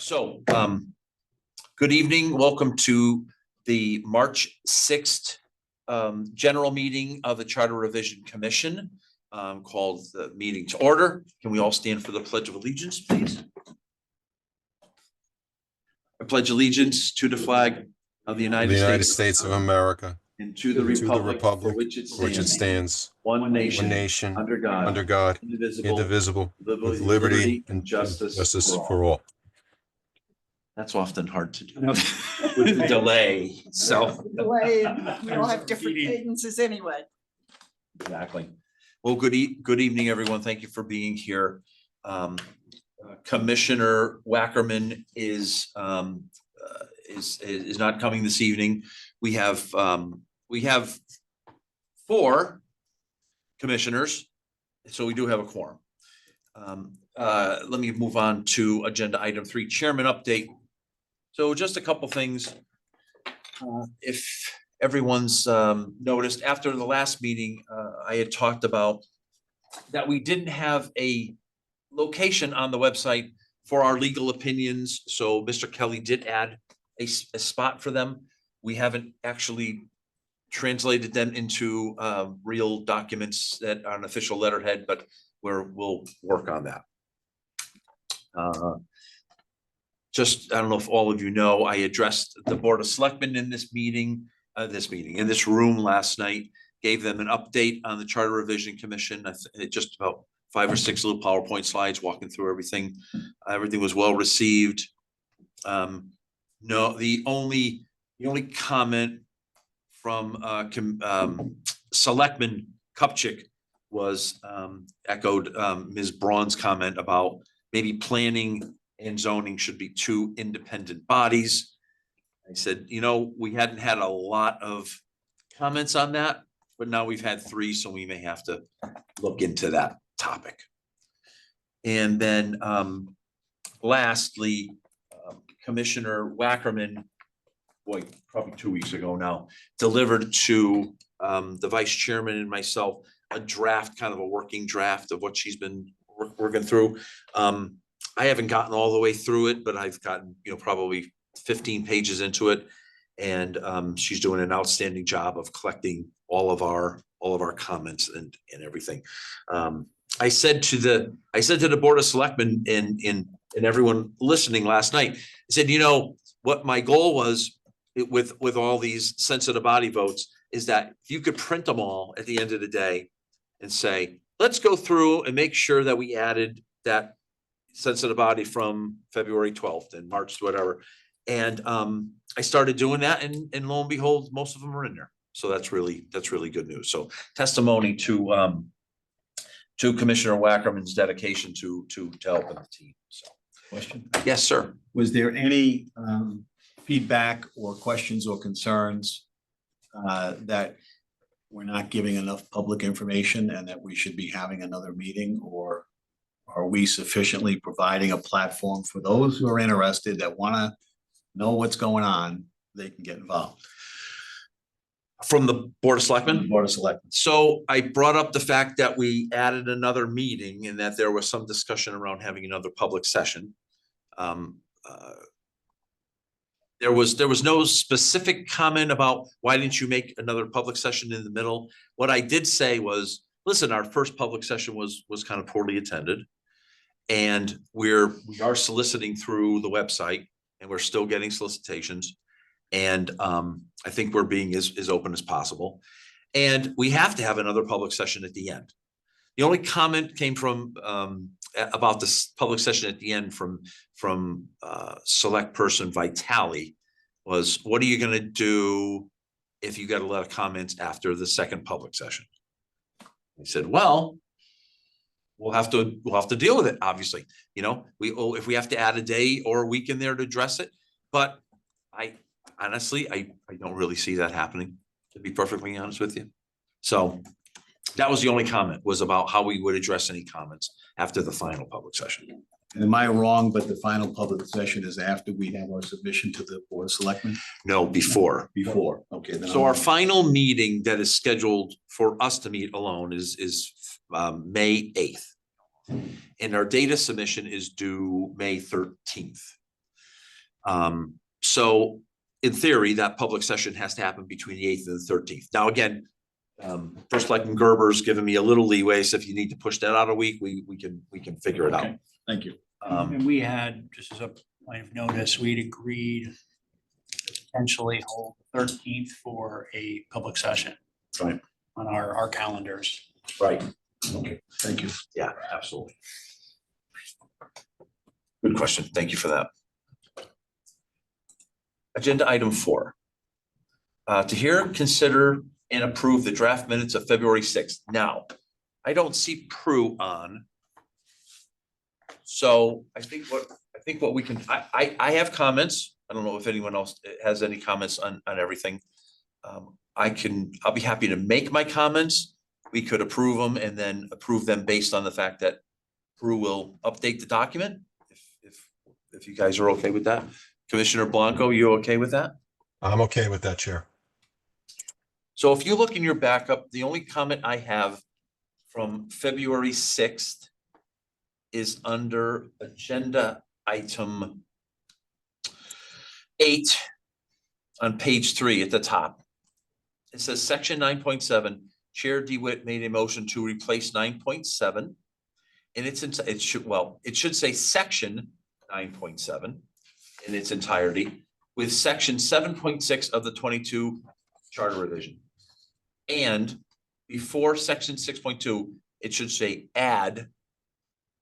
So, good evening. Welcome to the March 6th general meeting of the Charter Revision Commission, called the meeting to order. Can we all stand for the Pledge of Allegiance, please? I pledge allegiance to the flag of the United States of America, and to the republic for which it stands, one nation, under God, indivisible, with with liberty and justice for all. That's often hard to do with the delay. So Delay, we all have different cadences anyway. exactly. Well, good evening, everyone. Thank you for being here. Commissioner Wackerman is not coming this evening. We have 4 commissioners, so we do have a quorum. Let me move on to agenda item 3, chairman update. So just a couple things. If everyone's noticed, after the last meeting, I had talked about that we didn't have a location on the website for our legal opinions. So Mr. Kelly did add a spot for them. We haven't actually translated them into real documents that are an official letterhead, but we'll work on that. Just, I don't know if all of you know, I addressed the Board of Selectmen in this meeting, in this room last night, gave them an update on the Charter Revision Commission. Just about 5 or 6 little PowerPoint slides walking through everything. Everything was well received. No, the only comment from Selectman Kupchik was echoed Ms. Braun's comment about maybe planning and zoning should be 2 independent bodies. I said, we hadn't had a lot of comments on that, but now we've had 3, so we may have to look into that topic. And then lastly, Commissioner Wackerman, probably 2 weeks ago now, delivered to the vice chairman and myself a draft, kind of a working draft of what she's been working through. I haven't gotten all the way through it, but I've gotten, probably 15 pages into it. And she's doing an outstanding job of collecting all of our comments and everything. I said to the Board of Selectmen and everyone listening last night, I said, what my goal was with all these sensitive body votes is that if you could print them all at the end of the day and say, let's go through and make sure that we added that sensitive body from February 12th and March, whatever. And I started doing that, and lo and behold, most of them are in there. So that's really good news. So testimony to Commissioner Wackerman's dedication to helping the team. So, question? Yes, sir. Was there any feedback or questions or concerns that we're not giving enough public information and that we should be having another meeting, or are we sufficiently providing a platform for those who are interested that want to know what's going on? They can get involved. From the Board of Selectmen? Board of Selectmen. So I brought up the fact that we added another meeting and that there was some discussion around having another public session. There was no specific comment about why didn't you make another public session in the middle. What I did say was, listen, our first public session was kind of poorly attended. And we are soliciting through the website, and we're still getting solicitations. And I think we're being as open as possible. And we have to have another public session at the end. The only comment came from about this public session at the end from select person Vitali was, what are you going to do if you got a lot of comments after the second public session? I said, well, we'll have to deal with it. Obviously, if we have to add a day or a week in there to address it, but honestly, I don't really see that happening, to be perfectly honest with you. So that was the only comment, was about how we would address any comments after the final public session. And am I wrong, but the final public session is after we have our submission to the Board of Selectmen? No, before. Before, okay. Then So our final meeting that is scheduled for us to meet alone is May 8th. And our data submission is due May 13th. So in theory, that public session has to happen between the 8th and the 13th. Now, again, First Selectman Gerber's given me a little leeway, so if you need to push that out a week, we can figure it out. Okay. Thank you. And we had, just as a point of notice, we'd agreed to potentially hold the 13th for a public session. Right. On our calendars. Right. Okay, thank you. Yeah, absolutely. Good question. Thank you for that. Agenda item 4. To hear, consider, and approve the draft minutes of February 6th. Now, I don't see Prue on. So I think what we can, I have comments. I don't know if anyone else has any comments on everything. I'll be happy to make my comments. We could approve them and then approve them based on the fact that Prue will update the document. If you guys are okay with that. Commissioner Blanco, you okay with that? I'm okay with that, Chair. So if you look in your backup, the only comment I have from February 6th is under agenda item 8 on page 3 at the top. It says section 9.7, Chair DeWitt made a motion to replace 9.7. And it should say section 9.7 in its entirety with section 7.6 of the 22 charter revision. And before section 6.2, it should say add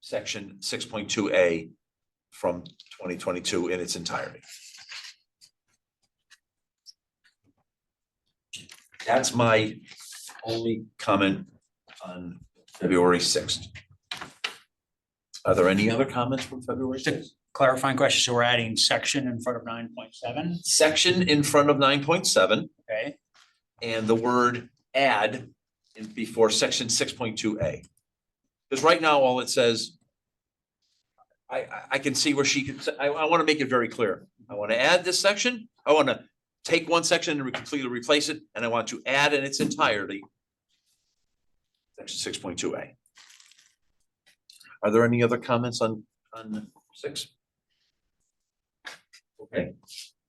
section 6.2A from 2022 in its entirety. That's my only comment on February 6th. Are there any other comments from February 6th? Clarifying question, so we're adding section in front of 9.7, Section in front of 9.7 okay? and the word add before section 6.2A. Because right now, all it says, I can see where she could, I want to make it very clear. I want to add this section. I want to take one section and completely replace it, and I want to add in its entirety section 6.2A. Are there any other comments on 6? Okay.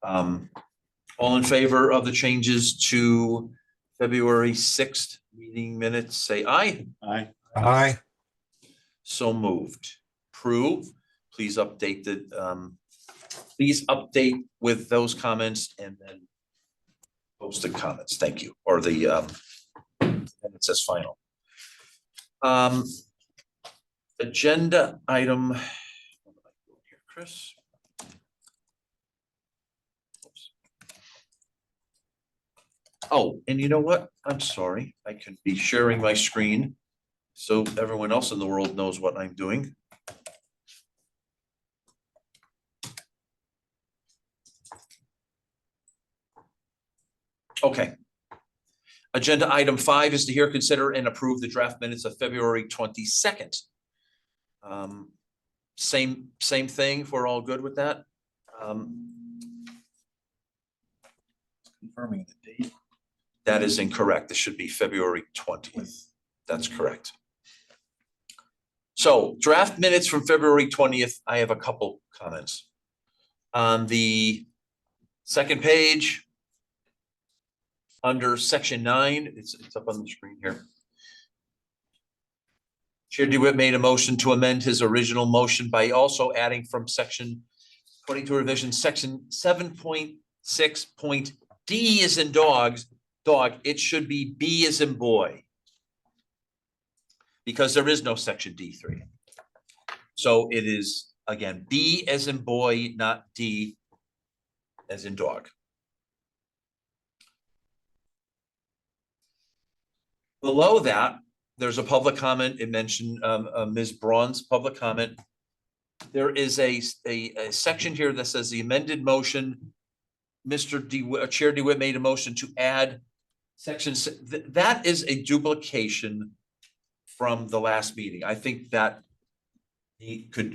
All in favor of the changes to February 6th meeting minutes, say aye. Aye. Aye. So moved. Prue, please update please update with those comments and then posted comments. Thank you. Or the and it says final. Agenda item. Chris. Oops. Oh, and you know what? I'm sorry. I can be sharing my screen so everyone else in the world knows what I'm doing. Okay. Agenda item 5 is to hear, consider, and approve the draft minutes of February 22nd. Same thing, if we're all good with that. Confirming the date. That is incorrect. This should be February 20th. That's correct. So draft minutes from February 20th, I have a couple comments. On the second page, under section 9, it's up on the screen here. Chair DeWitt made a motion to amend his original motion by also adding from section 22 revision, section 7.6. D is in dog, it should be B as in boy. Because there is no section D3. So it is, again, B as in boy, not D as in dog. Below that, there's a public comment. It mentioned Ms. Braun's public comment. There is a section here that says the amended motion, Chair DeWitt made a motion to add section. That is a duplication from the last meeting. I think that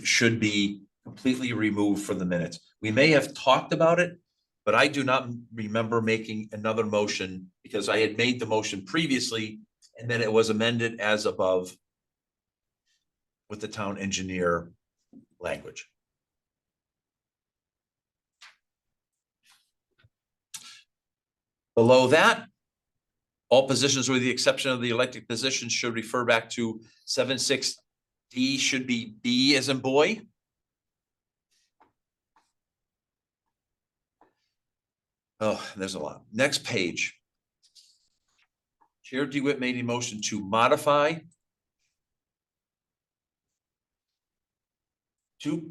should be completely removed from the minutes. We may have talked about it, but I do not remember making another motion because I had made the motion previously and then it was amended as above with the town engineer language. Below that, all positions with the exception of the elected positions should refer back to 7.6D should be B as in boy. Oh, there's a lot. Next page. Chair DeWitt made a motion to modify 2.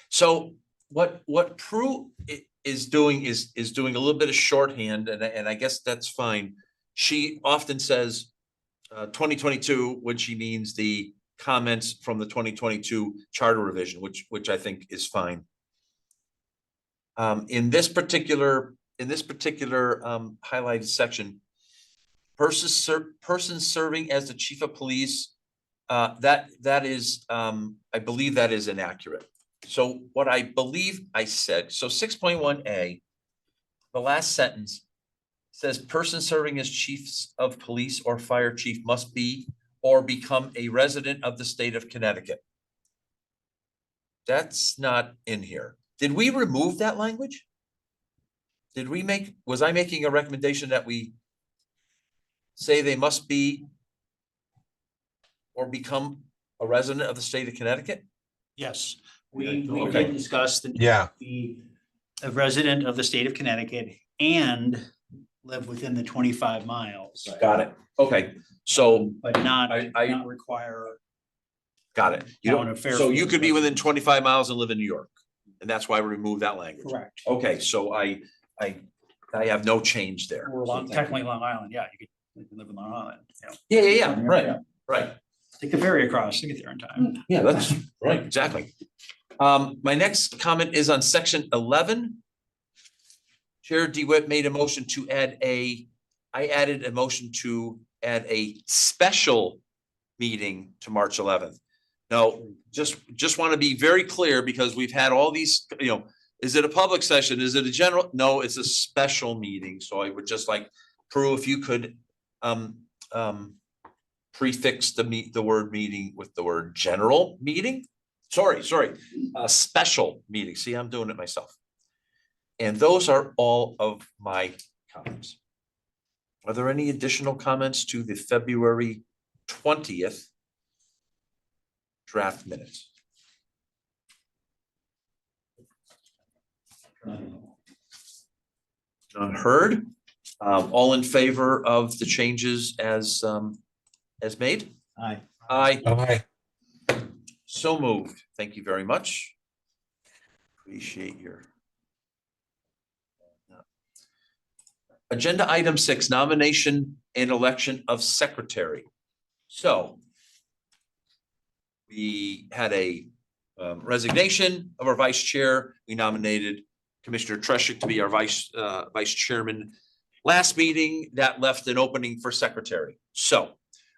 So what Prue is doing is doing a little bit of shorthand, and I guess that's fine. She often says 2022 when she means the comments from the 2022 charter revision, which I think is fine. In this particular highlighted section, person serving as the chief of police, that is, I believe that is inaccurate. So what I believe I said, so 6.1A, the last sentence says person serving as chiefs of police or fire chief must be or become a resident of the state of Connecticut. That's not in here. Did we remove that language? Was I making a recommendation that we say they must be or become a resident of the state of Connecticut? Yes, we Okay. did discuss the. Yeah. Be a resident of the state of Connecticut and live within the 25 miles. Got it. Okay, so But not I- not require. got it. You Town don't, of so Fairfield you could be within residents. 25 miles and live in New York. And that's why we removed that language. Correct. Okay, so I have no change there. Or technically Long Island, yeah, you could live in Long Island, Yeah, right. Take the ferry across to get there in time. Yeah, that's right, exactly. My next comment is on section 11. Chair DeWitt made a motion to I added a motion to add a special meeting to March 11th. Now, just want to be very clear because we've had all these, is it a public session? Is it a general? No, it's a special meeting. So I would just like, Prue, if you could prefix the word meeting with the word general meeting. Sorry, special meeting. See, I'm doing it myself. And those are all of my comments. Are there any additional comments to the February 20th draft minutes? None heard. All in favor of the changes as made? Aye. Aye. Aye. So moved. Thank you very much. Appreciate your. Agenda item 6, nomination and election of secretary. So we had a resignation of our vice chair. We nominated Commissioner Treshik to be our vice chairman. Last meeting, that left an opening for secretary. So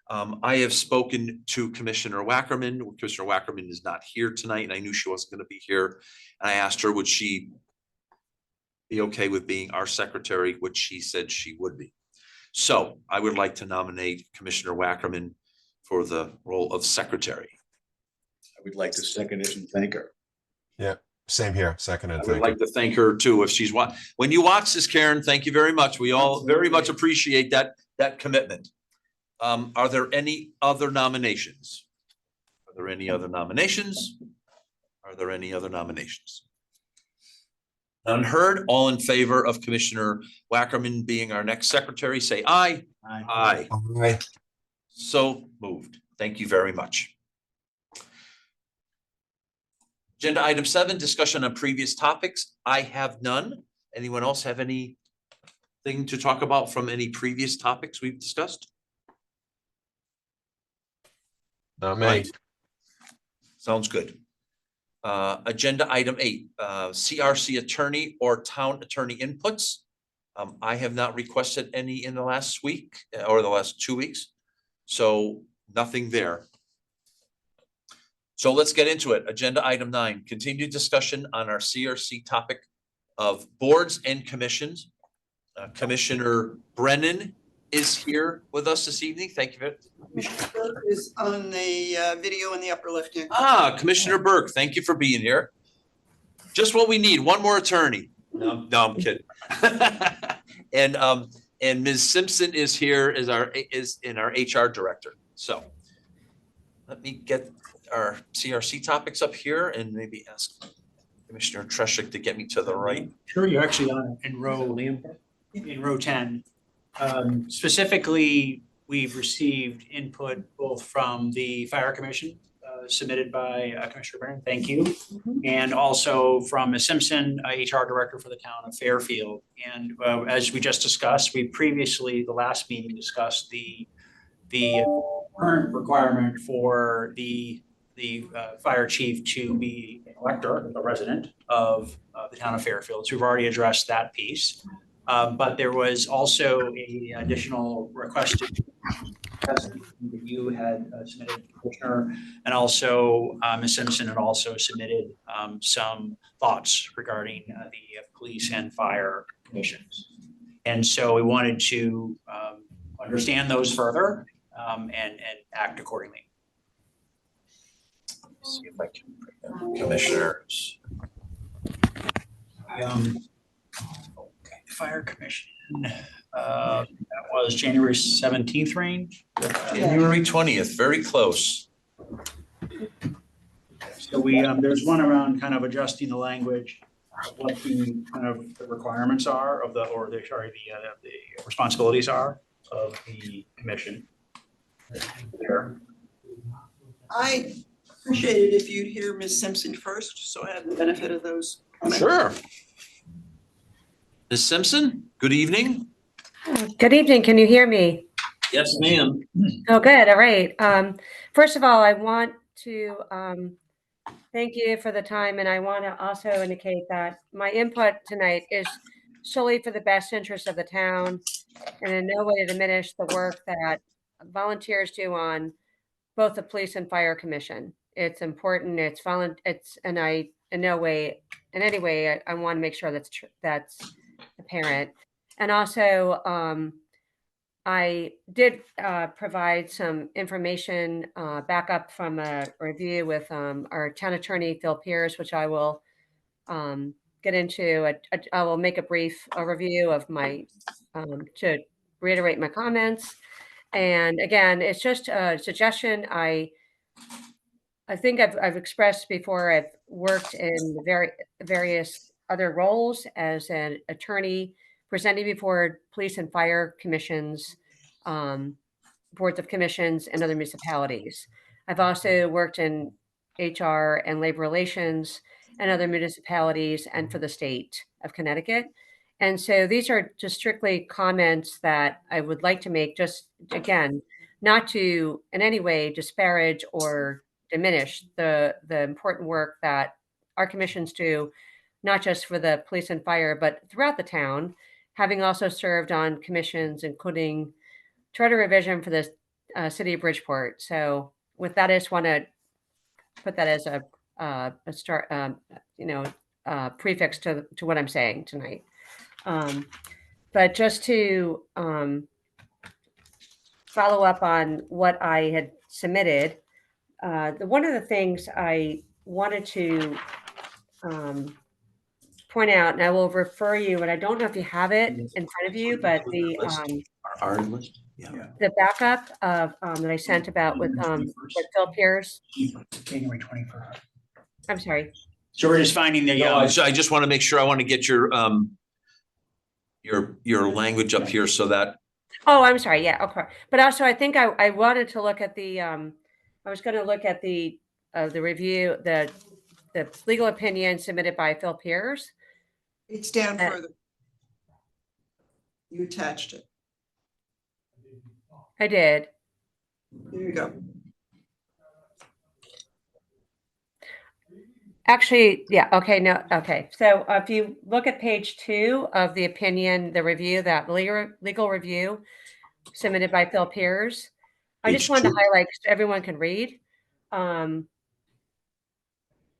I have spoken to Commissioner Wackerman. Commissioner Wackerman is not here tonight, and I knew she wasn't going to be here. And I asked her, would she be okay with being our secretary, which she said she would be. So I would like to nominate Commissioner Wackerman for the role of secretary. I would like to second it and thank her. Same here. Second and I would thank you. like to thank her too, if she's when you watch this, Karen, thank you very much. We all very much appreciate that commitment. Are there any other nominations? Are there any other nominations? Are there any other nominations? None heard. All in favor of Commissioner Wackerman being our next secretary, say aye. Aye. Aye. So moved. Thank you very much. Agenda item 7, discussion on previous topics. I have none. Anyone else have anything to talk about from any previous topics we've discussed? Not me. Right. Sounds good. Agenda item 8, CRC attorney or town attorney inputs. I have not requested any in the last week or the last 2 weeks, so nothing there. So let's get into it. Agenda item 9, continued discussion on our CRC topic of boards and commissions. Commissioner Brennan is here with us this evening. Thank you. Commissioner Burke is on the video in the upper left hand. Commissioner Burke, thank you for being here. Just what we need, one more attorney. No, I'm kidding. And Ms. Simpson is here as our HR director. So let me get our CRC topics up here and maybe ask Commissioner Treshik to get me to the right. Sure, you're actually on in row 10. Specifically, we've received input both from the Fire Commission submitted by Commissioner Barron, thank you. And also from Ms. Simpson, HR Director for the town of Fairfield. And as we just discussed, we previously, the last meeting, discussed the current requirement for the fire chief to be an elector, a resident of the town of Fairfield. So we've already addressed that piece. But there was also a additional request that you had submitted, Commissioner, and also Ms. Simpson had also submitted some thoughts regarding the police and fire commissions. And so we wanted to understand those further and act accordingly. See if I can bring them. Commissioners. Okay, Fire Commission, that was January 17th range. January 20th, very close. So we, there's one around kind of adjusting the language of what the kind of the requirements are of the responsibilities are of the commission. There. I appreciate it if you'd hear Ms. Simpson first, so I have the benefit of those comments. Sure. Ms. Simpson, good evening. Good evening. Can you hear me? Yes, ma'am. Oh, good. All right. First of all, I want to thank you for the time, and I want to also indicate that my input tonight is solely for the best interest of the town, and in no way to diminish the work that volunteers do on both the police and fire commission. It's important. And I in no way, in any way, I want to make sure that's apparent. And also, I did provide some information backup from a review with our town attorney, Phil Pierce, which I will get into. I will make a brief overview of my, to reiterate my comments. And again, it's just a suggestion. I think I've expressed before, I've worked in various other roles as an attorney, presenting before police and fire commissions, boards of commissions, and other municipalities. I've also worked in HR and labor relations and other municipalities and for the state of Connecticut. And so these are just strictly comments that I would like to make, just again, not to in any way disparage or diminish the important work that our commissions do, not just for the police and fire, but throughout the town, having also served on commissions, including charter revision for the city of Bridgeport. So with that, I just want to put that as a start, prefix to what I'm saying tonight. But just to follow up on what I had submitted, one of the things I wanted to point out, and I will refer you, and I don't know if you have it in front of you, but Our list. Yeah. the backup of that I sent about with Phil Pierce. January 21st. I'm sorry. So we're just finding the, No, I just want to make sure, I want to get your language up here so that. Oh, I'm sorry. Yeah. Okay. But also, I think I wanted to look at the, I was going to look at the review, the legal opinion submitted by Phil Pierce. It's down further. You attached it. I did. There you go. Actually, yeah. Okay. No. Okay. So if you look at page 2 of the opinion, the review, that legal review submitted by Phil Pierce, I just wanted to highlight so everyone can read.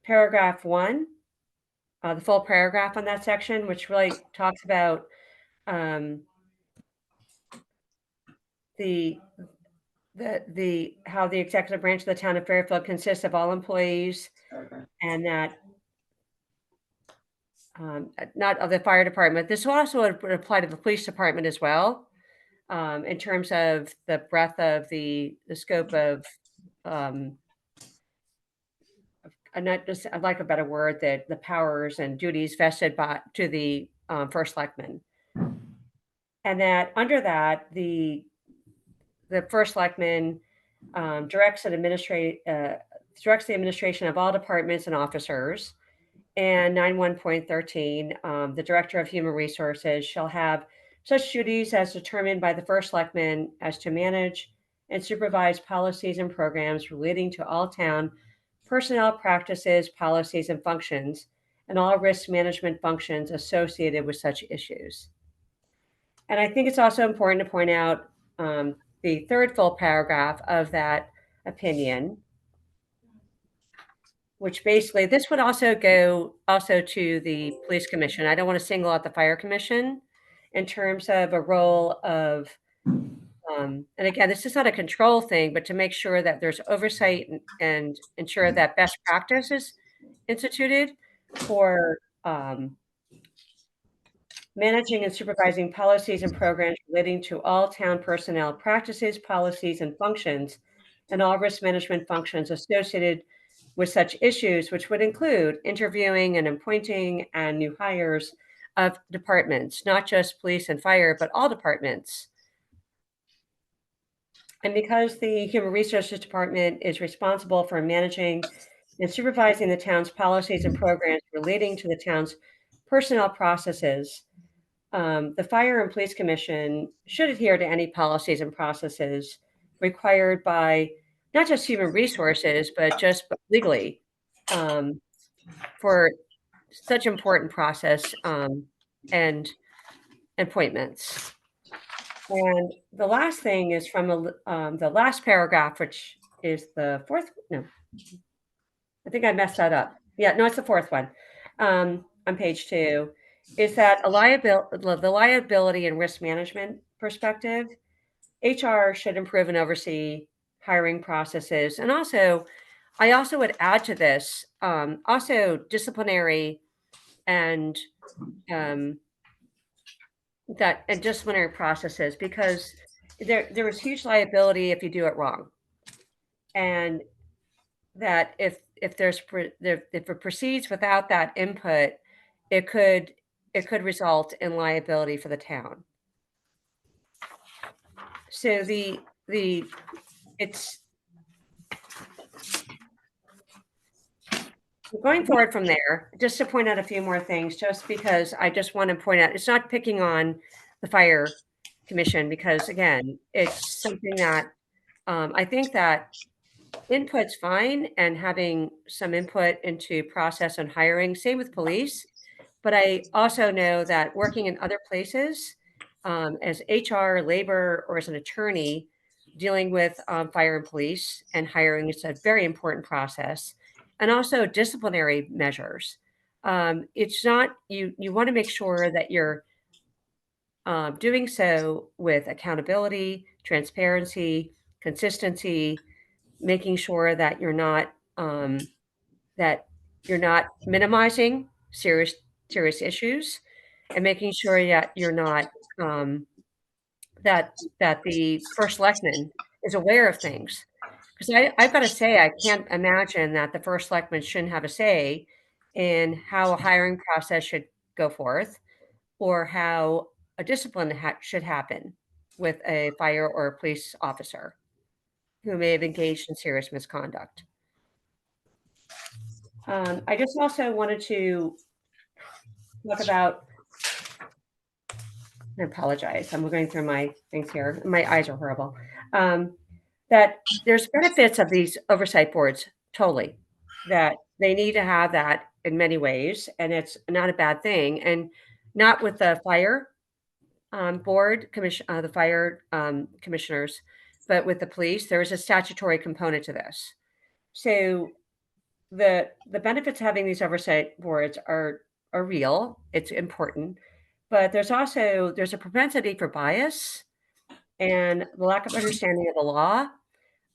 Paragraph 1, the full paragraph on that section, which really talks about the how the executive branch of the town of Fairfield consists of all employees, and that not of the fire department. This also would apply to the police department as well, in terms of the breadth of the scope of, not just, I'd like a better word, that the powers and duties vested by to the first selectman. And that under that, the first selectman directs the administration of all departments and officers. And 91.13, the Director of Human Resources shall have such duties as determined by the first selectman as to manage and supervise policies and programs relating to all town personnel practices, policies, and functions, and all risk management functions associated with such issues. And I think it's also important to point out the third full paragraph of that opinion, which basically, this would also go to the police commission. I don't want to single out the fire commission in terms of a role of, and again, this is not a control thing, but to make sure that there's oversight and ensure that best practice is instituted for managing and supervising policies and programs relating to all town personnel practices, policies, and functions, and all risk management functions associated with such issues, which would include interviewing and appointing and new hires of departments, not just police and fire, but all departments. And because the Human Resources Department is responsible for managing and supervising the town's policies and programs relating to the town's personnel processes, the Fire and Police Commission should adhere to any policies and processes required by not just human resources, but just legally for such important process and appointments. And the last thing is from the last paragraph, which is the fourth. No, I think I messed that up. Yeah, no, it's the fourth one on page 2. Is that the liability and risk management perspective? HR should improve and oversee hiring processes. And also, I also would add to this, also disciplinary and disciplinary processes, because there is huge liability if you do it wrong. And that if it proceeds without that input, it could result in liability for the town. So it's going forward from there, just to point out a few more things, just because I just want to point out, it's not picking on the fire commission, because again, it's something that I think that input's fine, and having some input into process and hiring, same with police. But I also know that working in other places, as HR, labor, or as an attorney dealing with fire and police and hiring, is a very important process. And also disciplinary measures. It's not, you want to make sure that you're doing so with accountability, transparency, consistency, making sure that you're not minimizing serious issues, and making sure that you're not that the first selectman is aware of things. Because I've got to say, I can't imagine that the first selectman shouldn't have a say in how a hiring process should go forth, or how a discipline should happen with a fire or a police officer who may have engaged in serious misconduct. I just also wanted to talk about, I apologize, I'm going through my things here. My eyes are horrible. That there's benefits of these oversight boards, totally, that they need to have that in many ways, and it's not a bad thing. And not with the fire board commission, the fire commissioners, but with the police, there is a statutory component to this. So the benefits of having these oversight boards are real. It's important, but there's a propensity for bias and the lack of understanding of the law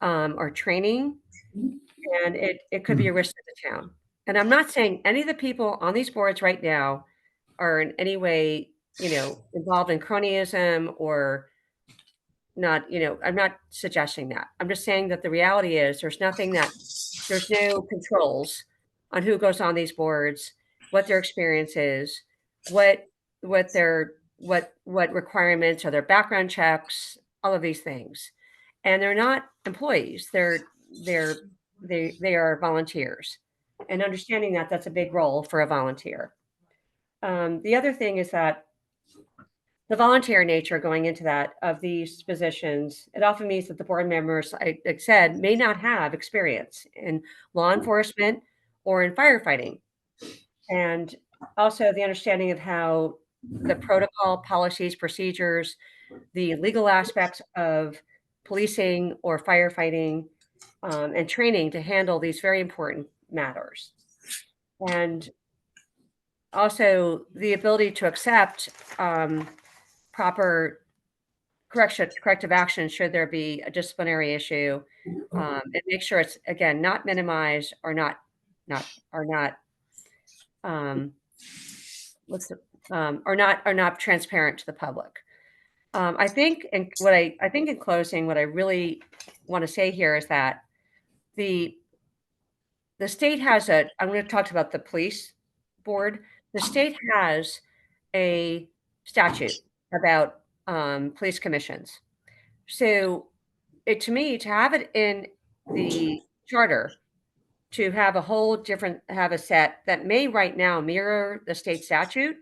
or training, and it could be a risk to the town. And I'm not saying any of the people on these boards right now are in any way, involved in cronyism or not, I'm not suggesting that. I'm just saying that the reality is there's no controls on who goes on these boards, what their experience is, what requirements are, their background checks, all of these things. And they're not employees. They are volunteers. And understanding that that's a big role for a volunteer. The other thing is that the volunteer nature going into that of these positions, it often means that the board members, like said, may not have experience in law enforcement or in firefighting. And also the understanding of how the protocol, policies, procedures, the legal aspects of policing or firefighting, and training to handle these very important matters. And also the ability to accept proper corrective action should there be a disciplinary issue, and make sure it's, again, not minimized or not transparent to the public. I think in closing, what I really want to say here is that the state has I'm going to talk about the police board. The state has a statute about police commissions. So to me, to have it in the charter, to have have a set that may right now mirror the state statute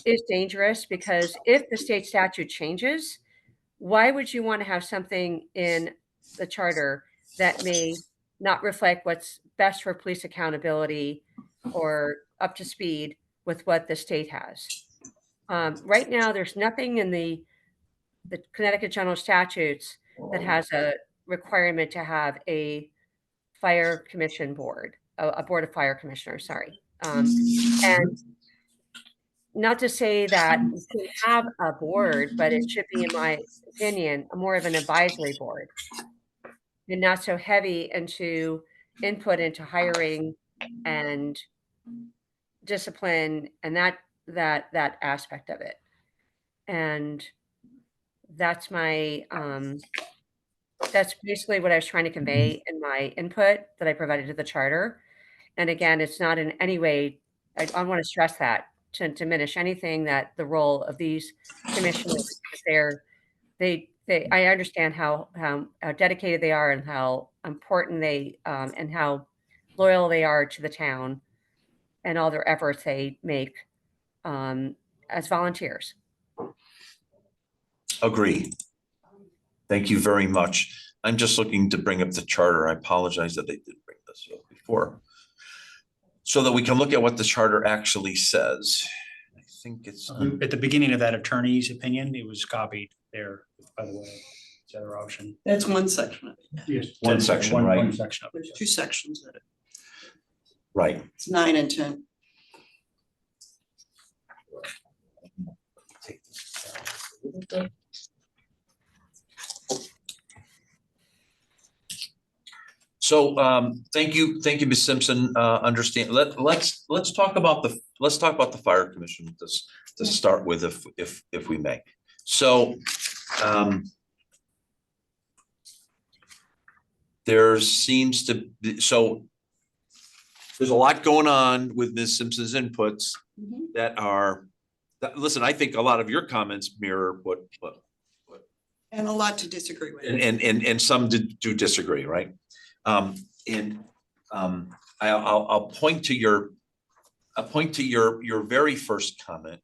is dangerous, because if the state statute changes, why would you want to have something in the charter that may not reflect what's best for police accountability or up to speed with what the state has? Right now, there's nothing in the Connecticut General Statutes that has a requirement to have a fire commission board, a board of fire commissioners, sorry. And not to say that you can have a board, but it should be, in my opinion, more of an advisory board and not so heavy into input into hiring and discipline and that aspect of it. And that's my that's basically what I was trying to convey in my input that I provided to the charter. And again, it's not in any way, I want to stress that, to diminish anything that the role of these commissioners, I understand how dedicated they are and how important they and how loyal they are to the town and all their efforts they make as volunteers. Agree. Thank you very much. I'm just looking to bring up the charter. I apologize that they didn't bring this up before, so that we can look at what the charter actually says. I think it's At the beginning of that attorney's opinion, it was copied there, by the way. It's the other option. That's one section of it. Yes. One section, right? One section of it. There's two sections of it. right. It's 9 and 10. Take this down. So thank you, Ms. Simpson. Understand. Let's talk about the fire commission to start with, if we may. So there seems to be, there's a lot going on with Ms. Simpson's inputs listen, I think a lot of your comments mirror what And a lot to disagree with. and some do disagree, right? I'll point to your very first comment,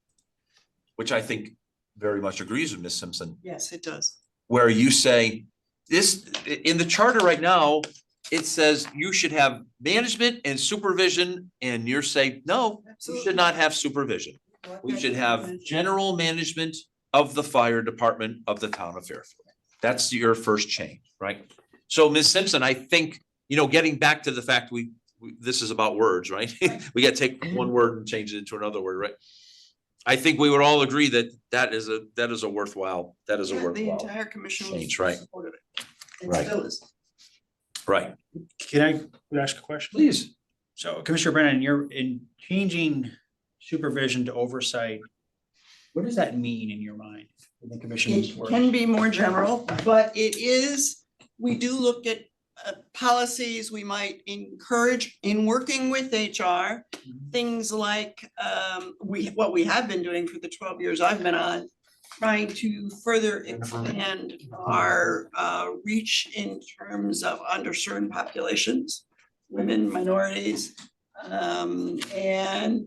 which I think very much agrees with Ms. Simpson, Yes, it does. where you say this in the charter right now, it says you should have management and supervision, and you're saying, no, we should not have supervision. We should have general management of the fire department of the town of Fairfield. That's your first change, right? So Ms. Simpson, I think, getting back to the fact this is about words, right? We got to take one word and change it into another word, right? I think we would all agree that is a worthwhile. The entire commission change, right? supported it. And Right. still is. Right, Can I ask a question? please. So Commissioner Brennan, you're in changing supervision to oversight, what does that mean in your mind? In the commission's It words? can be more general, but it is, we do look at policies we might encourage in working with HR. Things like, what we have been doing for the 12 years I've been on, trying to further expand our reach in terms of underserved populations, women, minorities. And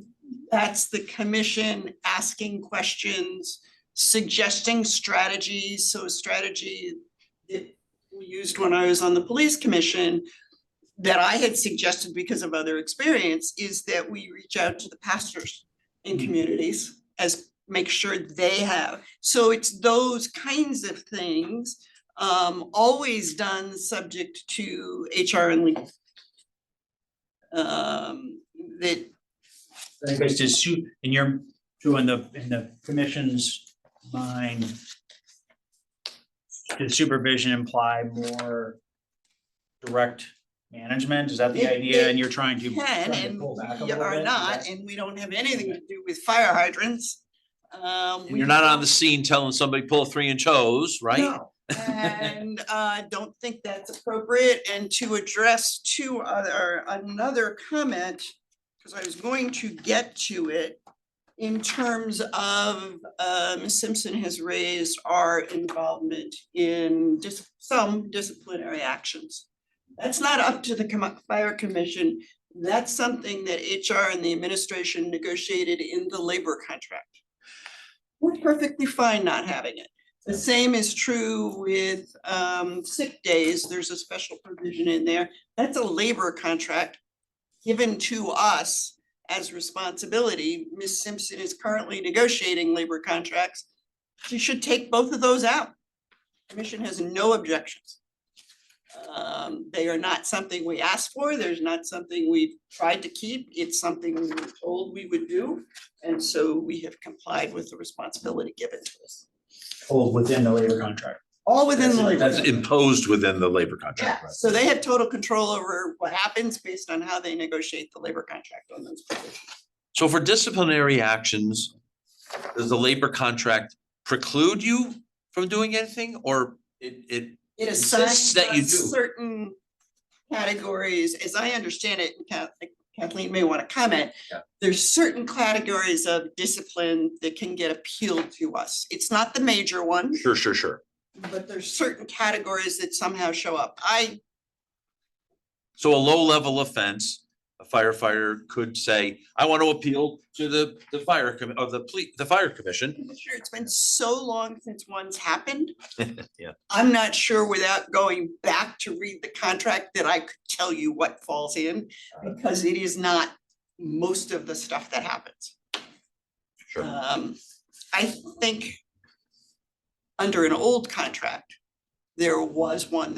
that's the commission asking questions, suggesting strategies. So a strategy that we used when I was on the police commission that I had suggested because of other experience is that we reach out to the pastors in communities as make sure they have. So it's those kinds of things, always done subject to HR and legal. That Because in the commission's mind, does supervision imply more direct management? Is that the It- idea? And you're trying to can, and pull back a we little are bit? Is not, that- and we don't have anything to do with fire hydrants. And you're not on the scene telling somebody pull a 3-inch hose, right? No, and don't think that's appropriate. And to address another comment, because I was going to get to it. In terms of, Ms. Simpson has raised our involvement in some disciplinary actions. That's not up to the fire commission. That's something that HR and the administration negotiated in the labor contract. We're perfectly fine not having it. The same is true with sick days. There's a special provision in there. That's a labor contract given to us as responsibility. Ms. Simpson is currently negotiating labor contracts. She should take both of those out. Commission has no objections. They are not something we asked for. There's not something we've tried to keep. It's something we were told we would do. And so we have complied with the responsibility given to us. Pulled within the labor contract. All within the labor. That's contract. imposed within the labor contract. Yeah, so they have total control over what happens based on how they negotiate the labor contract on those provisions. So for disciplinary actions, does the labor contract preclude you from doing anything, or it It insists assigns that you us do? certain categories, as I understand it, and Kathleen may want to comment. Yeah. There's certain categories of discipline that can get appealed to us. It's not the major one, Sure. but there's certain categories that somehow show up. So a low-level offense, a firefighter could say, I want to appeal to the fire commission. I'm sure it's been so long since one's happened. Yeah. I'm not sure without going back to read the contract that I could tell you what falls in, because it is not most of the stuff that happens. Sure. I think under an old contract, there was one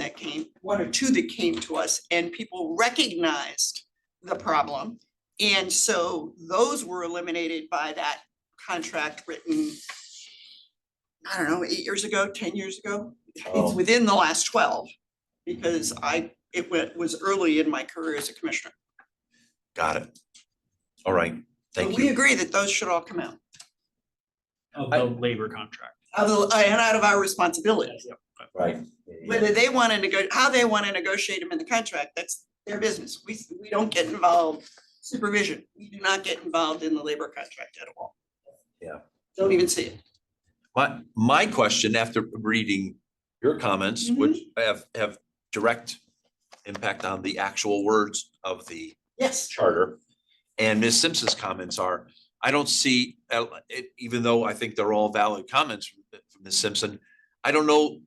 or two that came to us and people recognized the problem. And so those were eliminated by that contract written, I don't know, 8 years ago, 10 years ago. It's Oh. within the last 12, because it was early in my career as a commissioner. Got it. All right, So thank we you. agree that those should all come out Of the labor contract. and out of our responsibility. Right. Whether they want to how they want to negotiate them in the contract, that's their business. We don't get involved. Supervision, we do not get involved in the labor contract at all. Yeah. Don't even see it. My question after reading your comments, which have direct impact on the actual words of the Yes, charter. And Ms. Simpson's comments are, I don't see, even though I think they're all valid comments from Ms. Simpson, I don't know,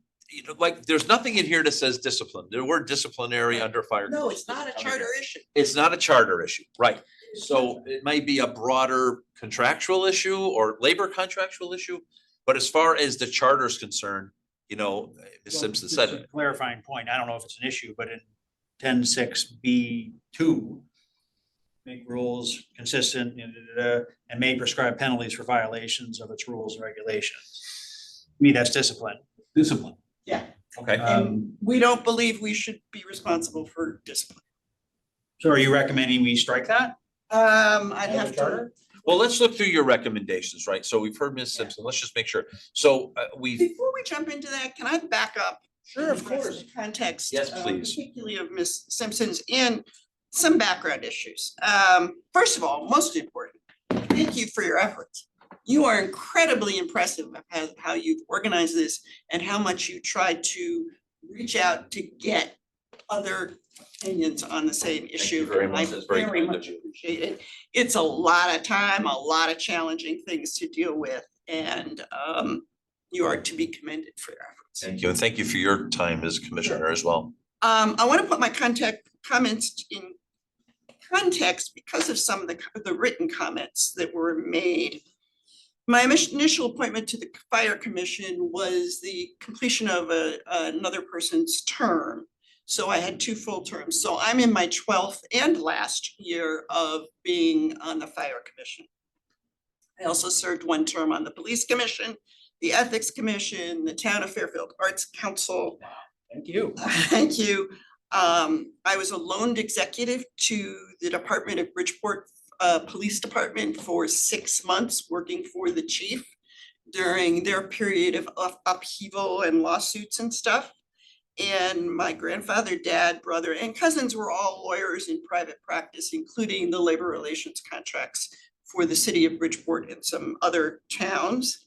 like, there's nothing in here that says discipline. The word disciplinary under fire. no, it's not a charter issue. It's not a charter issue, right? So it might be a broader contractual issue or labor contractual issue. But as far as the charter is concerned, Ms. Simpson said Just a it. clarifying point, I don't know if it's an issue, but in 10.6B2, make rules consistent and may prescribe penalties for violations of its rules and regulations. To me, that's discipline. Discipline. Yeah, Okay. and we don't believe we should be responsible for discipline. So are you recommending we strike that? I'd Of the have to, charter? Well, let's look through your recommendations, right? So we've heard Ms. Simpson. Let's just make sure. So we've, Before we jump into that, can I back up? Sure, and of address course. the Context. Yes, please. Particularly of Ms. Simpson's and some background issues. First of all, most important, thank you for your efforts. You are incredibly impressive of how you've organized this and how much you tried to reach out to get other opinions on the same issue. you very and much. I That's very very kind of much you. appreciate it. It's a lot of time, a lot of challenging things to deal with, and you are to be commended for your efforts. Thank you. And thank you for your time as commissioner as well. I want to put my comments in context because of some of the written comments that were made. My initial appointment to the Fire Commission was the completion of another person's term. So I had 2 full terms. So I'm in my 12th and last year of being on the Fire Commission. I also served 1 term on the Police Commission, the Ethics Commission, the Town of Fairfield Arts Council. Thank you. Thank you. I was a loaned executive to the Department of Bridgeport Police Department for 6 months, working for the chief during their period of upheaval and lawsuits and stuff. And my grandfather, dad, brother, and cousins were all lawyers in private practice, including the labor relations contracts for the city of Bridgeport and some other towns.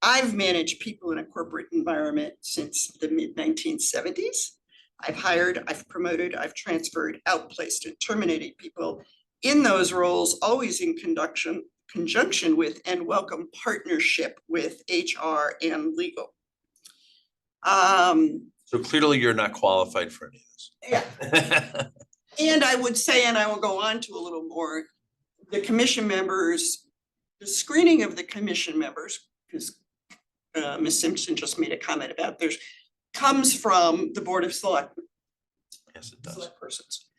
I've managed people in a corporate environment since the mid-1970s. I've hired, I've promoted, I've transferred, outplaced, and terminated people in those roles, always in conjunction with and welcome partnership with HR and legal. So clearly you're not qualified for any Yeah, of this. and I would say, and I will go on to a little more, the commission members, the screening of the commission members, because Ms. Simpson just made a comment about there's, comes from the Board of Selectmen. Yes, it does. Select persons.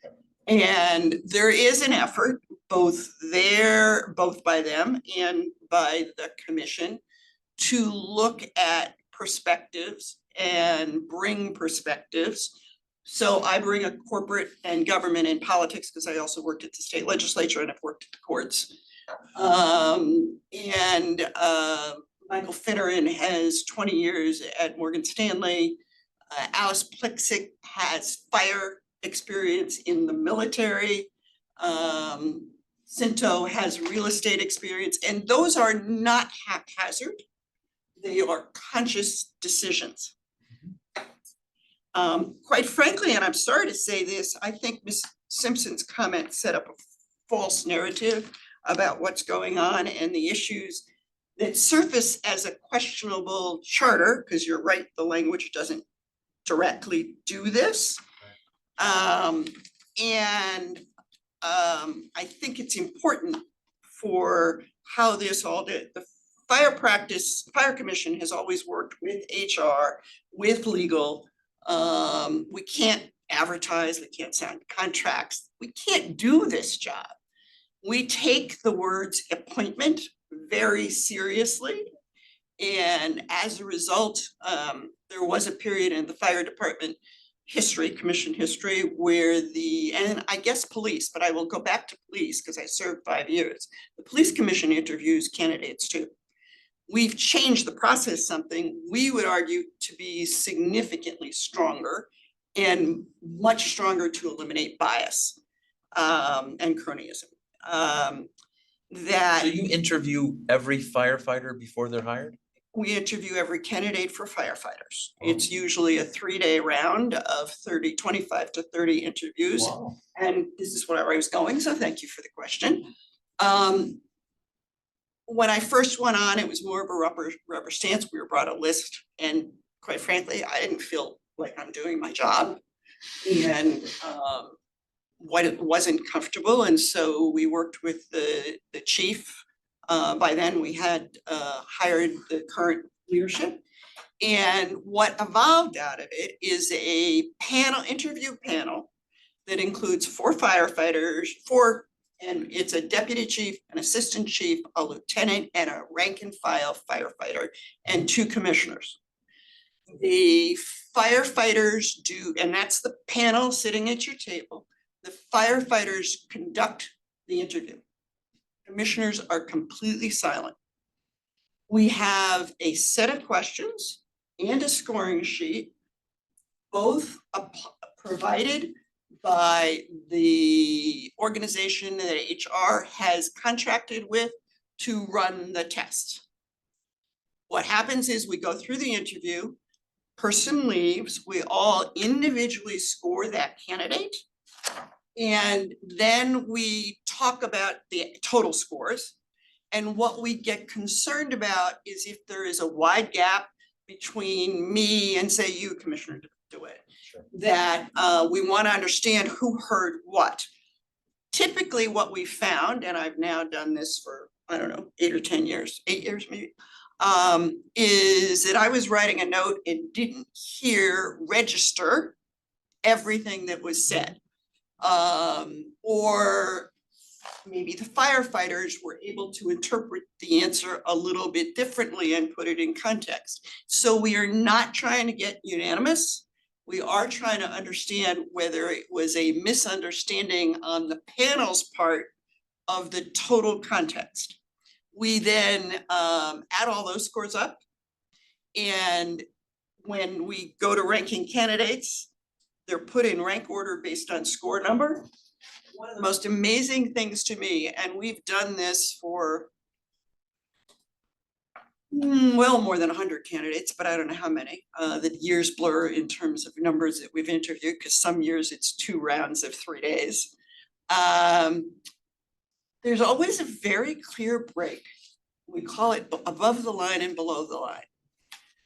And there is an effort, both by them and by the commission, to look at perspectives and bring perspectives. So I bring a corporate and government and politics, because I also worked at the state legislature and I've worked at the courts. Michael Finneran has 20 years at Morgan Stanley. Alice Plixick has fire experience in the military. Cinto has real estate experience, and those are not haphazard. They are conscious decisions. Quite frankly, and I'm sorry to say this, I think Ms. Simpson's comment set up a false narrative about what's going on and the issues that surface as a questionable charter, because you're right, the language doesn't directly do this. I think it's important for how this all did. The Fire Commission has always worked with HR, with legal. We can't advertise, we can't sign contracts, we can't do this job. We take the words appointment very seriously. And as a result, there was a period in the fire department history, commission history, where and I guess police, but I will go back to police because I served 5 years. The police commission interviews candidates too. We've changed the process something we would argue to be significantly stronger and much stronger to eliminate bias and cronyism. So you interview every firefighter before they're hired? We interview every candidate for firefighters. It's usually a 3-day round of 25 to 30 interviews. Wow. And this is where I was going, so thank you for the question. When I first went on, it was more of a rubber stance. We were brought a list, and quite frankly, I didn't feel like I'm doing my job. And what it wasn't comfortable, and so we worked with the chief. By then we had hired the current leadership. And what evolved out of it is a interview panel that includes 4 firefighters, and it's a deputy chief, an assistant chief, a lieutenant, and a rank and file firefighter, and 2 commissioners. The firefighters and that's the panel sitting at your table. The firefighters conduct the interview. Commissioners are completely silent. We have a set of questions and a scoring sheet, both provided by the organization that HR has contracted with to run the test. What happens is we go through the interview, person leaves, we all individually score that candidate. And then we talk about the total scores. And what we get concerned about is if there is a wide gap between me and say you, Commissioner DeWitt, that we want to understand who heard what. Typically what we found, and I've now done this for, I don't know, 8 or 10 years, 8 years maybe, is that I was writing a note and didn't register everything that was said. Or maybe the firefighters were able to interpret the answer a little bit differently and put it in context. So we are not trying to get unanimous. We are trying to understand whether it was a misunderstanding on the panel's part of the total context. We then add all those scores up. And when we go to ranking candidates, they're put in rank order based on score number. One of the most amazing things to me, and we've done this for well more than 100 candidates, but I don't know how many. The years blur in terms of numbers that we've interviewed, because some years it's 2 rounds of 3 days. There's always a very clear break. We call it above the line and below the line.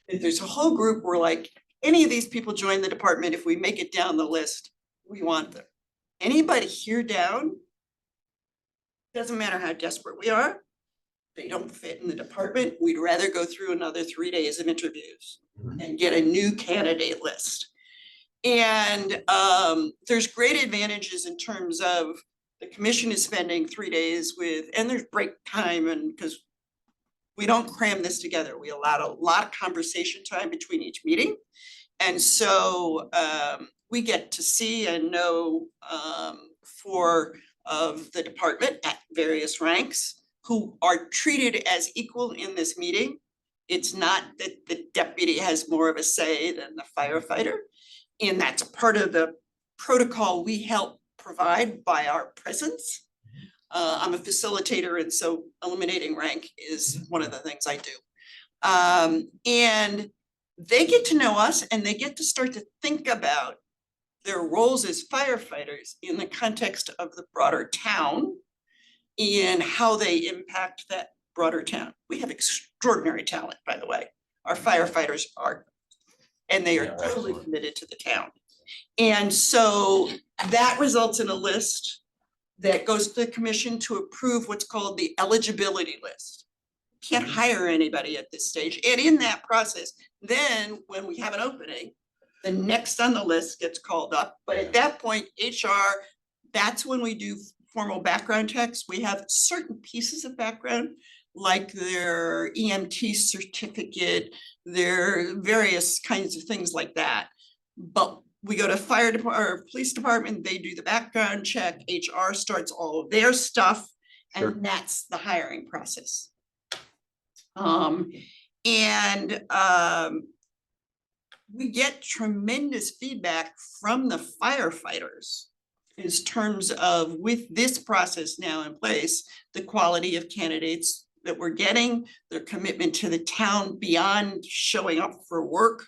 If there's a whole group where like any of these people join the department, if we make it down the list, we want them. Anybody here down, doesn't matter how desperate we are, they don't fit in the department, we'd rather go through another 3 days of interviews and get a new candidate list. And there's great advantages in terms of the commission is spending 3 days with, and there's break time, and because we don't cram this together, we allowed a lot of conversation time between each meeting. And so we get to see and know 4 of the department at various ranks who are treated as equal in this meeting. It's not that the deputy has more of a say than the firefighter. And that's part of the protocol we help provide by our presence. I'm a facilitator, and so eliminating rank is one of the things I do. And they get to know us, and they get to start to think about their roles as firefighters in the context of the broader town and how they impact that broader town. We have extraordinary talent, by the way. Our firefighters are, and they are Yeah, totally excellent. committed to the town. And so that results in a list that goes to the commission to approve what's called the eligibility list. Can't hire anybody at this stage. And in that process, then when we have an opening, the next on the list gets called up. But at that point, HR, that's when we do formal background checks. We have certain pieces of background, like their EMT certificate, their various kinds of things like that. But we go to fire department or police department, they do the background check, HR starts all of their stuff, Sure. and that's the hiring process. We get tremendous feedback from the firefighters in terms of, with this process now in place, the quality of candidates that we're getting, their commitment to the town beyond showing up for work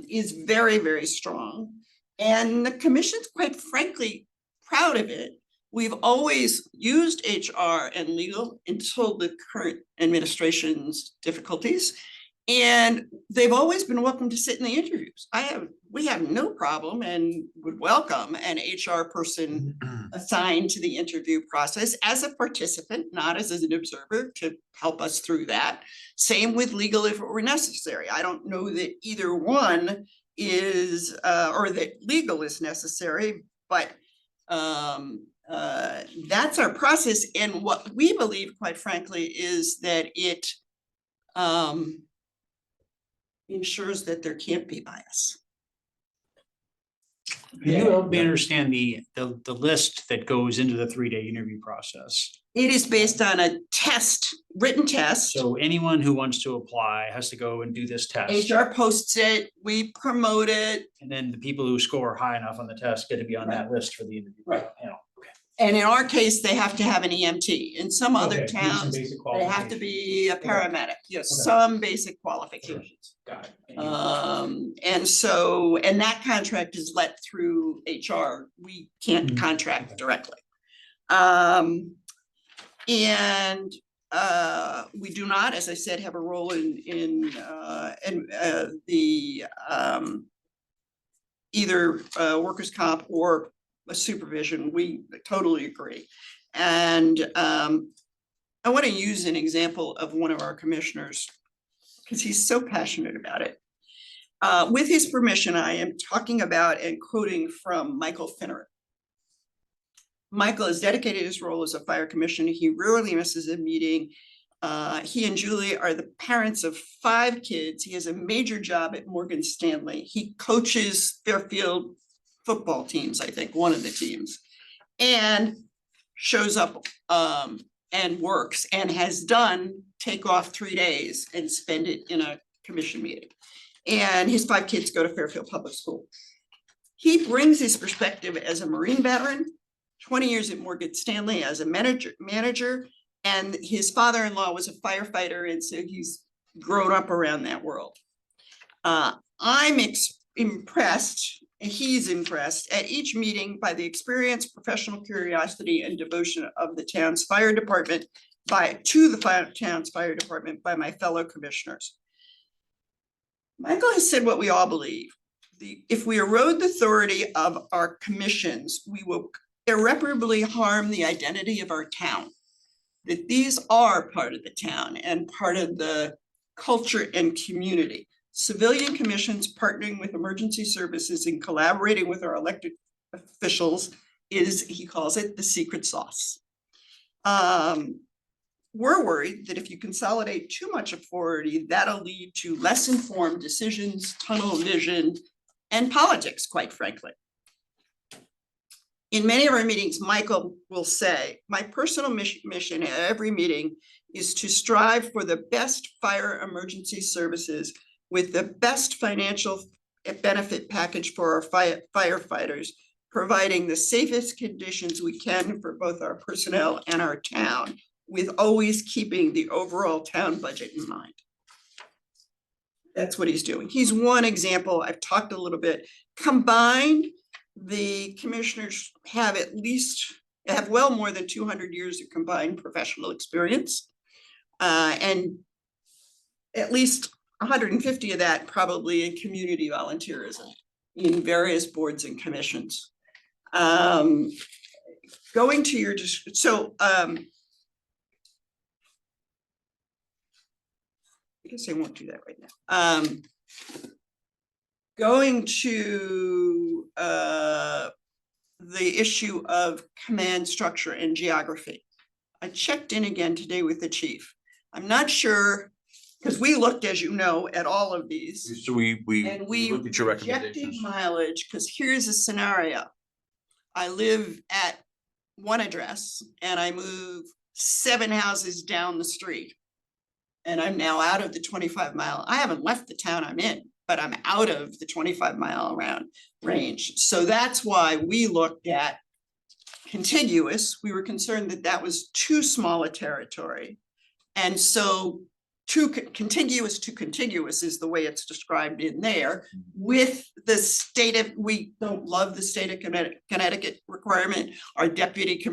is very, very strong. And the commission's quite frankly proud of it. We've always used HR and legal until the current administration's difficulties. And they've always been welcome to sit in the interviews. We have no problem and would welcome an HR person assigned to the interview process as a participant, not as an observer, to help us through that. Same with legal if it were necessary. I don't know that either one is, or that legal is necessary, but that's our process. And what we believe, quite frankly, is that it ensures that there can't be bias. Can you help me understand the list that goes into the 3-day interview process? It is based on a test, written test. So anyone who wants to apply has to go and do this test. HR posts it, we promote it, And then the people who score high enough on the test get to be on that list for the interview Right. panel. Okay. and in our case, they have to have an EMT. In some other Okay, some towns, basic they have to qualifications. be a paramedic, yes, Okay. some basic qualifications. Got it. Thank you. And that contract is let through HR, we can't Mhm. contract Okay. directly. And we do not, as I said, have a role in the either workers' comp or a supervision, we totally agree. And I want to use an example of one of our commissioners, because he's so passionate about it. With his permission, I am talking about and quoting from Michael Finner. Michael has dedicated his role as a fire commissioner. He rarely misses a meeting. He and Julie are the parents of 5 kids. He has a major job at Morgan Stanley. He coaches Fairfield football teams, I think, one of the teams, and shows up and works and has done take off 3 days and spend it in a commission meeting. And his 5 kids go to Fairfield Public School. He brings his perspective as a Marine veteran, 20 years at Morgan Stanley as a manager, and his father-in-law was a firefighter, and so he's grown up around that world. I'm impressed, and he's impressed at each meeting by the experience, professional curiosity, and devotion of the town's fire department to the town's fire department by my fellow commissioners. Michael has said what we all believe. If we erode the authority of our commissions, we will irreparably harm the identity of our town. That these are part of the town and part of the culture and community. Civilian commissions partnering with emergency services and collaborating with our elected officials is, he calls it, the secret sauce. We're worried that if you consolidate too much authority, that'll lead to less informed decisions, tunnel vision, and politics, quite frankly. In many of our meetings, Michael will say, my personal mission at every meeting is to strive for the best fire emergency services with the best financial benefit package for our firefighters, providing the safest conditions we can for both our personnel and our town, with always keeping the overall town budget in mind. That's what he's doing. He's one example. I've talked a little bit. Combined, the commissioners have well more than 200 years of combined professional experience. And at least 150 of that probably in community volunteerism in various boards and commissions. Going to your, I guess I won't do that right now. Going to the issue of command structure and geography. I checked in again today with the chief. I'm not sure, because we looked, as you know, at all of these. So we And we looked at your rejected recommendations. mileage, because here's a scenario. I live at one address and I move 7 houses down the street. And I'm now out of the 25-mile. I haven't left the town I'm in, but I'm out of the 25-mile around range. So that's why we looked at contiguous. We were concerned that that was too small a territory. And so contiguous to contiguous is the way it's described in there, with the state of, we don't love the state of Connecticut requirement. Our deputy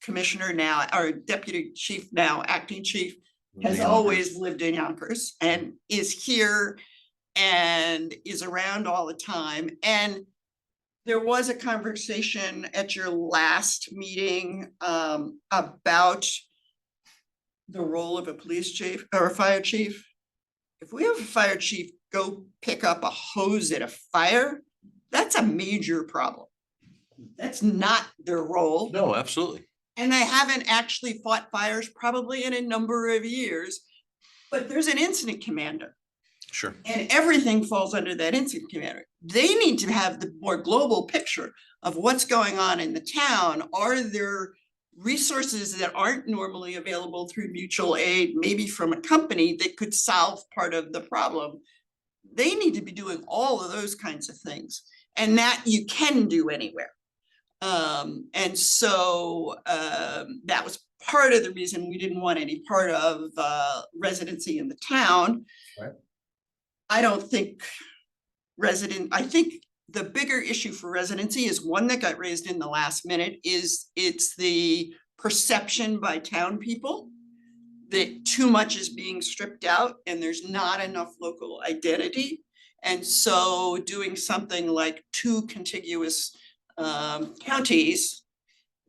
commissioner now, our deputy chief now, acting chief, has always lived in Yonkers and is here and is around all the time. And there was a conversation at your last meeting about the role of a police chief or a fire chief. If we have a fire chief go pick up a hose at a fire, that's a major problem. That's not their role. No, absolutely. And they haven't actually fought fires probably in a number of years, but there's an incident commander. Sure. And everything falls under that incident commander. They need to have the more global picture of what's going on in the town. Are there resources that aren't normally available through mutual aid, maybe from a company that could solve part of the problem? They need to be doing all of those kinds of things, and that you can do anywhere. And so that was part of the reason we didn't want any part of residency in the town. Right. I don't think I think the bigger issue for residency is one that got raised in the last minute, is it's the perception by town people that too much is being stripped out and there's not enough local identity. And so doing something like 2 contiguous counties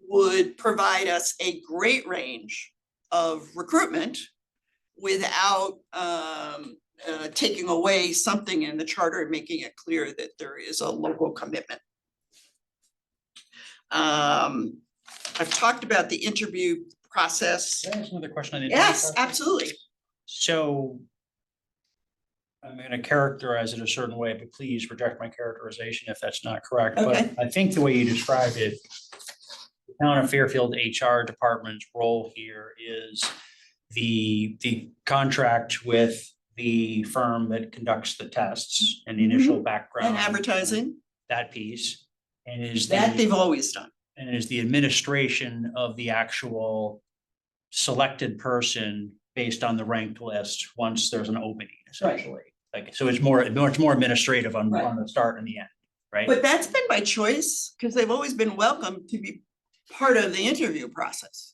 would provide us a great range of recruitment without taking away something in the charter and making it clear that there is a local commitment. I've talked about the interview process. Can I ask another question on the? Yes, absolutely. So I'm gonna characterize it a certain way, but please reject my characterization if that's not correct. Okay. But I think the way you described it, the town of Fairfield HR department's role here is the contract with the firm that conducts the tests and the initial background. And advertising, That piece, and is that they've always done. and is the administration of the actual selected person based on the ranked list once there's an opening, essentially. Like, so it's more administrative on the start and the end, right? But that's been by choice, because they've always been welcome to be part of the interview process.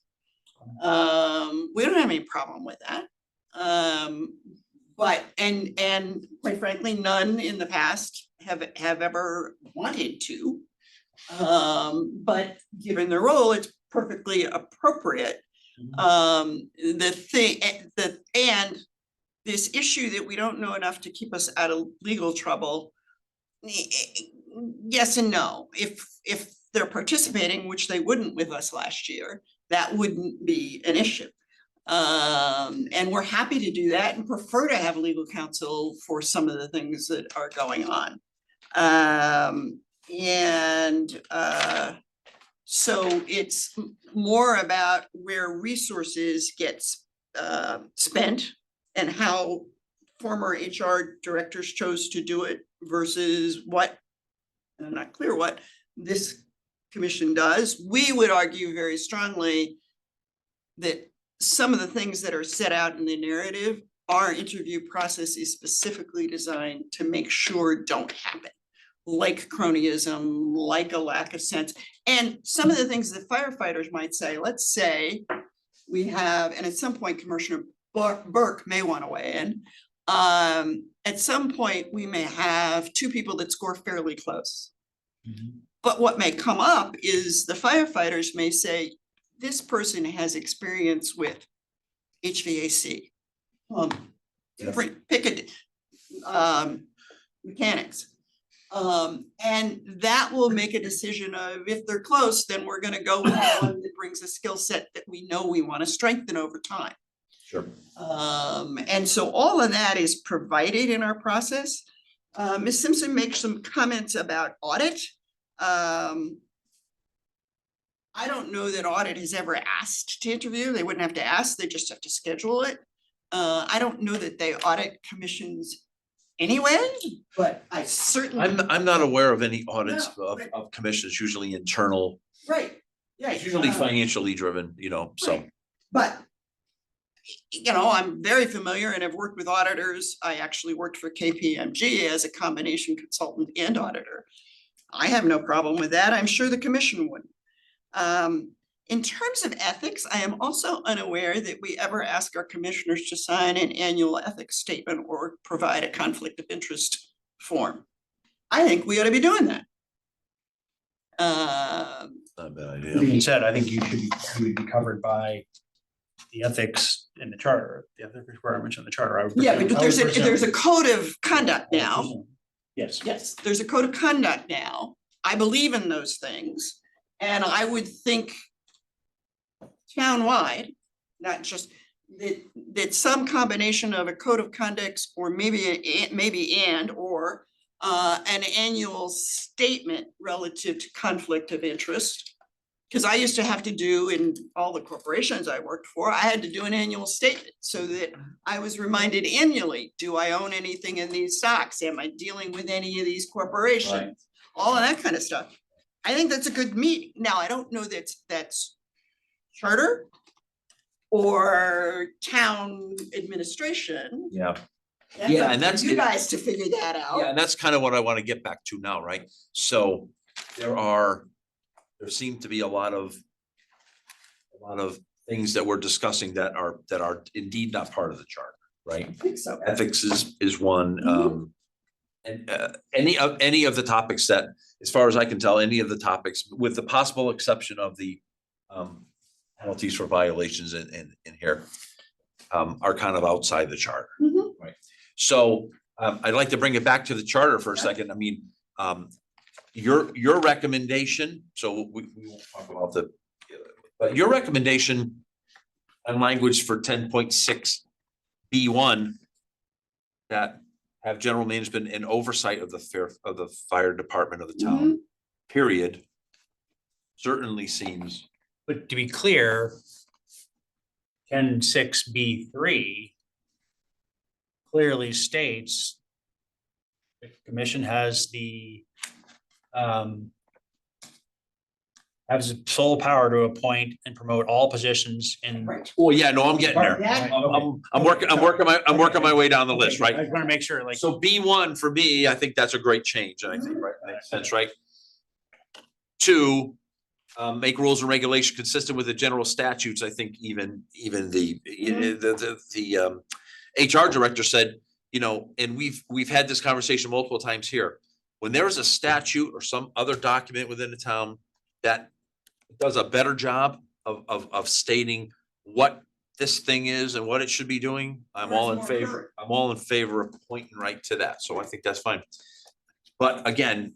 We don't have any problem with that. But, and quite frankly, none in the past have ever wanted to. But given their role, it's perfectly appropriate. And this issue that we don't know enough to keep us out of legal trouble, yes and no. If they're participating, which they wouldn't with us last year, that wouldn't be an issue. And we're happy to do that and prefer to have legal counsel for some of the things that are going on. So it's more about where resources get spent and how former HR directors chose to do it versus what, and I'm not clear what this commission does. We would argue very strongly that some of the things that are set out in the narrative, our interview process is specifically designed to make sure don't happen. Like cronyism, like a lack of sense. And some of the things that firefighters might say, let's say we have, and at some point Commissioner Burke may want to weigh in. At some point, we may have 2 people that score fairly close. But what may come up is the firefighters may say, this person has experience with HVAC, different, pick a, mechanics. And that will make a decision of if they're close, then we're gonna go with the one that brings a skill set that we know we wanna strengthen over time. Sure. And so all of that is provided in our process. Ms. Simpson makes some comments about audit. I don't know that audit has ever asked to interview. They wouldn't have to ask, they just have to schedule it. I don't know that they audit commissions anyway, but I certainly. I'm not aware of any audits No, of, right. of commissions, usually internal, Right, yeah. it's usually financially driven, so. Right. But, you know, I'm very familiar and have worked with auditors. I actually worked for KPMG as a combination consultant and auditor. I have no problem with that. I'm sure the commission wouldn't. In terms of ethics, I am also unaware that we ever ask our commissioners to sign an annual ethics statement or provide a conflict of interest form. I think we ought to be doing that. Not a bad That idea. being said, I think you would be covered by the ethics in the charter, the ethics requirements in the charter. I would Yeah, presume- but I would there's a presume- code of conduct I would now. presume. Yes. Yes, there's a code of conduct now. I believe in those things. And I would think townwide, not just, that some combination of a code of conduct or or an annual statement relative to conflict of interest. Cause I used to have to do in all the corporations I worked for, I had to do an annual statement so that I was reminded annually, do I own anything in these stocks? Am I dealing with any of these corporations? All of that kind of stuff. I think that's a good meeting. Now, I don't know that's charter or town administration. Yeah. Yeah, and up to that's you it. guys to figure that Yeah, out. and that's kind of what I want to get back to now, right? So there seem to be a lot of things that we're discussing that are indeed not part of the charter, right? I think so. Ethics is one, Mhm. and any of the topics that, as far as I can tell, any of the topics, with the possible exception of the penalties for violations in here, are kind of outside the charter. Mhm. Right. So I'd like to bring it back to the charter for a second. I mean, your recommendation, so we won't talk about but your recommendation on language for 10.6B1 that have general management and oversight of the fire department of the town, period, certainly seems. But to be clear, 10.6B3 clearly states the commission has the has sole power to appoint and promote all positions in. Right. Well, yeah, no, I'm getting there. That- I'm working my way down the list, right? I just want to make sure, like, So B1 for me, I think that's a great change, and I think, right, makes sense, right? 2, make rules and regulation consistent with the general statutes. I think even the HR director said, you know, and we've had this conversation multiple times here. When there is a statute or some other document within the town that does a better job of stating what this thing is and what it should be doing, I'm all in More favor. current. I'm all in favor of pointing right to that. So I think that's fine. But again,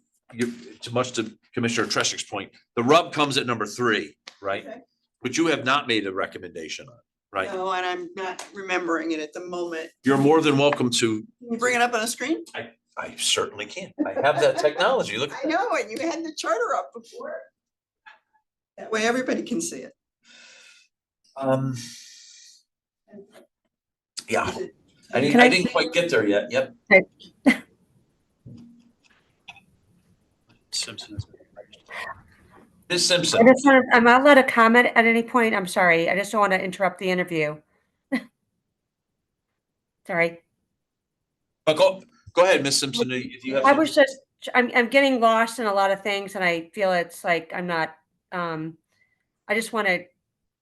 too much to Commissioner Treshik's point, the rub comes at number 3, right? Okay. Which you have not made a recommendation on, right? No, and I'm not remembering it at the moment. You're more than welcome to. Can you bring it up on the screen? I certainly can. I have that technology. Look. I know, and you had the charter up before. That way everybody can see it. Yeah, Is it- I Can I didn't quite get there yet. Yep. Simpson is. Ms. I Simpson, just want to, am I allowed to comment at any point? I'm sorry. I just don't want to interrupt the interview. Sorry. go ahead, Ms. Simpson. If you have. I was just, I'm getting lost in a lot of things and I feel it's like, I'm not, I just want to,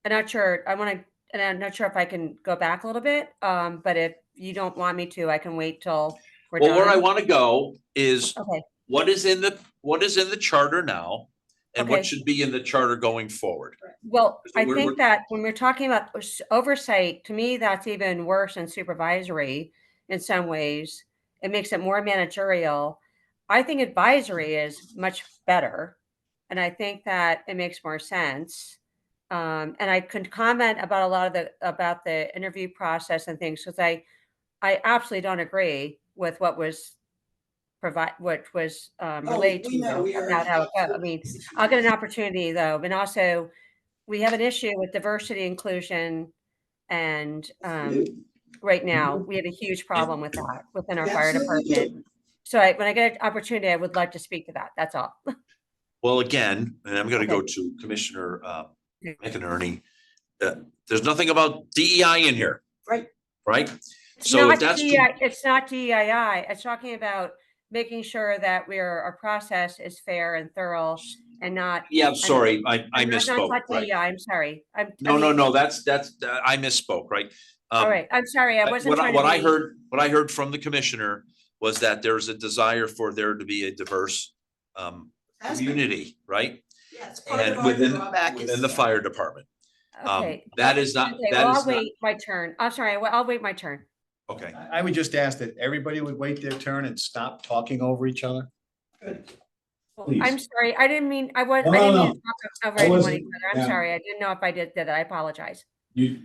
I'm not sure, and I'm not sure if I can go back a little bit. But if you don't want me to, I can wait till we're done. Well, where I want to go is Okay, what is in the charter now and what Okay. should be in the charter going forward. well, So I we're- think that when we're talking about oversight, to me, that's even worse than supervisory in some ways. It makes it more managerial. I think advisory is much better. And I think that it makes more sense. And I could comment about a lot of about the interview process and things, because I absolutely don't agree with what was relayed to we know, you we about how it goes. I mean, I'll get an opportunity though, and also we have an issue with diversity inclusion, and right now we have a huge problem with that within our fire Absolutely do. department. So when I get an opportunity, I would like to speak to that. That's all. Well, again, and I'm gonna go Okay. to Commissioner Yeah. McInerney. There's nothing about DEI in here. Right. Right? It's So if not that's. it's not DEI. It's talking about making sure that our process is fair and thorough and not. Yeah, I'm sorry, I I'm not misspoke, talking right? DEI, I'm sorry. No, that's, I misspoke, right? All right, I'm sorry. I wasn't trying to. What I be- heard from the commissioner was that there's a desire for there to be a diverse Aspect. community, right? Yeah, it's part of And our drawback within is- the fire department. Okay. That is not, Okay, that well, is I'll not, wait my turn. I'm sorry, I'll wait my turn. okay. I would just ask that everybody would wait their turn and stop talking over each other. Good. Please. I'm sorry, I didn't mean, I No, didn't mean no. to talk over I anyone wasn't- either. I'm yeah. sorry, I didn't know if I did that. I apologize. You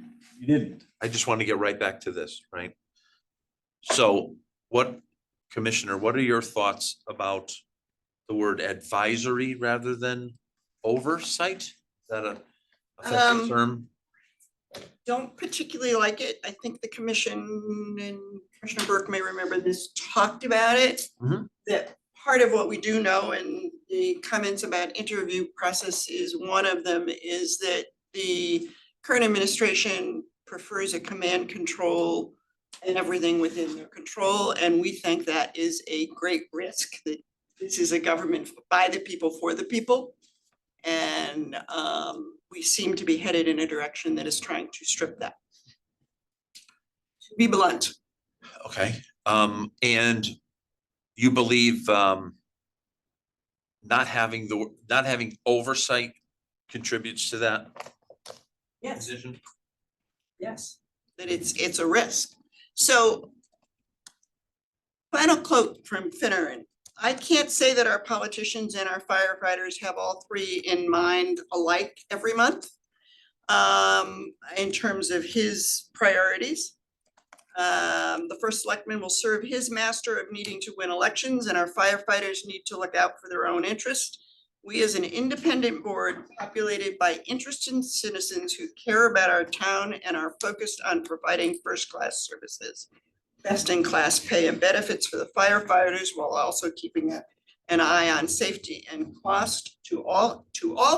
didn't. I just want to get right back to this, right? So what, Commissioner, what are your thoughts about the word advisory rather than oversight? Is that a effective term? Don't particularly like it. I think the commission, and Commissioner Burke may remember this, talked about it. Mhm. That part of what we do know, and the comments about interview process is one of them, is that the current administration prefers a command control and everything within their control, and we think that is a great risk, that this is a government by the people, for the people. And we seem to be headed in a direction that is trying to strip that. To be blunt. Okay, and you believe not having oversight contributes to that Yes. decision? Yes. That it's a risk. So final quote from Finneran. I can't say that our politicians and our firefighters have all three in mind alike every month. In terms of his priorities. The first selectman will serve his master of needing to win elections, and our firefighters need to look out for their own interest. We, as an independent board populated by interested citizens who care about our town and are focused on providing first-class services, best-in-class pay and benefits for the firefighters, while also keeping an eye on safety and cost. To all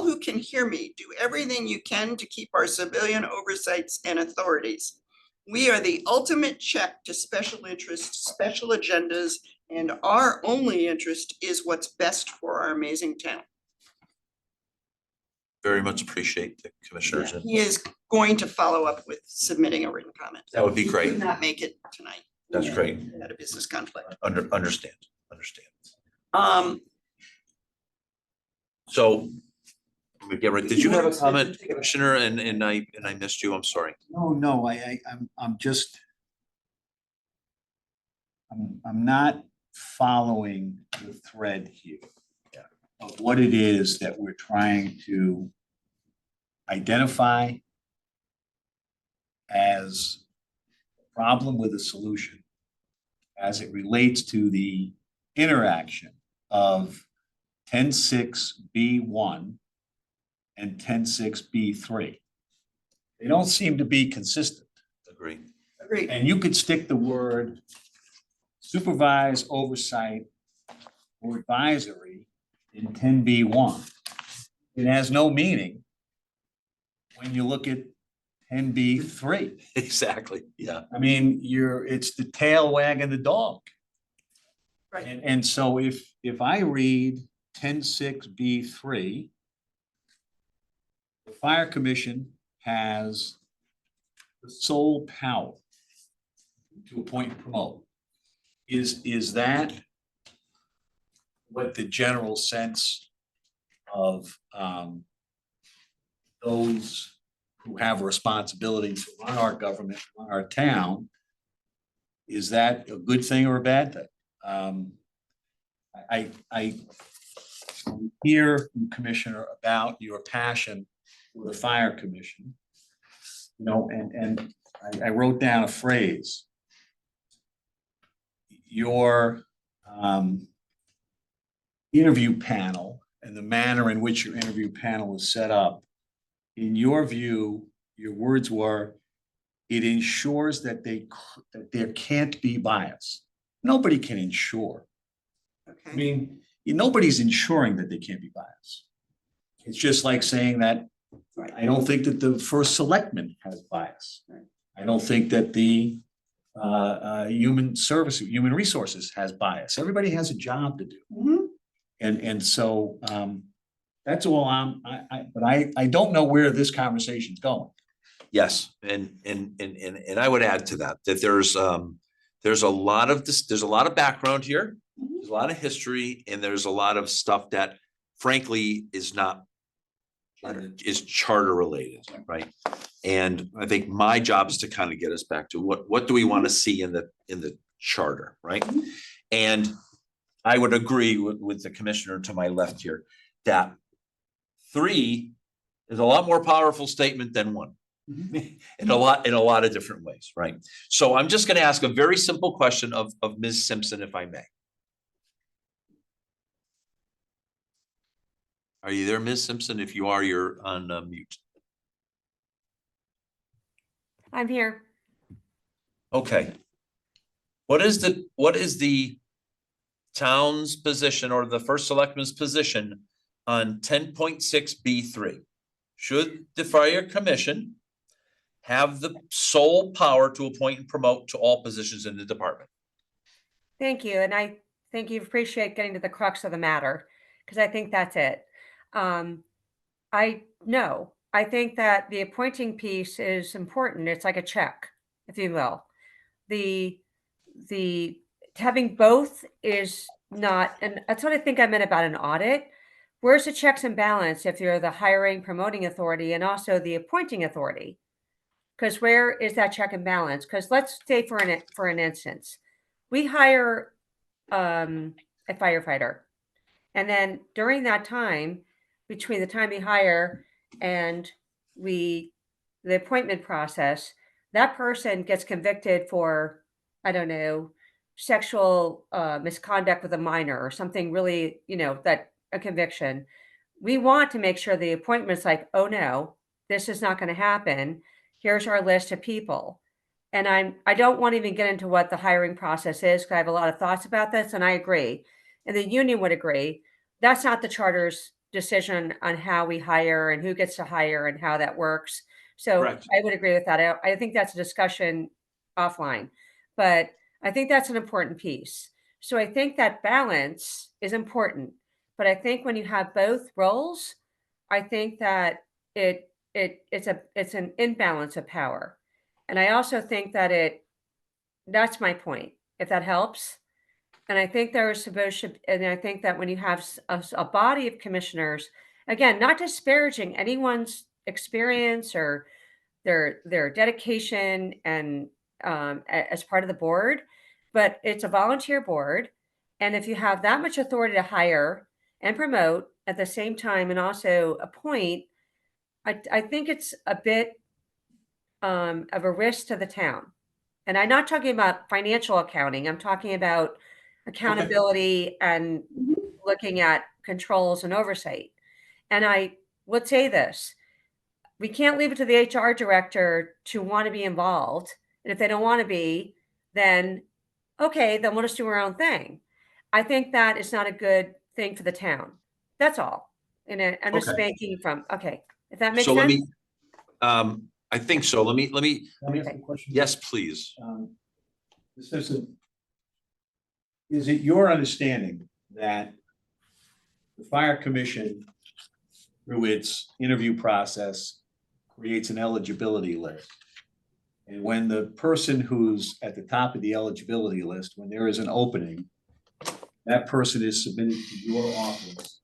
who can hear me, do everything you can to keep our civilian oversights and authorities. We are the ultimate check to special interests, special agendas, and our only interest is what's best for our amazing town. Very much appreciate the commissioners. And He is going to follow up with submitting a written comment. that would be He great. could not make it tonight. That's great. He had a business conflict. Understand. Um, So we get right. Did you have a comment, Commissioner? And I missed you. I'm sorry. No, I'm just. I'm not following the thread here. Of what it is that we're trying to identify as a problem with a solution as it relates to the interaction of 10.6(b)(1) and 10.6(b)(3). They don't seem to be consistent. Agree. agreed. And you could stick the word supervise, oversight, or advisory in 10(b)(1). It has no meaning when you look at 10(b)(3). Exactly. Yeah. I mean, it's the tail wagging the dog. Right. And so if I read 10.6(b)(3), the fire commission has the sole power to appoint and promote. Is that what the general sense of those who have a responsibility to run our government, run our town, is that a good thing or a bad thing? I hear, Commissioner, about your passion for the fire commission. You know, and I wrote down a phrase. Your interview panel and the manner in which your interview panel is set up, in your view, your words were, it ensures that there can't be bias. Nobody can ensure. I Okay. mean, nobody's ensuring that they can't be biased. It's just like saying that Right. I don't think that the first selectman has bias. Right. I don't think that the human resources has bias. Everybody has a job to do. Mhm. And so that's all but I don't know where this conversation's going. Yes, and I would add to that there's a lot of this, there's a lot of background here, there's a lot of history, and there's a lot of stuff that frankly is not is charter related, right? And I think my job is to kind of get us back to what do we want to see in the charter, right? And I would agree with the commissioner to my left here that 3 is a lot more powerful statement than 1. in a lot of different ways, right? So I'm just gonna ask a very simple question of Ms. Simpson, if I may. Are you there, Ms. Simpson? If you are, you're on mute. I'm here. Okay. What is the town's position or the first selectman's position on 10.6B3? Should the fire commission have the sole power to appoint and promote to all positions in the department? Thank you. And I think you appreciate getting to the crux of the matter, because I think that's it. I think that the appointing piece is important. It's like a check, if you will. The having both is not, and that's what I think I meant about an audit. Where's the checks and balance if you're the hiring, promoting authority and also the appointing authority? Because where is that check and balance? Because let's say for an instance, we hire a firefighter, and then during that time, between the time we hire and the appointment process, that person gets convicted for, I don't know, sexual misconduct with a minor or something really, that a conviction. We want to make sure the appointment's like, oh no, this is not going to happen. Here's our list of people. And I don't want to even get into what the hiring process is, because I have a lot of thoughts about this, and I agree. And the union would agree. That's not the charter's decision on how we hire and who gets to hire and how that works. So Correct. I would agree with that. I think that's a discussion offline, but I think that's an important piece. So I think that balance is important, but I think when you have both roles, I think that it's an imbalance of power. And I also think that that's my point, if that helps. And I think there is supposed to, and I think that when you have a body of commissioners, again, not disparaging anyone's experience or their dedication and as part of the board, but it's a volunteer board. And if you have that much authority to hire and promote at the same time and also appoint, I think it's a bit of a risk to the town. And I'm not talking about financial accounting. I'm talking about accountability and looking at controls and oversight. And I would say this, we can't leave it to the HR director to want to be involved. And if they don't want to be, then okay, then we'll just do our own thing. I think that is not a good thing for the town. That's all. And I'm just Okay. spanking from, okay, if that makes So let sense. me, I think so. Let me, Let me ask you a question. yes, please. Ms. Simpson, is it your understanding that the fire commission, through its interview process, creates an eligibility list? And when the person who's at the top of the eligibility list, when there is an opening, that person is submitted to your office.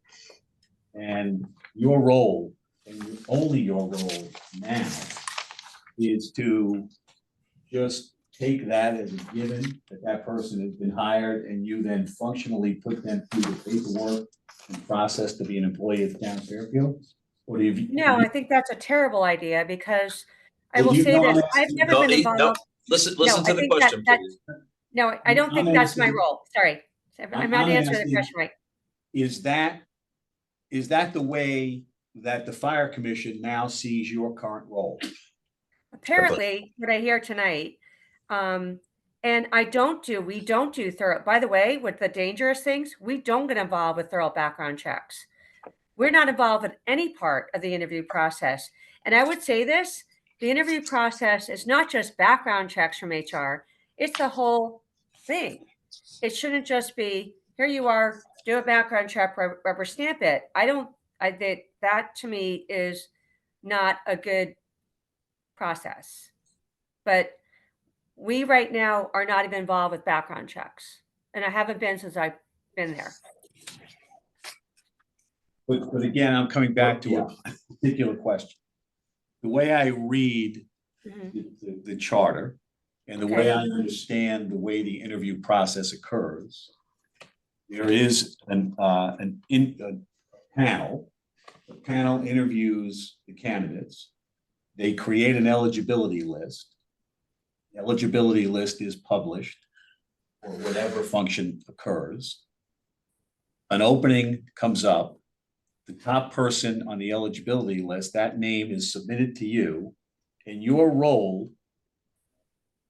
And your role, and only your role now, is to just take that as a given, that that person has been hired, and you then functionally put them through the paperwork and process to be an employee of the town of Fairfield? Or do you? No, I think that's a terrible idea, because I Well, will you say know, this, I'm I've asking- never No, been involved. Listen No, to I the think question, please. No, I don't think I'm that's my asking- role. Sorry. I'm not I'm answering the asking- question right. Is that the way that the fire commission now sees your current role? Apparently, what I hear tonight, and we don't do thorough, by the way, with the dangerous things, we don't get involved with thorough background checks. We're not involved in any part of the interview process. And I would say this, the interview process is not just background checks from HR, it's the whole thing. It shouldn't just be, here you are, do a background check, rubber stamp it. That to me is not a good process. But we right now are not even involved with background checks. And I haven't been since I've been there. But again, I'm coming back to a particular question. The way I read the charter and the way I understand the way the interview process occurs, there is a panel. The panel interviews the candidates. They create an eligibility list. The eligibility list is published for whatever function occurs. An opening comes up. The top person on the eligibility list, that name is submitted to you, and your role,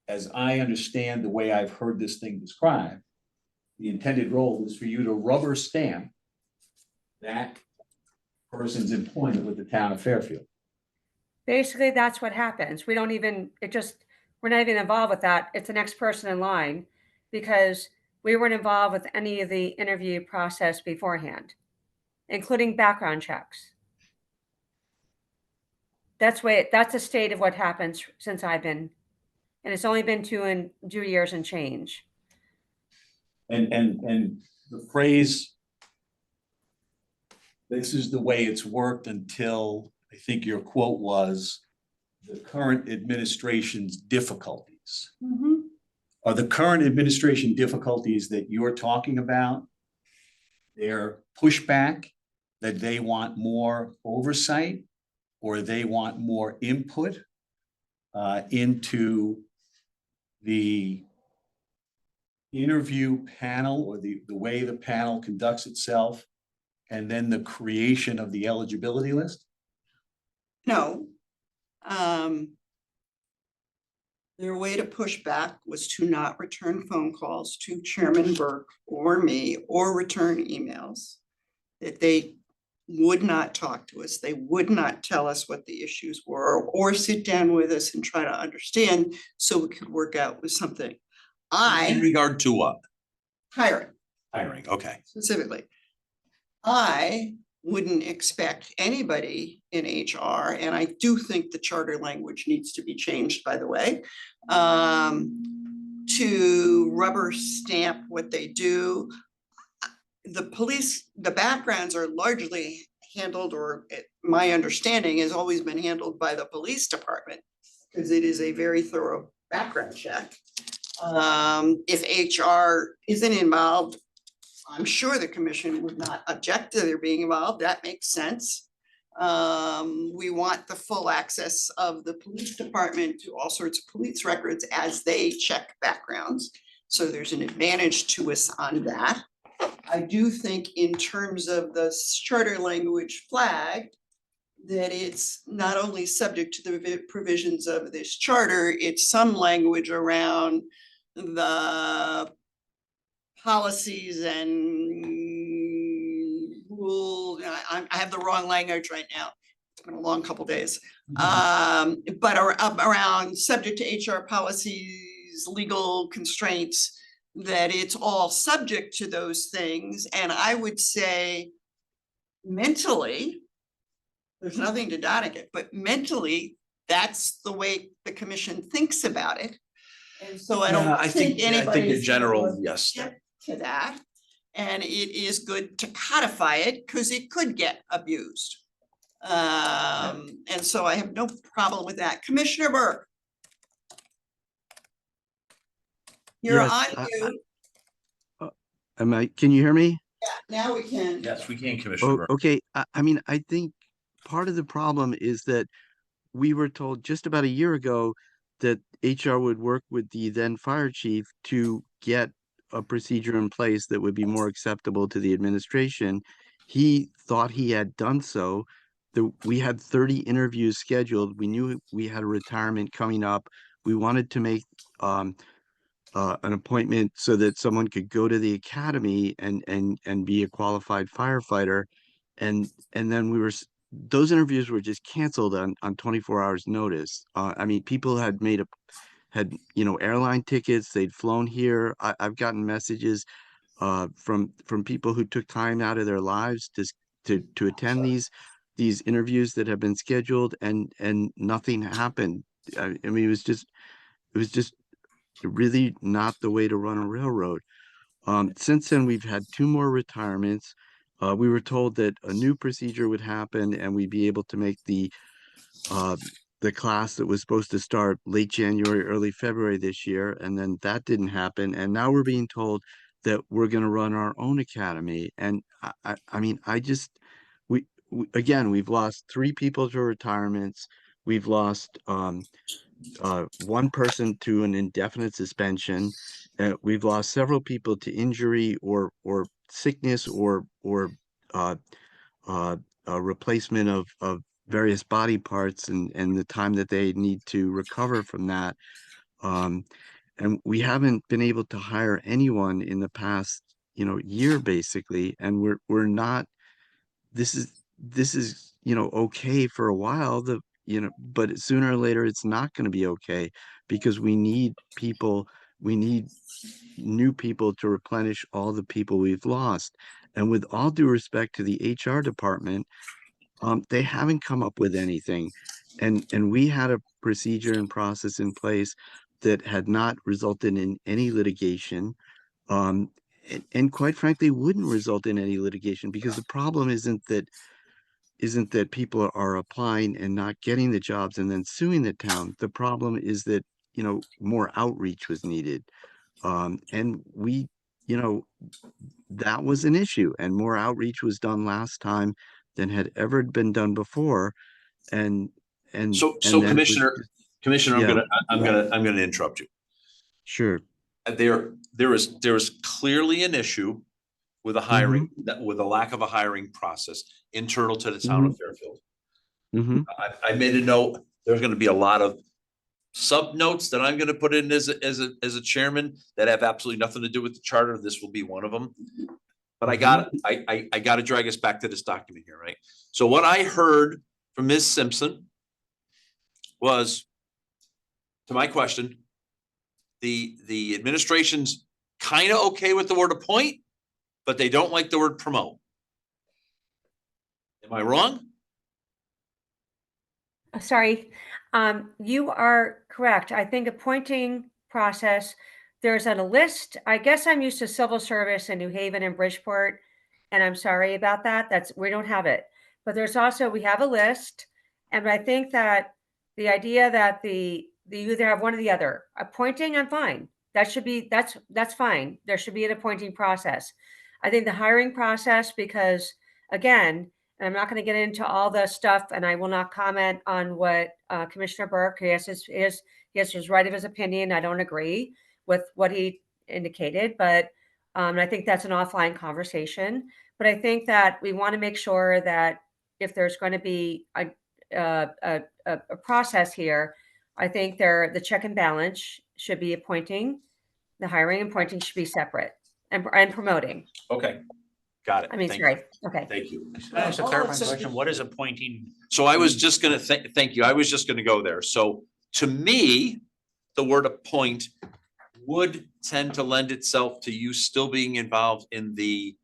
as I understand the way I've heard this thing described, the intended role is for you to rubber stamp that person's employment with the town of Fairfield. Basically, that's what happens. We don't even, we're not even involved with that. It's the next person in line because we weren't involved with any of the interview process beforehand, including background checks. That's the state of what happens since I've been, and it's only been 2 years and change. And the phrase, this is the way it's worked until, I think your quote was, the current administration's difficulties. Are the current administration difficulties that you're talking about their pushback, that they want more oversight, or they want more input into the interview panel, or the way the panel conducts itself, and then the creation of the eligibility list? No. Their way to push back was to not return phone calls to Chairman Burke or me, or return emails. That they would not talk to us, they would not tell us what the issues were, or sit down with us and try to understand so we could work out with something. In regard to what? Hiring Hiring, okay. specifically. I wouldn't expect anybody in HR, and I do think the charter language needs to be changed, by the way, to rubber stamp what they do. The police, the backgrounds are largely handled, or my understanding has always been handled by the police department, because it is a very thorough background check. If HR isn't involved, I'm sure the commission would not object to their being involved. That makes sense. We want the full access of the police department to all sorts of police records as they check backgrounds. So there's an advantage to us on that. I do think in terms of the charter language flagged, that it's not only subject to the provisions of this charter, it's some language around the policies and rule. I have the wrong language right now. It's been a long couple days. But around subject to HR policies, legal constraints, that it's all subject to those things. And I would say mentally, there's nothing to Donegat, but mentally, that's the way the commission thinks about it. And so I Yeah, don't think I anybody. think in general, yes. To that, and it is good to codify it, because it could get abused. And so I have no problem with that. Commissioner Burke. You're Yes, on mute. can you hear me? Yeah, now we can. Yes, we can, Commissioner Burke. Okay, I mean, I think part of the problem is that we were told just about a year ago that HR would work with the then fire chief to get a procedure in place that would be more acceptable to the administration. He thought he had done so. We had 30 interviews scheduled. We knew we had a retirement coming up. We wanted to make an appointment so that someone could go to the academy and be a qualified firefighter. And then those interviews were just canceled on 24 hours notice. I mean, people had airline tickets, they'd flown here. I've gotten messages from people who took time out of their lives to attend these interviews that have been scheduled, and nothing happened. I mean, it was just really not the way to run a railroad. Since then, we've had 2 more retirements. We were told that a new procedure would happen and we'd be able to make the class that was supposed to start late January, early February this year, and then that didn't happen. And now we're being told that we're going to run our own academy. And I mean, again, we've lost 3 people to retirements. we've lost one person to an indefinite suspension. We've lost several people to injury or sickness or a replacement of various body parts and the time that they need to recover from that. And we haven't been able to hire anyone in the past, year basically, and we're not. This is okay for a while. But sooner or later it's not going to be okay because we need people. We need new people to replenish all the people we've lost. And with all due respect to the HR department, they haven't come up with anything. And we had a procedure and process in place that had not resulted in any litigation. And quite frankly, wouldn't result in any litigation because the problem isn't that people are applying and not getting the jobs and then suing the town. The problem is that, more outreach was needed. And that was an issue, and more outreach was done last time than had ever been done before. And So and then it was Commissioner, Yeah. I'm gonna interrupt you. sure. There is clearly an issue with a hiring, with a lack of a hiring process internal to the town of Fairfield. Hmm. I made a note, there's gonna be a lot of sub notes that I'm gonna put in as a chairman that have absolutely nothing to do with the charter. This will be one of them. But I gotta drag us back to this document here, right? So what I heard from Ms. Simpson was, to my question, the administration's kind of okay with the word appoint, but they don't like the word promote. Am I wrong? Sorry, you are correct. I think appointing process, there's a list. I guess I'm used to civil service in New Haven and Bridgeport, and I'm sorry about that. We don't have it. But we have a list, and I think that the idea that you either have one or the other. Appointing, I'm fine. That's fine. There should be an appointing process. I think the hiring process, because again, and I'm not going to get into all the stuff, and I will not comment on what Commissioner Burke, he has his right of his opinion. I don't agree with what he indicated, but I think that's an offline conversation. But I think that we want to make sure that if there's going to be a process here, I think the check and balance should be appointing. The hiring and appointing should be separate, and promoting. Okay, got it. I mean, Thank sorry. you. Okay. Thank you. Can I ask a clarifying question? What is appointing? So I was just gonna thank you. I was just gonna go there. So to me, the word appoint would tend to lend itself to you still being involved in the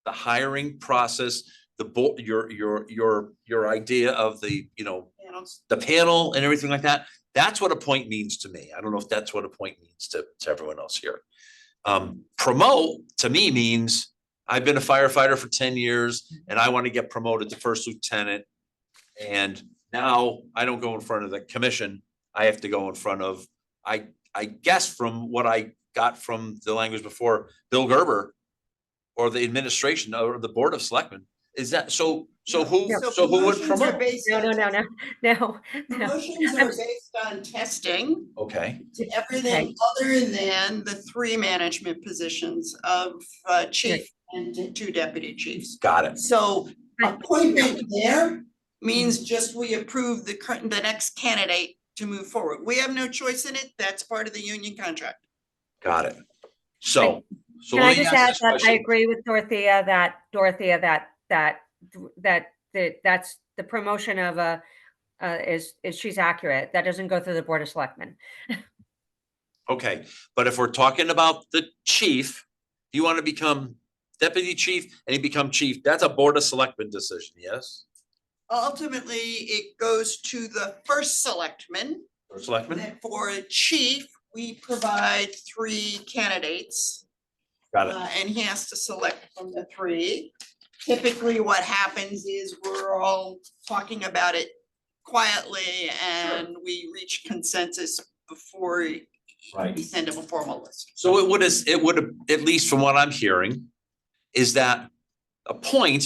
hiring process, your idea of the, Panels. the panel and everything like that. That's what appoint means to me. I don't know if that's what appoint means to everyone else here. Promote to me means I've been a firefighter for 10 years and I want to get promoted to first lieutenant. And now I don't go in front of the commission. I have to go in front of, I guess from what I got from the language before, Bill Gerber or the administration or the Board of Selectmen. Is that so who would promotions are promote? based No. Promotions are based on testing Okay, to everything other than the 3 management positions of chief and 2 deputy chiefs. got it. So appointment there means just we approve the next candidate to move forward. We have no choice in it. That's part of the union contract. Got it. So Can I let me just ask add this that I question. agree with Dorothea that's the promotion of is she's accurate. That doesn't go through the Board of Selectmen. Okay, but if we're talking about the chief, if you want to become deputy chief and you become chief, that's a Board of Selectmen decision, yes? Ultimately, it goes to the first selectman. Or selectmen? And for a chief, we provide 3 candidates. Got it. And he has to select from the 3. Typically, what happens is we're all talking about it quietly and we reach consensus before Right. we send him a formal list. So it would, at least from what I'm hearing, is that appoint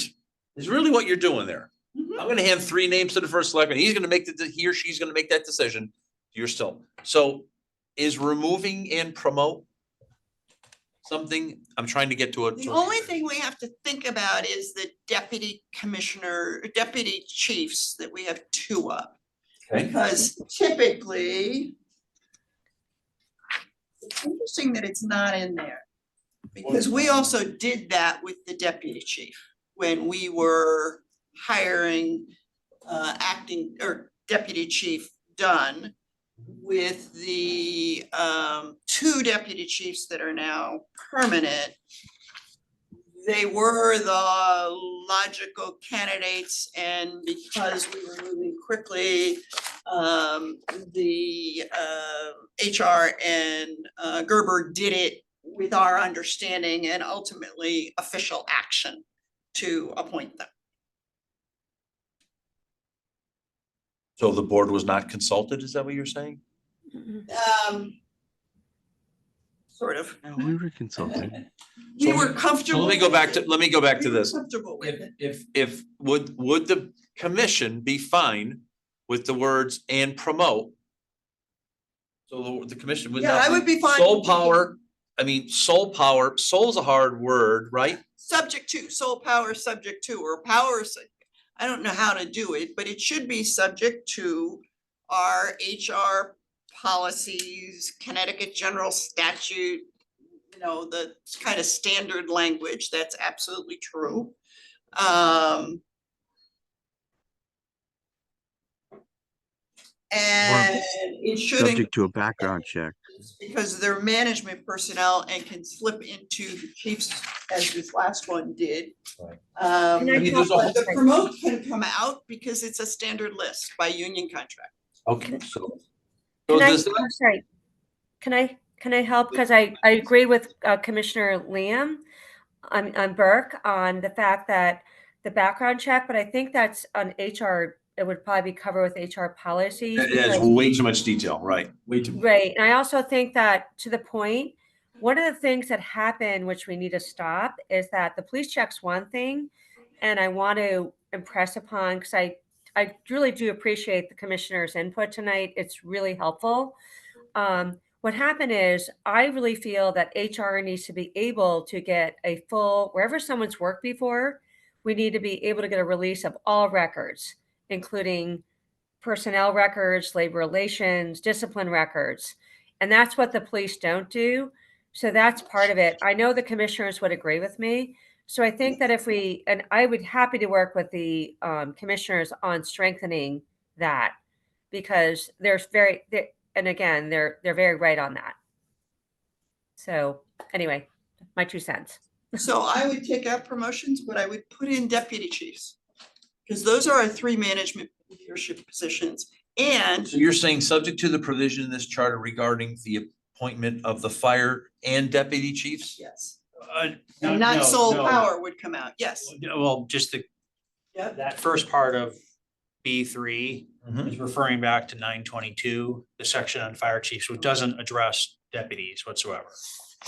is really what you're doing there. I'm gonna hand 3 names to the first selectman. He's gonna make he or she's gonna make that decision. You're still, so is removing and promote something? I'm trying to get to it. The only thing we have to think about is the deputy chiefs that we have 2 of. Okay. Because typically, it's interesting that it's not in there. Because we also did that with the deputy chief when we were hiring acting or deputy chief Dunn with the 2 deputy chiefs that are now permanent. They were the logical candidates, and because we were moving quickly, the HR and Gerber did it with our understanding and ultimately official action to appoint them. So the board was not consulted, is that what you're saying? Sort of. No, we were consulted. We were comfortable. Let me go back to we were this. Comfortable with it. If would the commission be fine with the words and promote? So the commission would Yeah, not. I would be fine. Sole power, I mean, sole power, sole's a hard word, right? Subject to, sole power subject to, or powers, I don't know how to do it, but it should be subject to our HR policies, Connecticut general statute, you know, the kind of standard language, that's absolutely true. And it should Subject to a background check. because they're management personnel and can slip into the chiefs as this last one did. Right. I mean, there's a whole- the promote can come out because it's a standard list by union contract. Okay, so. Can I, does that- I'm sorry, can I help? Because I agree with Commissioner Liam on Burke on the fact that the background check, but I think that's on HR, it would probably be covered with HR policies. It has because- way too much detail, right? Way too much. Right, and I also think that to the point, one of the things that happen, which we need to stop, is that the police check's one thing, and I want to impress upon, because I really do appreciate the commissioner's input tonight. It's really helpful. What happened is, I really feel that HR needs to be able to get a full, wherever someone's worked before, we need to be able to get a release of all records, including personnel records, labor relations, discipline records. And that's what the police don't do. So that's part of it. I know the commissioners would agree with me. So I think that if we, and I would happy to work with the commissioners on strengthening that, because there's and again, they're very right on that. So anyway, my 2 cents. So I would take out promotions, but I would put in deputy chiefs. Because those are our 3 management leadership positions. And So you're saying subject to the provision in this charter regarding the appointment of the fire and deputy chiefs? yes, No, and not no, sole no. power would come out, yes. Well, just Yep. that first part of B3 Mhm. is referring back to 922, the section on fire chiefs, which doesn't address deputies whatsoever.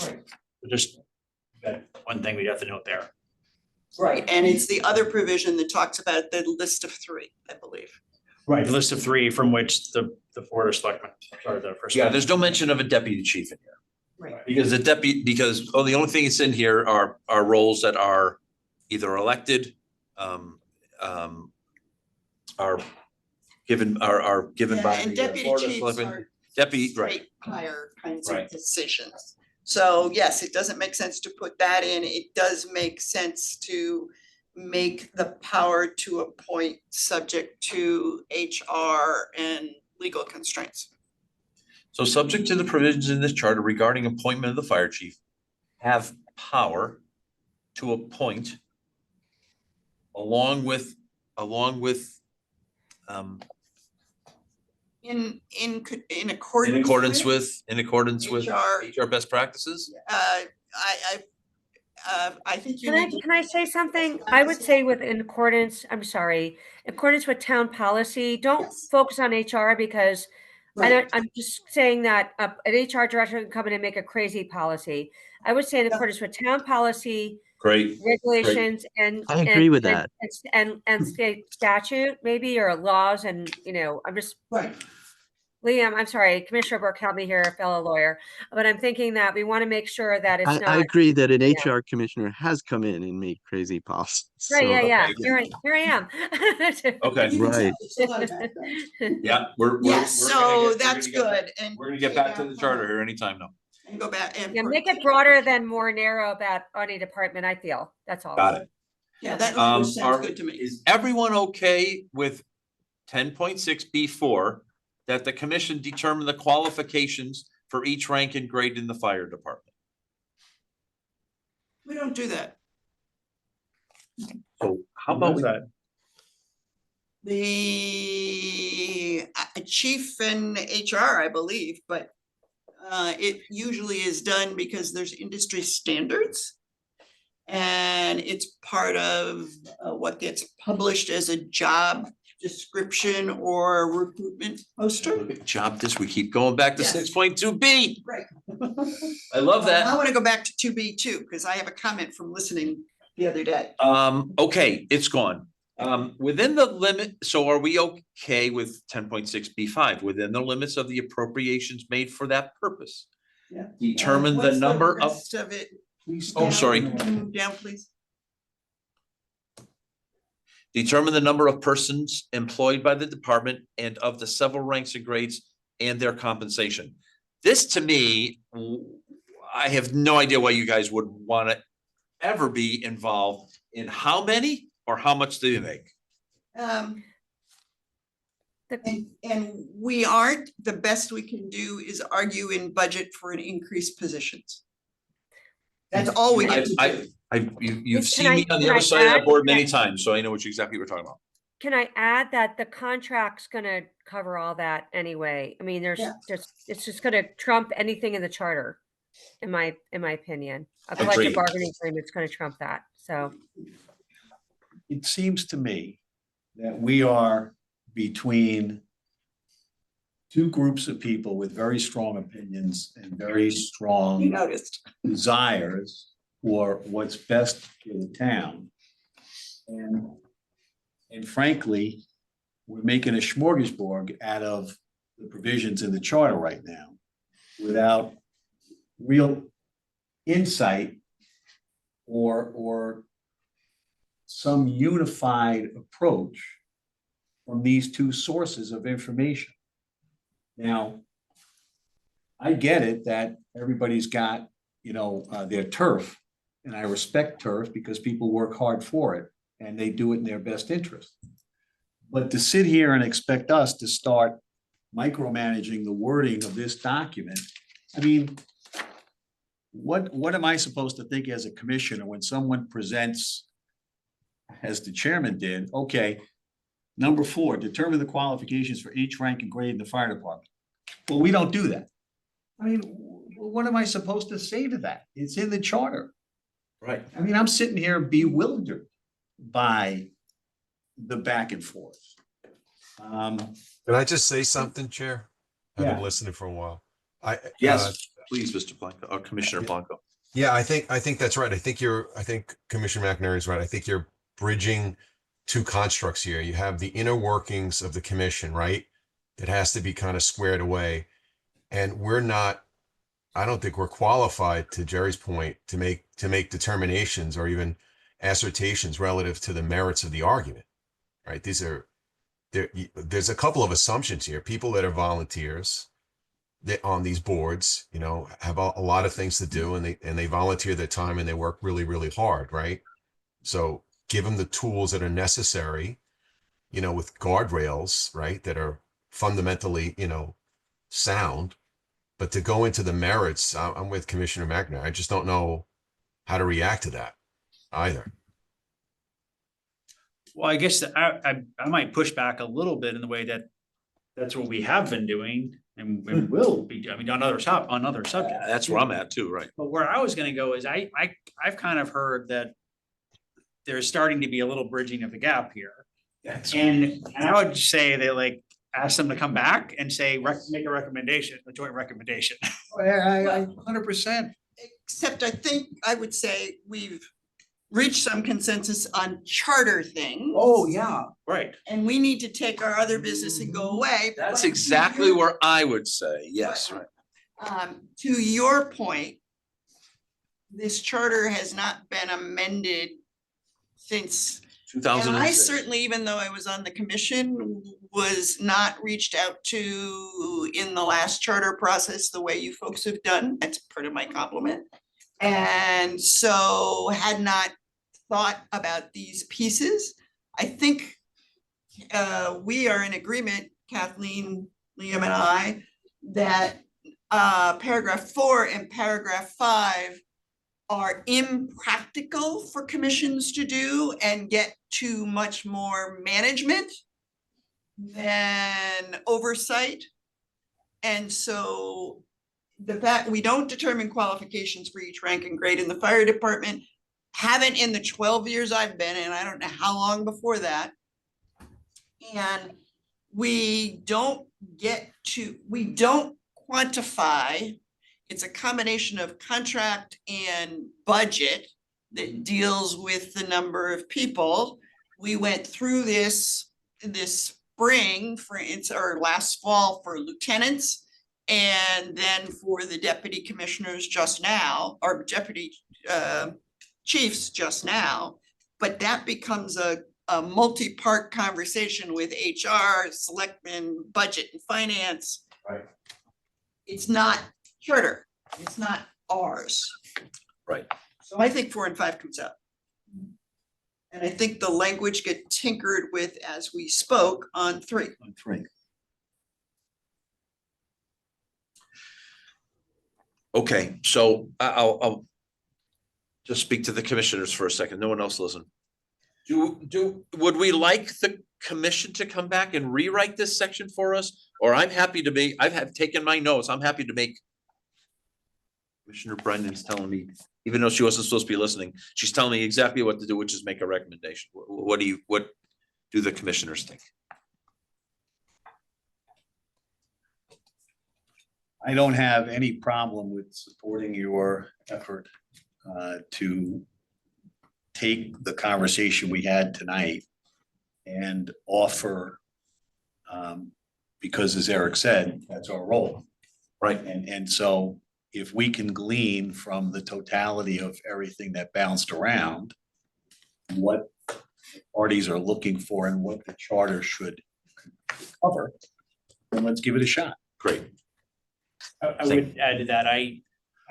Right. Just that one thing we have to note there. Right, and it's the other provision that talks about the list of 3, I believe. Right. The list of 3 from which the board of selectmen, sorry, the first. Yeah, there's no mention of a deputy chief in here. Right. Because the only thing that's in here are roles that are either elected, are given by And the deputy Board of chiefs Selectmen. are Deputy, right, straight hire kinds Right. of decisions. So yes, it doesn't make sense to put that in. It does make sense to make the power to appoint subject to HR and legal constraints. so subject to the provisions in this charter regarding appointment of the fire chief, have power to appoint along with In accordance in accordance with HR. HR best practices? I think you Can need. I say something? I would say in accordance with town policy, don't Yes. focus on HR because Right. I'm just saying that an HR director can come in and make a crazy policy. I would say in Yeah. accordance with town policy, Great. regulations and. I agree with and- that. And state statute maybe, or laws and, I'm just, Right. Liam, I'm sorry, Commissioner Burke, help me here, fellow lawyer. But I'm thinking that we want to make sure that it's I not. agree that an yeah. HR commissioner has come in and made crazy policies. Right, yeah, so- yeah, Okay. here I am. Okay, You can tell Right. it's a lot of background. yeah, we're. Yes, we're gonna so get- that's we're gonna get- good, and. We're gonna get back to the charter here anytime now. And go back and. Yeah, make it broader than more narrow about any department, I feel, that's all. Got it. Yeah, that language Are- sounds good to me. Is everyone okay with 10.6B4 that the commission determine the qualifications for each rank and grade in the fire department? We don't do that. So how about that? The chief and HR, I believe, but it usually is done because there's industry standards. And it's part of what gets published as a job description or recruitment poster. Look at job this, we keep going back to Yes. 6.2B. Right. I love I that. want to go back to 2B too, because I have a comment from listening the other day. Okay, it's gone. Within the limit, so are we okay with 10.6B5 within the limits of the appropriations made for that purpose? Yeah. Determine the What's number of, rest of it? oh, sorry. Move down, please. Determine the number of persons employed by the department and of the several ranks and grades and their compensation. This to me, I have no idea why you guys would want to ever be involved in how many or how much do you make? And we aren't, the best we can do is argue in budget for an increased positions. That's all we get to do. You've Can seen I- me on the can other I side of that add board many that- times, so I know exactly what you're talking about. Can I add that the contract's gonna cover all that anyway? I mean, Yeah. it's just gonna trump anything in the charter, in my opinion. A collective Agreed. bargaining agreement's gonna trump that, so. It seems to me that we are between two groups of people with very strong opinions and very You strong noticed. desires for what's best for the town. And frankly, we're making a smorgasbord out of the provisions in the charter right now without real insight or some unified approach from these two sources of information. Now, I get it that everybody's got, their turf, and I respect turf because people work hard for it and they do it in their best interest. But to sit here and expect us to start micromanaging the wording of this document, I mean, what am I supposed to think as a commissioner when someone presents, as the chairman did, okay, number 4, determine the qualifications for each rank and grade in the fire department. Well, we don't do that. I mean, what am I supposed to say to that? It's in the charter. Right. I mean, I'm sitting here bewildered by the back and forth. Can I just say something, Chair? I've Yeah. been listening for a while. Yes, please, Mr. Blanco, or Commissioner Blanco. Yeah, I think that's right. I think Commissioner McNary is right. I think you're bridging two constructs here. You have the inner workings of the commission, right? That has to be kind of squared away. And I don't think we're qualified, to Jerry's point, to make determinations or even assertions relative to the merits of the argument, right? There's a couple of assumptions here. People that are volunteers that on these boards, have a lot of things to do, and they volunteer their time and they work really, really hard, right? So give them the tools that are necessary, with guardrails, right, that are fundamentally, sound. But to go into the merits, I'm with Commissioner McNair. I just don't know how to react to that either. Well, I guess that I might push back a little bit in the way that that's what we have been doing and will be, on other subjects. That's where I'm at too, right? But where I was gonna go is I've kind of heard that there's starting to be a little bridging of the gap here. And I would say that ask them to come back and say, make a recommendation, a joint recommendation. I 100%. Except I think I would say we've reach some consensus on charter things. Oh, yeah, right. And we need to take our other business and go away. That's But to exactly your- where I would say, yes, right. To your point, this charter has not been amended since, Two thousand and and I six. certainly, even though I was on the commission, was not reached out to in the last charter process the way you folks have done. That's part of my compliment. And so had not thought about these pieces. I think we are in agreement, Kathleen, Liam and I, that paragraph 4 and paragraph 5 are impractical for commissions to do and get to much more management than oversight. And so the fact we don't determine qualifications for each rank and grade in the fire department, haven't in the 12 years I've been in, I don't know how long before that. And we don't quantify. It's a combination of contract and budget that deals with the number of people. We went through this spring or last fall for lieutenants, and then for the deputy commissioners just now, or deputy chiefs just now. But that becomes a multi-part conversation with HR, selectmen, budget and finance. Right. It's not charter, it's not ours. Right. So I think 4 and 5 comes out. And I think the language get tinkered with as we spoke on 3. On 3. Okay, so I'll just speak to the commissioners for a second. No one else listen. Would we like the commission to come back and rewrite this section for us? Or I'm happy to be, I've taken my notes. I'm happy to make. Commissioner Brendan's telling me, even though she wasn't supposed to be listening, she's telling me exactly what to do, which is make a recommendation. What do the commissioners think? I don't have any problem with supporting your effort to take the conversation we had tonight and offer, because as Eric said, that's our role. Right. And so if we can glean from the totality of everything that bounced around, what parties are looking for and what the charter should cover, then let's give it a shot. Great. I would add to that, I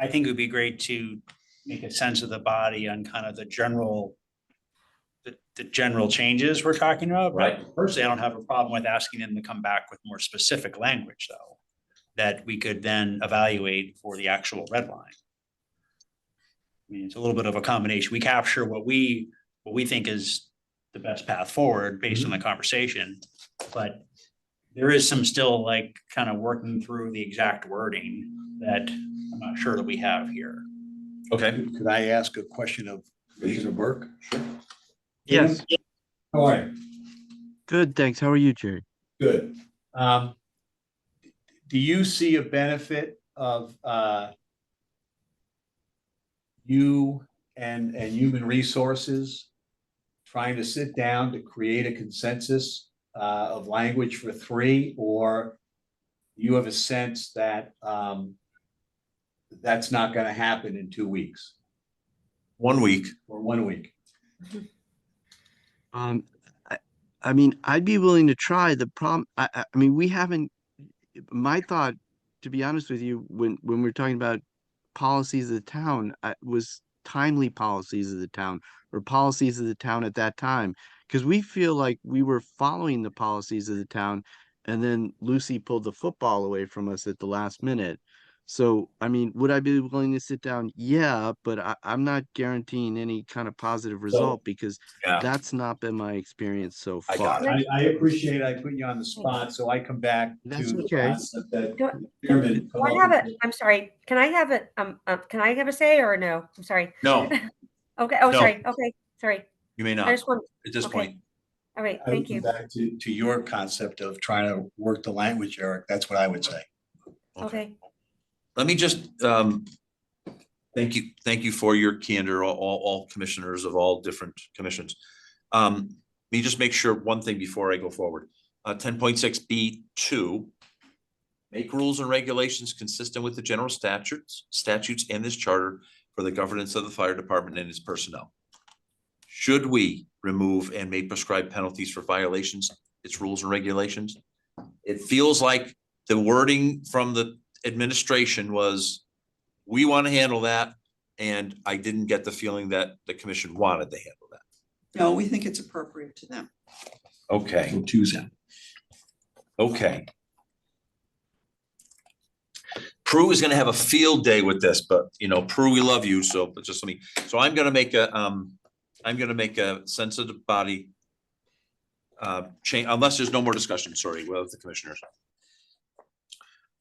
think it would be great to make a sense of the body on kind of the general changes we're talking about. Right. Personally, I don't have a problem with asking them to come back with more specific language, though, that we could then evaluate for the actual red line. I mean, it's a little bit of a combination. We capture what we think is the best path forward based on the conversation, but there is some still like kind of working through the exact wording that I'm not sure that we have here. Okay. Could I ask a question of Commissioner Burke? Yes, How are you? good, thanks. How are you, Jerry? Good. Do you see a benefit of you and human resources trying to sit down to create a consensus of language for 3, or you have a sense that that's not going to happen in 2 weeks 1 week. or 1 week? I mean, I'd be willing to try. The problem, I mean, we haven't. My thought, to be honest with you, when we're talking about policies of the town, was timely policies of the town or policies of the town at that time, because we feel like we were following the policies of the town, and then Lucy pulled the football away from us at the last minute. So, I mean, would I be willing to sit down? Yeah, but I'm not guaranteeing any kind of positive result because Yeah. that's not been my experience so I far. got it. I appreciate I put you on the spot, so I come back That's to the okay. concept that Do Chairman I have it? I'm sorry. Can I have it? Can I have a say or no? I'm sorry. No, Okay. Oh, No. sorry. Okay. Sorry. you may I not just want, at this okay. point. all right. I would Thank come you. back to your concept of trying to work the language, Eric. That's what I would say. Okay. Let me just Thank you for your candor, all commissioners of all different commissions. Let me just make sure one thing before I go forward. 10.6B2. Make rules and regulations consistent with the general statutes and this charter for the governance of the fire department and its personnel. Should we remove and may prescribe penalties for violations, its rules and regulations? It feels like the wording from the administration was, we want to handle that, and I didn't get the feeling that the commission wanted to handle that. No, we think it's appropriate to them. Okay, We'll choose them. okay. Prue is gonna have a field day with this, but you know, Prue, we love you, so but just let me, so I'm gonna make a sensitive body change, unless there's no more discussion, sorry, with the commissioners.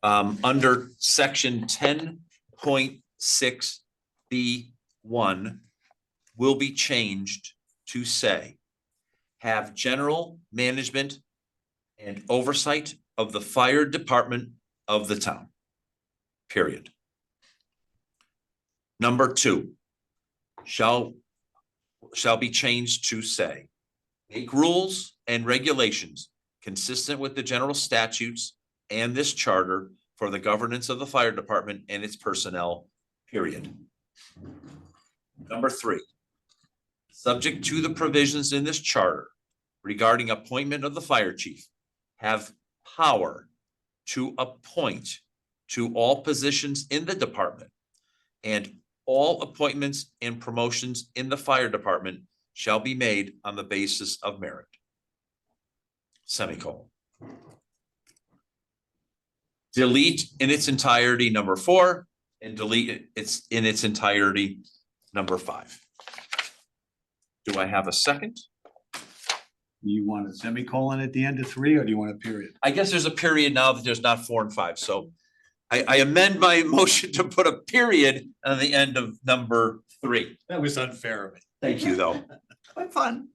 Under section 10.6B1 will be changed to say, have general management and oversight of the fire department of the town. Period. Number 2, shall be changed to say, make rules and regulations consistent with the general statutes and this charter for the governance of the fire department and its personnel, period. Number 3, subject to the provisions in this charter regarding appointment of the fire chief, have power to appoint to all positions in the department, and all appointments and promotions in the fire department shall be made on the basis of merit. Semicolon. Delete in its entirety number 4 and delete it in its entirety number 5. Do I have a second? Do you want a semicolon at the end of 3, or do you want a period? I guess there's a period now that there's not 4 and 5, so I amend my motion to put a period on the end of number 3. That was unfair of me. Thank you, though. Quite fun.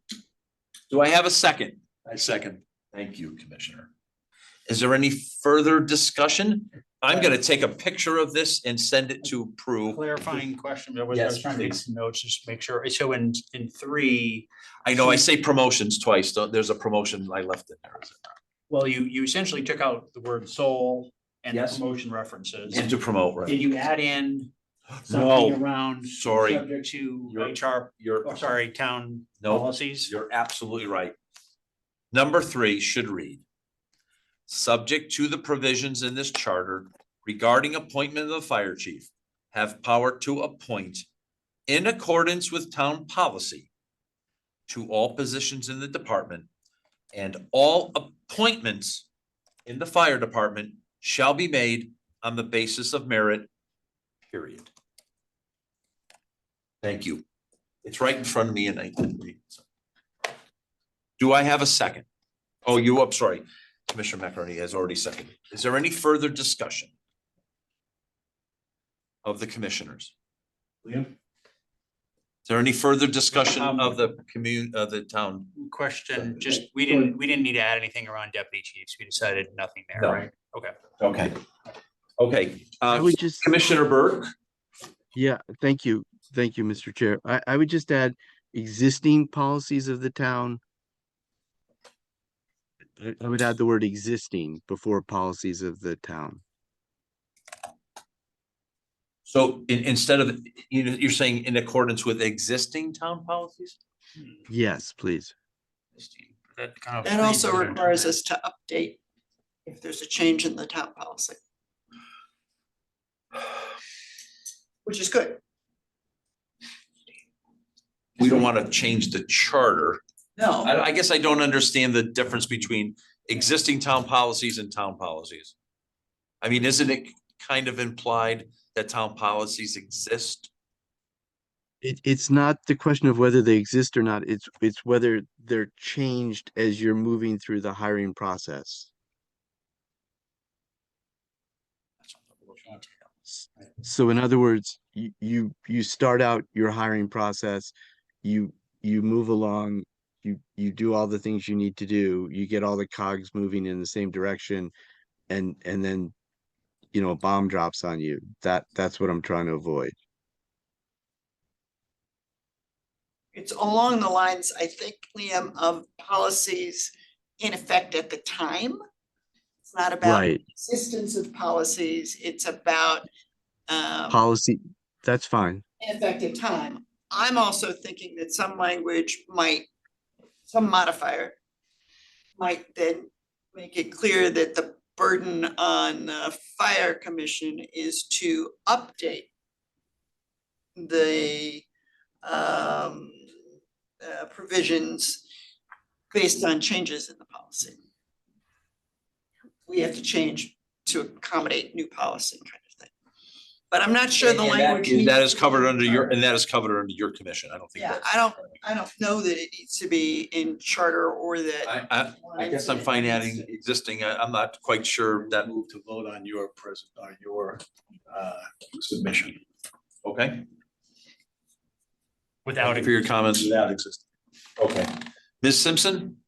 Do I have a second? I second. Thank you, Commissioner. Is there any further discussion? I'm gonna take a picture of this and send it to Prue. Clarifying question, I was Yes, trying to make please. some notes, just to make sure, so in 3, I know I say promotions twice, there's a promotion I left in there. well, you essentially took out the word sole and the Yes. promotion references. And to promote, right? Did you add in No, something around sorry. subject to You're- HR, You're, oh, sorry, town no, policies? you're absolutely right. Number 3 should read, subject to the provisions in this charter regarding appointment of the fire chief, have power to appoint in accordance with town policy to all positions in the department, and all appointments in the fire department shall be made on the basis of merit, period. Thank you. It's right in front of me and I didn't read it. Do I have a second? Oh, I'm sorry. Commissioner McInerney has already seconded. Is there any further discussion of the commissioners? Liam? Is there any further discussion Um, of the town? Question, just, we didn't need to add anything around deputy chiefs, we decided nothing there, No. right? Okay. Okay. Okay, I would just, Commissioner Burke? yeah, thank you. Thank you, Mr. Chair. I would just add existing policies of the town. I would add the word existing before policies of the town. So instead of, you're saying in accordance with existing town policies? Yes, please. That kind of That also frees it. requires us to update if there's a change in the town policy. Which is good. We don't want to change the charter. No, I guess I don't understand the difference between existing town policies and town policies. I mean, isn't it kind of implied that town policies exist? It's not the question of whether they exist or not. It's whether they're changed as you're moving through the hiring process. So in other words, you start out your hiring process, you move along, you do all the things you need to do, you get all the cogs moving in the same direction, and then a bomb drops on you. That's what I'm trying to avoid. it's along the lines, I think, Liam, of policies in effect at the time. It's not about Right. existence of policies, it's about Policy, that's fine. in effect at time. I'm also thinking that some language might, some modifier might then make it clear that the burden on the fire commission is to update the provisions based on changes in the policy. We have to change to accommodate new policy kind of thing. But I'm not sure the And language. that needs is to covered be under in your, charter. and that is covered under your commission. I don't think Yeah, that's. I don't know that it needs to be in charter or that. I guess I'm fine adding existing. I'm not quite sure that, Move to vote on your submission. okay, Without for your comments. Without existing. Okay. Ms. Simpson,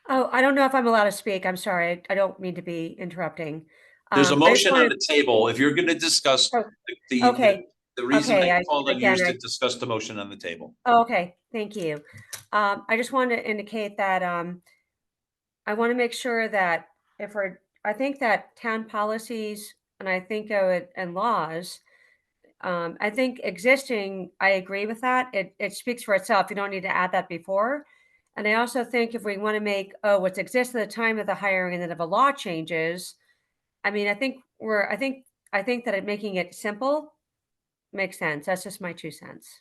Oh, I don't know if I'm allowed to speak. I'm sorry. I don't mean to be interrupting. there's a I just motion on wanted- the table. If you're gonna discuss Oh, the okay. the reason Okay, I I- called on you is again, to discuss the motion on the table. Oh, okay, thank you. I just wanted to indicate that, I want to make sure that if I think that town policies and I think of it and laws, I think existing, I agree with that. It speaks for itself. You don't need to add that before. And I also think if we want to make, what's exists at the time of the hiring and then if a law changes, I mean, I think that making it simple makes sense. That's just my 2 cents.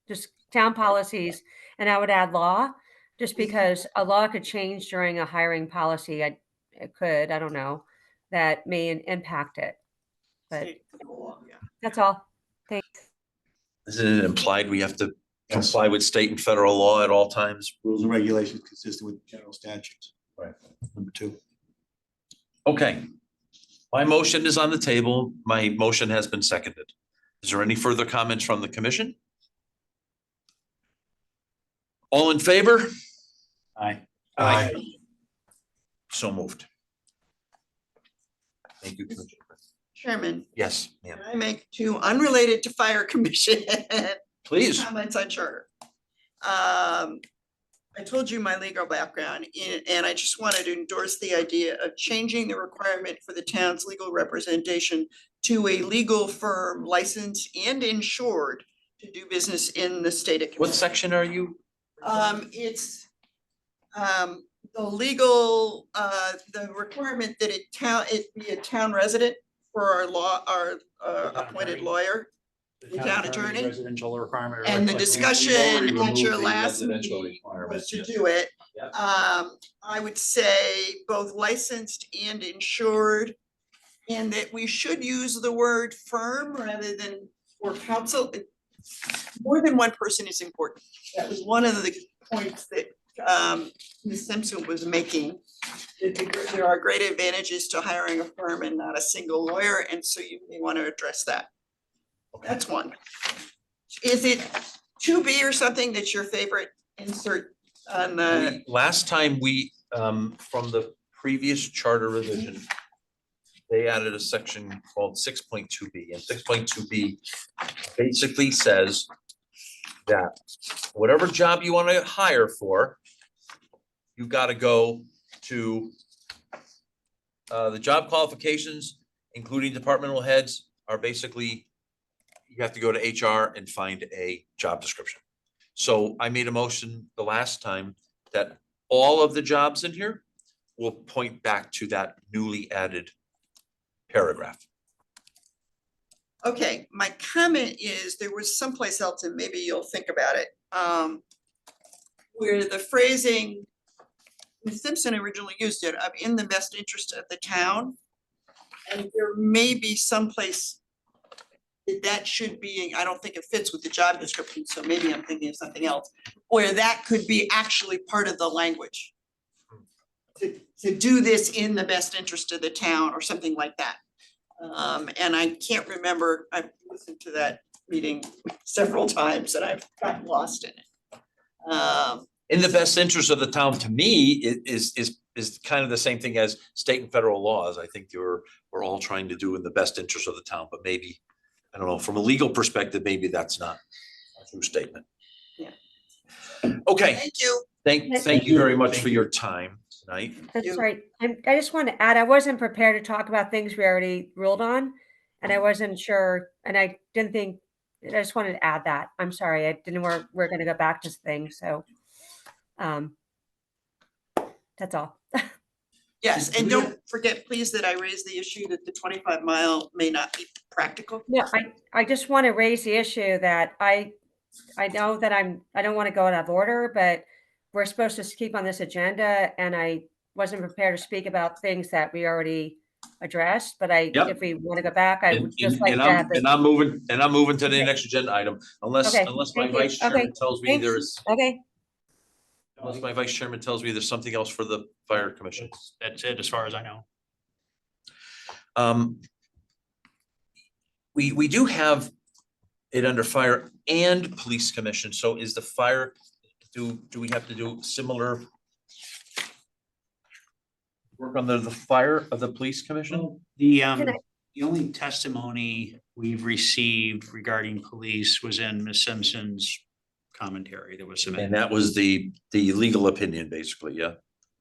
Just town policies, and I would add law, just because a law could change during a hiring policy. It could, I don't know, that may impact it. But that's all. Thanks. Isn't it implied we have to comply with state and federal law at all times? Rules and regulations consistent with general statutes. Right. Number 2. Okay. My motion is on the table. My motion has been seconded. Is there any further comments from the commission? All in favor? Aye. Aye. So moved. Thank you, Commissioner. Chairman, Yes, ma'am. can I make 2 unrelated to fire commission Please. comments on charter? I told you my legal background and I just wanted to endorse the idea of changing the requirement for the town's legal representation to a legal firm licensed and insured to do business in the state of What Connecticut. section are you? It's the legal, the requirement that it be a town resident for our appointed lawyer. The town attorney. Residential requirement. And the already discussion at removed your the last residential meeting requirement, was to yes. do it. Yep. I would say both licensed and insured. And that we should use the word firm rather than or counsel. More than one person is important. That was one of the points that Ms. Simpson was making. That there are great advantages to hiring a firm and not a single lawyer, and so you may want to address that. That's one. Is it 2B or something that's your favorite insert on the? Last time we, from the previous charter revision, they added a section called 6.2B, and 6.2B basically says that whatever job you want to hire for, you got to go to the job qualifications, including departmental heads, are basically, you have to go to HR and find a job description. So I made a motion the last time that all of the jobs in here will point back to that newly added paragraph. Okay, my comment is there was someplace else, and maybe you'll think about it, where the phrasing, Ms. Simpson originally used it, of in the best interest of the town. And there may be someplace that should be, I don't think it fits with the job description, so maybe I'm thinking of something else, where that could be actually part of the language. To do this in the best interest of the town or something like that. And I can't remember, I've listened to that meeting several times and I've gotten lost in it. In the best interest of the town, to me, is kind of the same thing as state and federal laws. I think we're all trying to do in the best interest of the town, but maybe, I don't know, from a legal perspective, maybe that's not a true statement. Okay, Thank you. thank you very much for your time tonight. That's you. right. I just want to add, I wasn't prepared to talk about things we already ruled on. And I wasn't sure, and I didn't think, I just wanted to add that. I'm sorry, I didn't, we're going to go back to things, so. That's all. Yes, and don't forget, please, that I raised the issue that the 25-mile may not be practical. No, I just want to raise the issue that I know that I don't want to go out of order, but we're supposed to keep on this agenda and I wasn't prepared to speak about things that we already addressed, but Yep. if we want to go back, I would just like And to have this. I'm moving to the Okay. next agenda item, unless Okay, my thank you. vice chairman Okay, tells me thanks. there's, Okay, unless my vice chairman tells me there's something else for the fire commission. That's it, as far as I know. We do have it under fire and police commission, so is the fire, do we have to do similar work under the fire of the police commission? The Can I- the only testimony we've received regarding police was in Ms. Simpson's commentary that was And submitted. that was the legal opinion, basically, yeah.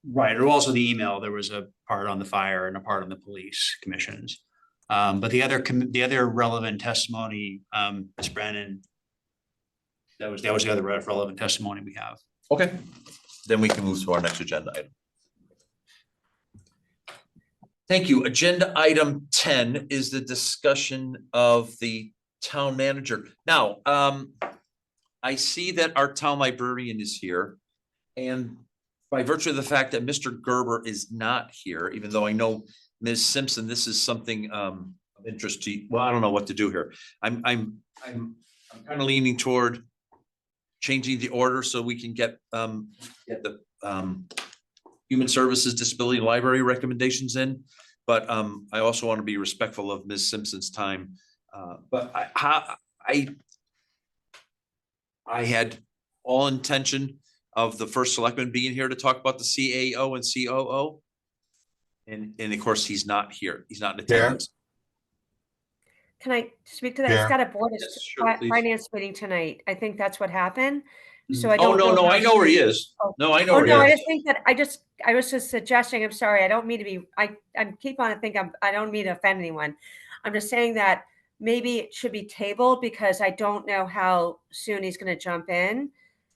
Right, or also the email, there was a part on the fire and a part on the police commissions. But the other relevant testimony, Ms. Brennan, that was the other relevant testimony we have. Okay, then we can move to our next agenda item. Thank you. Agenda item 10 is the discussion of the town manager. Now, I see that our town librarian is here. And by virtue of the fact that Mr. Gerber is not here, even though I know Ms. Simpson, this is something of interest to you. Well, I don't know what to do here. I'm kind of leaning toward changing the order so we can get the Human Services Disability Library recommendations in. But I also want to be respectful of Ms. Simpson's time. But I had all intention of the first selectman being here to talk about the CAO and COO. And of course, he's not here. He's not in attendance. can I speak to that? Yeah. It's got a board Yes, sure, please. finance meeting tonight. I think that's what happened. So I Oh, don't know. no, how I know where he is. Oh. No, I know Oh, where he no, I is. just think that I was just suggesting, I'm sorry, I don't mean to be, I keep on thinking, I don't mean to offend anyone. I'm just saying that maybe it should be tabled because I don't know how soon he's gonna jump in.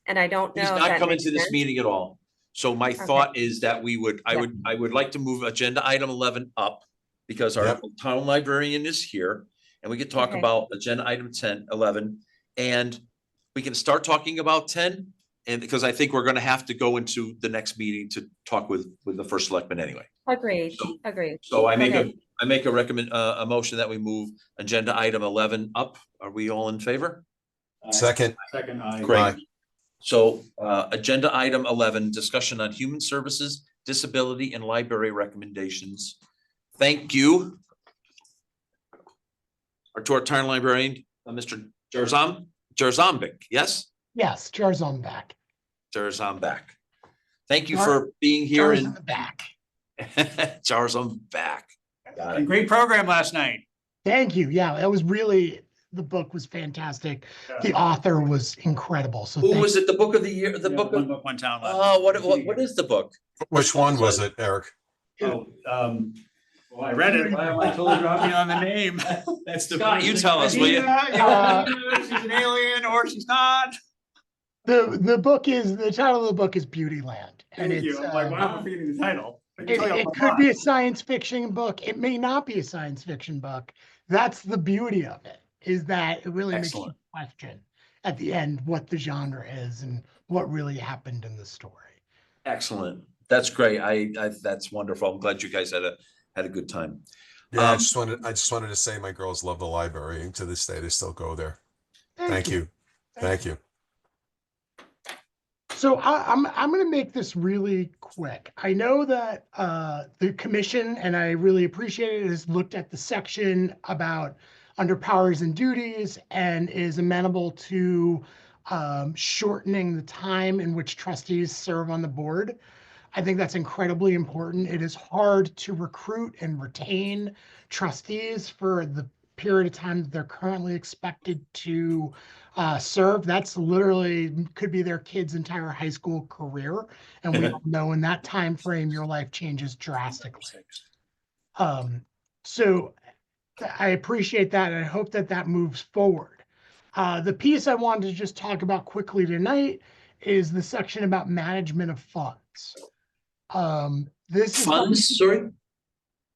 And I don't know. He's if not that coming makes to this sense. meeting at all. So my thought is that Yeah. I would like to move agenda item 11 up because our Yep. town librarian is here and we could talk Okay. about agenda item 10, 11, and we can start talking about 10. And because I think we're gonna have to go into the next meeting to talk with the first selectman anyway. Agreed, So- agreed. So I make Okay. a motion that we move agenda item 11 up. Are we all in favor? Second, Second, I. Great. Aye. So agenda item 11, discussion on human services, disability and library recommendations. Thank you. To our town librarian, Mr. Jarzambek, yes? Yes, jars on back. Jarzambek. Thank you Jar- for being here Jars on and the back. Jarzambek. Got And it. great program last night. Thank you. Yeah, it was really, the book was fantastic. The author was incredible. So Who thank was it? The book of the year, the book One of, book, one town left. oh, what is the book? which one was it, Eric? Oh, well, I read it. Why am I totally dropping on the name? That's the. Scott, you tell us, will you? She's an alien or she's not. the book is, the title of the book is Beautyland. And Thank it's, you. I'm like, why am I forgetting the title? I can it, tell you off it my could mind. be a science fiction book. It may not be a science fiction book. That's the beauty of it, is that it really makes you Excellent. question at the end what the genre is and what really happened in the story. Excellent. That's great. That's wonderful. I'm glad you guys had a good time. Yeah, I Um, just wanted to say my girls love the library and to this day they still go there. Thank you. Thank you. So I'm going to make this really quick. I know that the commission, and I really appreciate it, has looked at the section about under powers and duties and is amenable to shortening the time in which trustees serve on the board. I think that's incredibly important. It is hard to recruit and retain trustees for the period of time that they're currently expected to serve. That's literally could be their kid's entire high school career. And we all know in that time frame, your life changes drastically. So I appreciate that, and I hope that that moves forward. The piece I wanted to just talk about quickly tonight is the section about management of funds. This is Funds, sorry,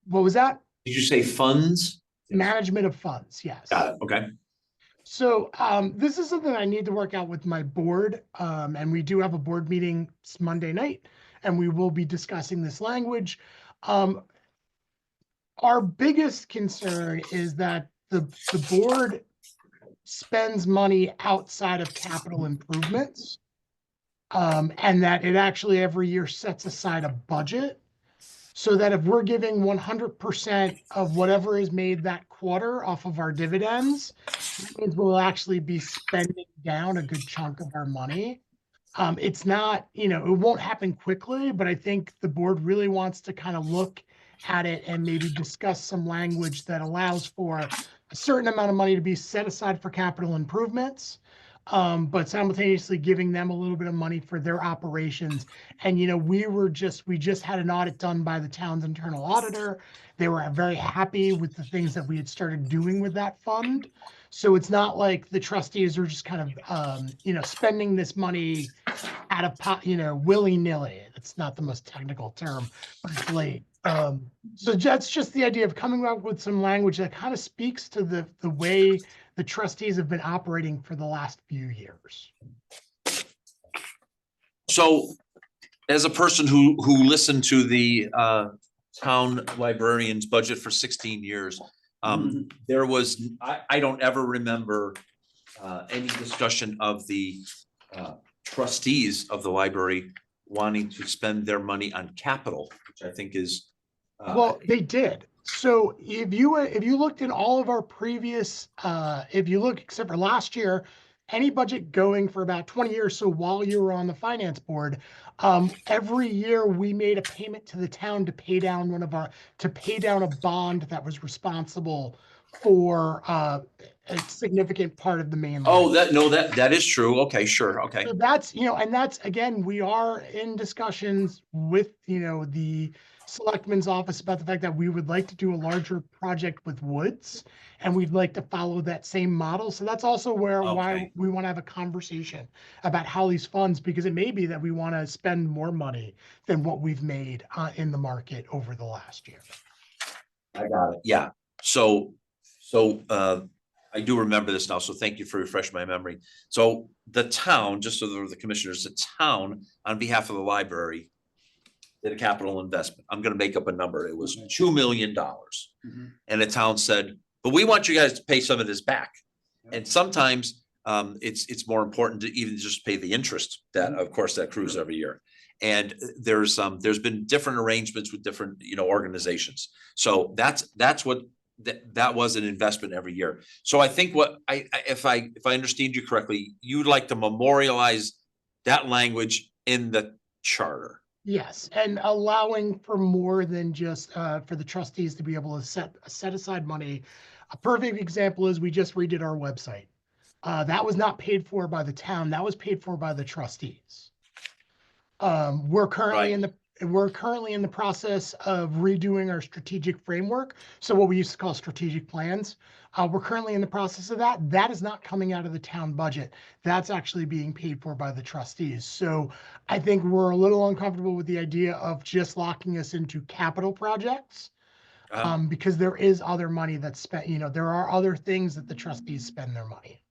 what was that? did you say funds? Management of funds, yes. Got it, okay. So this is something I need to work out with my board, and we do have a board meeting Monday night, and we will be discussing this language. Our biggest concern is that the board spends money outside of capital improvements, and that it actually every year sets aside a budget, so that if we're giving 100% of whatever is made that quarter off of our dividends, that means we'll actually be spending down a good chunk of our money. It's not, it won't happen quickly, but I think the board really wants to kind of look at it and maybe discuss some language that allows for a certain amount of money to be set aside for capital improvements, but simultaneously giving them a little bit of money for their operations. And, we just had an audit done by the town's internal auditor. They were very happy with the things that we had started doing with that fund. So it's not like the trustees are just kind of, spending this money out of pot, willy-nilly. It's not the most technical term, but it's late. So that's just the idea of coming up with some language that kind of speaks to the way the trustees have been operating for the last few years. So as a person who listened to the town librarian's budget for 16 years, there was, I don't ever remember any discussion of the trustees of the library wanting to spend their money on capital, which I think is Well, they did. So if you looked in all of our previous, if you look except for last year, any budget going for about 20 years. So while you were on the finance board, every year we made a payment to the town to pay down a bond that was responsible for a significant part of the main. Oh, that is true. Okay, sure. Okay. So that's, and that's, again, we are in discussions with, the selectman's office about the fact that we would like to do a larger project with woods, and we'd like to follow that same model. So that's also why Okay. we want to have a conversation about how these funds, because it may be that we want to spend more money than what we've made in the market over the last year. I got it. Yeah. So I do remember this now. So thank you for refreshing my memory. So the town, just so the commissioners, the town on behalf of the library did a capital investment. I'm going to make up a number. It was $2 million. And the town said, but we want you guys to pay some of this back. And sometimes it's more important to even just pay the interest that, of course, that accrues every year. And there's been different arrangements with different, organizations. So that's what that was, an investment every year. So I think if I understand you correctly, you'd like to memorialize that language in the charter. Yes, and allowing for more than just for the trustees to be able to set aside money. A perfect example is we just redid our website. That was not paid for by the town. That was paid for by the trustees. We're currently in the process of redoing our strategic framework. So what we used to call strategic plans. We're currently in the process of that. That is not coming out of the town budget. That's actually being paid for by the trustees. So I think we're a little uncomfortable with the idea of just locking us into capital projects. Because there is other money that's spent, there are other things that the trustees spend their money.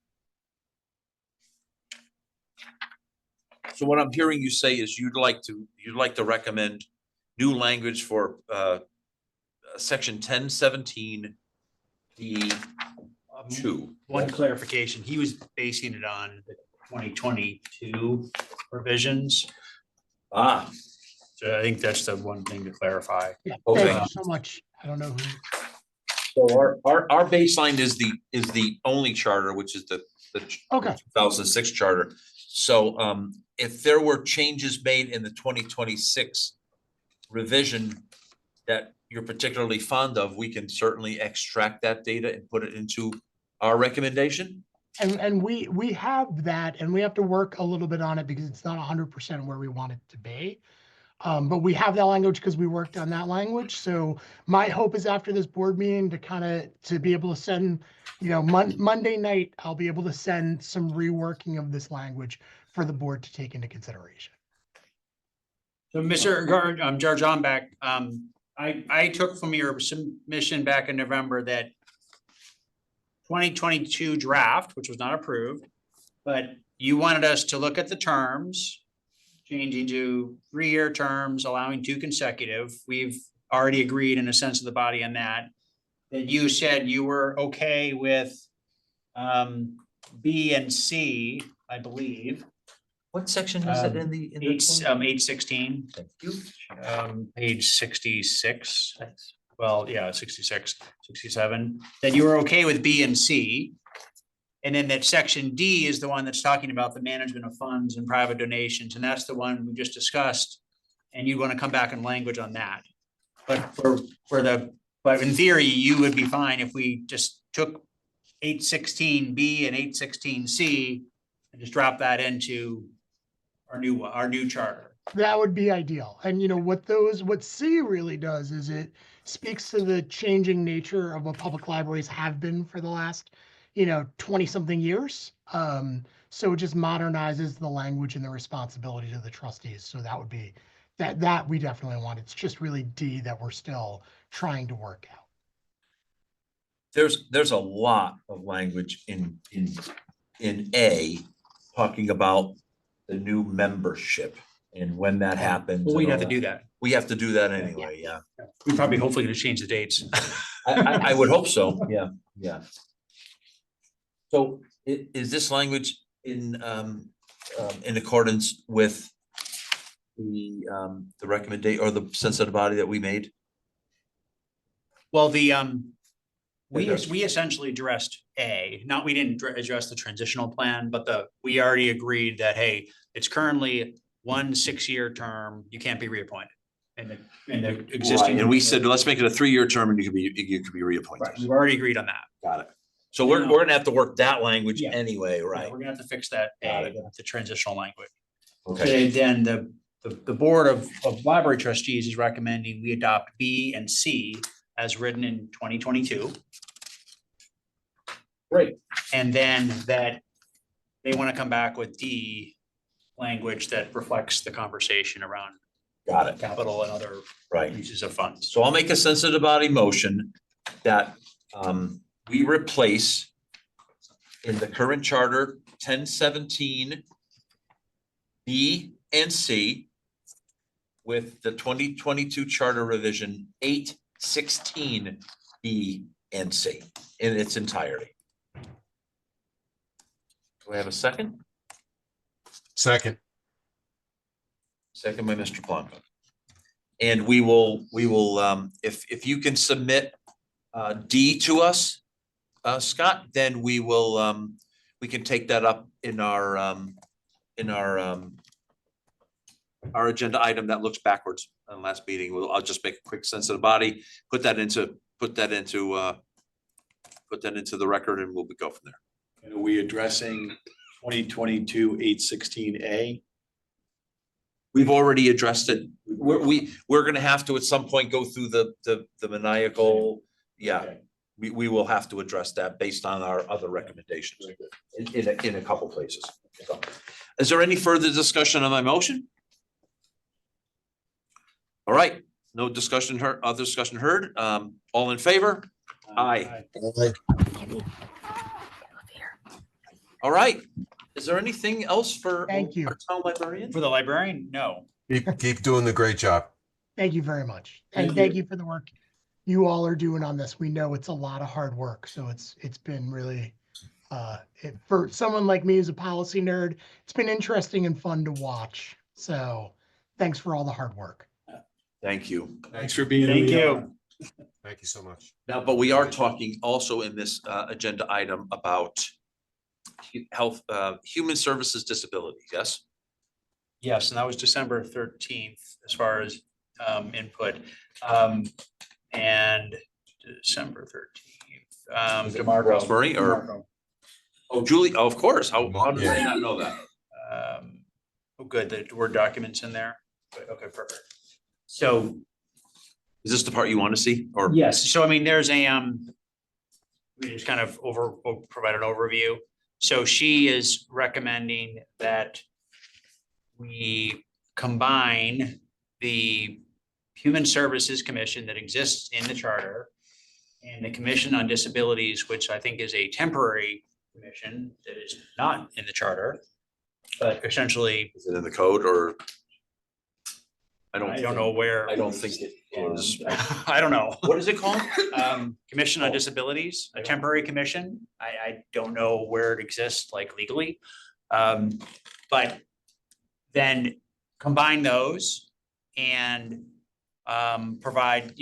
So what I'm hearing you say is you'd like to recommend new language for section 1017 D2. One clarification, he was basing it on the 2022 revisions. Ah, So I think that's the one thing to clarify. Yeah, Okay. thank you so much. I don't know who. so our baseline is the only charter, which is the Okay. 2006 charter. So if there were changes made in the 2026 revision that you're particularly fond of, we can certainly extract that data and put it into our recommendation. And we have that, and we have to work a little bit on it because it's not 100% where we want it to be. But we have that language because we worked on that language. So my hope is after this board meeting to be able to send, Monday night, I'll be able to send some reworking of this language for the board to take into consideration. So Mr. George Ombeck, I took from your submission back in November that 2022 draft, which was not approved, but you wanted us to look at the terms, changing to 3-year terms, allowing 2 consecutive. We've already agreed in a sense of the body on that. That you said you were okay with B and C, I believe. What section is it in the? 816. Thank you. Page 66. Well, yeah, 66, 67, that you were okay with B and C. And then that section D is the one that's talking about the management of funds and private donations, and that's the one we just discussed. And you want to come back in language on that. But but in theory, you would be fine if we just took 816B and 816C and just drop that into our new charter. That would be ideal. And what C really does is it speaks to the changing nature of what public libraries have been for the last, 20 something years. So it just modernizes the language and the responsibility to the trustees. So that would be that we definitely want. It's just really D that we're still trying to work out. There's a lot of language in A talking about the new membership and when that happens. Well, we'd and have all to do that. We have to do that anyway, yeah. We probably hopefully gonna change the dates. I would hope so, yeah. So is this language in accordance with the recommendation or the sense of the body that we made? Well, we essentially addressed A, we didn't address the transitional plan, but we already agreed that, hey, it's currently 1 6-year term, you can't be reappointed. And the existing. And we said, let's make it a 3-year term and you could be reappointed. Right, we've already agreed on that. Got it. So we're gonna have to work that language Yeah. anyway, Yeah, right? We're gonna have to fix that, Got it. the transitional language. Okay, And then the Board of Library Trustees is recommending we adopt B and C as written in 2022. great. And then that they want to come back with D language that reflects the conversation around Got it, capital and other right. uses of funds. So I'll make a sensitive body motion that we replace in the current charter 1017 B and C with the 2022 charter revision 816 B and C in its entirety. Do I have a second? Second. Second by Mr. Plonka. And we will, if you can submit D to us, Scott, then we will, we can take that up in our agenda item that looks backwards on last meeting. I'll just make a quick sense of the body, put that into the record and we'll go from there. And are we addressing 2022 816A? We've already addressed it. We're gonna have to at some point go through the maniacal, yeah. Okay. We will have to address that based on our other recommendations in a couple places. So, is there any further discussion on my motion? All right, no discussion heard, other discussion heard. All in favor? Aye. All right. Is there anything else for Thank you. our town librarian? For the librarian, no. Keep doing the great job. Thank you very much. And thank you for the work you all are doing on this. We know it's a lot of hard work. So it's been really, for someone like me who's a policy nerd, it's been interesting and fun to watch. So thanks for all the hard work. Thank you. Thanks for being. Thank you. Thank you so much. Now, but we are talking also in this agenda item about health, human services disability, yes? Yes, and that was December 13th as far as input. and December 13th. Is it DeMarco. Rosemary or- DeMarco. Oh, Julie, oh, of course. How did I Yeah. not know that? Oh, good, the Word documents in there. Good, okay, perfect. So, Is this the part you want to see or? yes, so I mean, there's we just kind of provide an overview. So she is recommending that we combine the Human Services Commission that exists in the charter and the Commission on Disabilities, which I think is a temporary commission that is not in the charter, but essentially, Is it in the code or? I don't know where. I don't think it is. I don't know. What is it called? Commission on Disabilities, a temporary commission. I don't know where it exists like legally. But then combine those and provide,